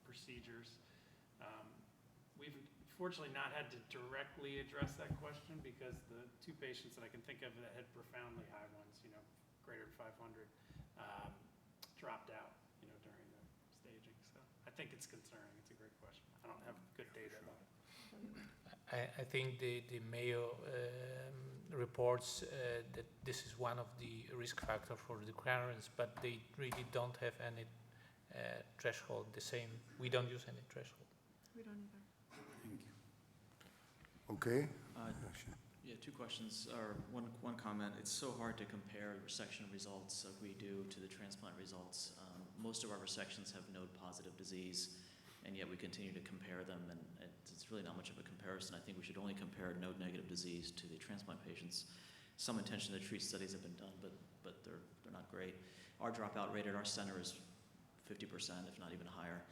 [SPEAKER 13] procedures. We've fortunately not had to directly address that question because the two patients that I can think of that had profoundly high ones, greater than 500, dropped out, during the staging. So I think it's concerning. It's a great question. I don't have good data about it.
[SPEAKER 5] I think the Mayo reports that this is one of the risk factors for recurrence, but they really don't have any threshold the same. We don't use any threshold.
[SPEAKER 18] We don't either.
[SPEAKER 11] Thank you.
[SPEAKER 14] Okay.
[SPEAKER 22] Yeah, two questions, or one comment. It's so hard to compare resection results like we do to the transplant results. Most of our resections have node-positive disease, and yet we continue to compare them, and it's really not much of a comparison. I think we should only compare node-negative disease to the transplant patients. Some intention to treat studies have been done, but they're not great. Our dropout rate at our center is 50%, if not even higher.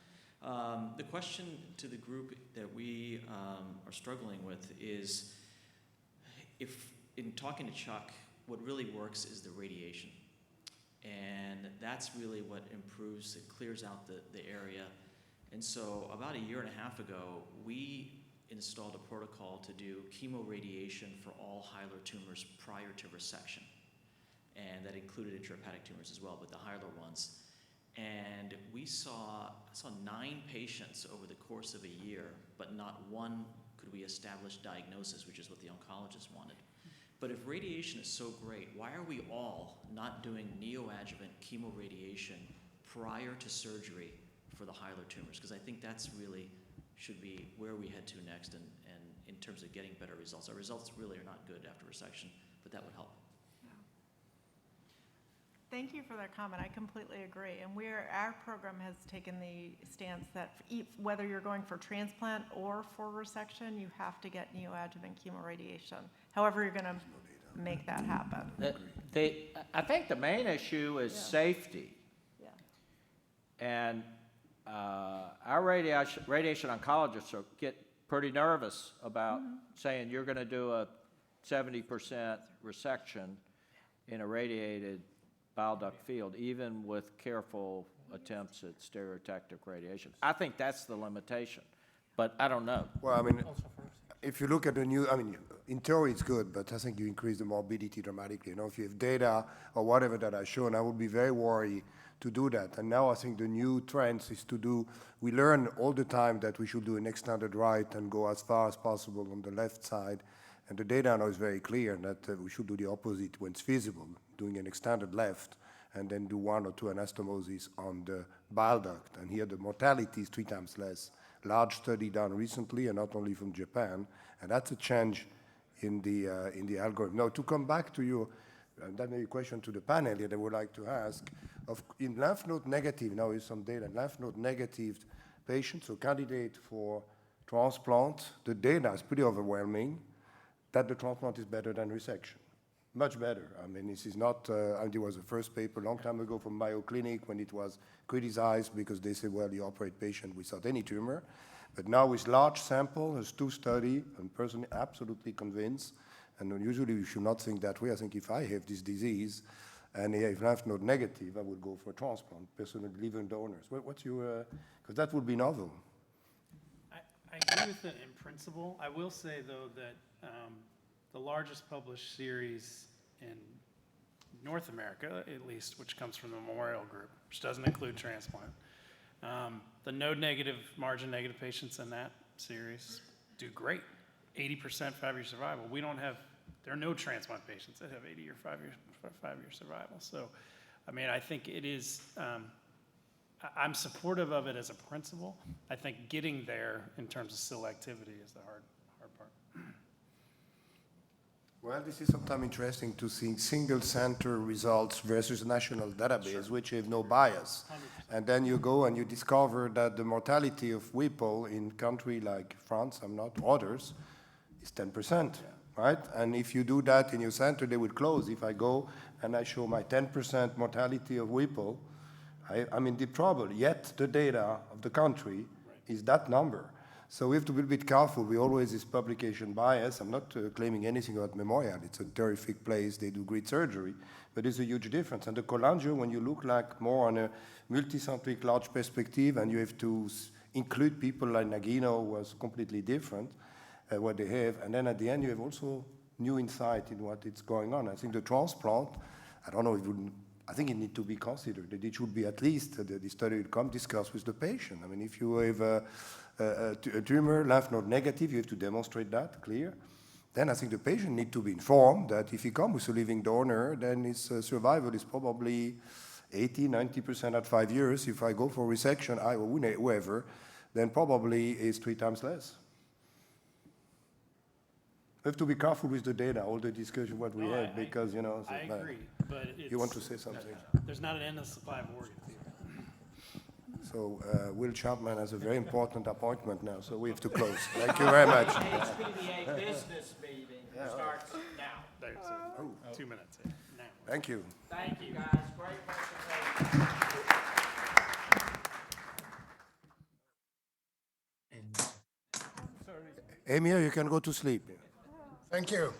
[SPEAKER 22] The question to the group that we are struggling with is, if in talking to Chuck, what really works is the radiation. And that's really what improves, it clears out the area. And so about a year and a half ago, we installed a protocol to do chemoradiation for all hilar tumors prior to resection. And that included intrahepatic tumors as well, but the hilar ones. And we saw 9 patients over the course of a year, but not one could we establish diagnosis, which is what the oncologist wanted. But if radiation is so great, why are we all not doing neoadjuvant chemoradiation prior to surgery for the hilar tumors? Because I think that's really should be where we head to next, and in terms of getting better results. Our results really are not good after resection, but that would help.
[SPEAKER 18] Thank you for that comment. I completely agree. And our program has taken the stance that whether you're going for transplant or for resection, you have to get neoadjuvant chemoradiation. However you're going to make that happen.
[SPEAKER 12] I think the main issue is safety.
[SPEAKER 18] Yeah.
[SPEAKER 12] And our radiation oncologists get pretty nervous about saying you're going to do a 70% resection in a radiated bile duct field, even with careful attempts at stereotactic radiation. I think that's the limitation, but I don't know.
[SPEAKER 14] Well, I mean, if you look at the new, in theory it's good, but I think you increase the morbidity dramatically. If you have data or whatever that I've shown, I would be very worried to do that. And now I think the new trend is to do, we learn all the time that we should do an extended right and go as far as possible on the left side. And the data now is very clear that we should do the opposite when it's feasible, doing an extended left and then do 1 or 2 anastomosis on the bile duct. And here the mortality is 3 times less. Large study done recently, and not only from Japan, and that's a change in the algorithm. Now, to come back to you, that may be a question to the panel that I would like to ask. In lymph node negative, now is some data, lymph node negative patients, so candidate for transplant, the data is pretty overwhelming that the transplant is better than resection. Much better. This is not, there was a first paper a long time ago from Mayo Clinic when it was criticized because they said, well, you operate patient without any tumor. But now with large sample, there's 2 studies, I'm personally absolutely convinced, and usually you should not think that way. I think if I have this disease and I have lymph node negative, I would go for a transplant, personal living donors. What's your, because that would be novel.
[SPEAKER 13] I agree with it in principle. I will say, though, that the largest published series in North America, at least, which comes from the Memorial Group, which doesn't include transplant, the node-negative, margin-negative patients in that series do great. 80% 5-year survival. We don't have, there are no transplant patients that have 80 or 5-year survival. So, I think it is, I'm supportive of it as a principle. I think getting there in terms of selectivity is the hard part.
[SPEAKER 14] Well, this is sometimes interesting to see single center results versus national database, which have no bias. 100%. And then you go and you discover that the mortality of Whipple in country like France, others, is 10%, right? And if you do that in your center, they will close. If I go and I show my 10% mortality of Whipple, I'm in deep trouble. Yet the data of the country is that number. So we have to be a bit careful. We always this publication bias. I'm not claiming anything about Memorial. It's a terrific place. They do great surgery, but it's a huge difference. And the cholangio, when you look like more on a multicentric large perspective, and you have to include people like Nagino, who was completely different, what they have. And then at the end, you have also new insight in what is going on. I think the transplant, I don't know, I think it needs to be considered. That it should be at least, the study will come discuss with the patient. I mean, if you have a tumor, lymph node negative, you have to demonstrate that, clear. Then I think the patient needs to be informed that if he comes with a living donor, then his survival is probably 80, 90% at 5 years. If I go for resection, or whoever, then probably is 3 times less. We have to be careful with the data, all the discussion what we have, because, you know.
[SPEAKER 13] I agree, but
[SPEAKER 14] you want to say something?
[SPEAKER 13] There's not an endless supply of organs here.
[SPEAKER 14] So Will Chapman has a very important appointment now, so we have to close. Thank you very much.
[SPEAKER 12] HPVA business meeting starts now.
[SPEAKER 13] 2 minutes. Now.
[SPEAKER 14] Thank you.
[SPEAKER 12] Thank you, guys. Great presentation.
[SPEAKER 14] Emil, you can go to sleep.
[SPEAKER 15] Thank you.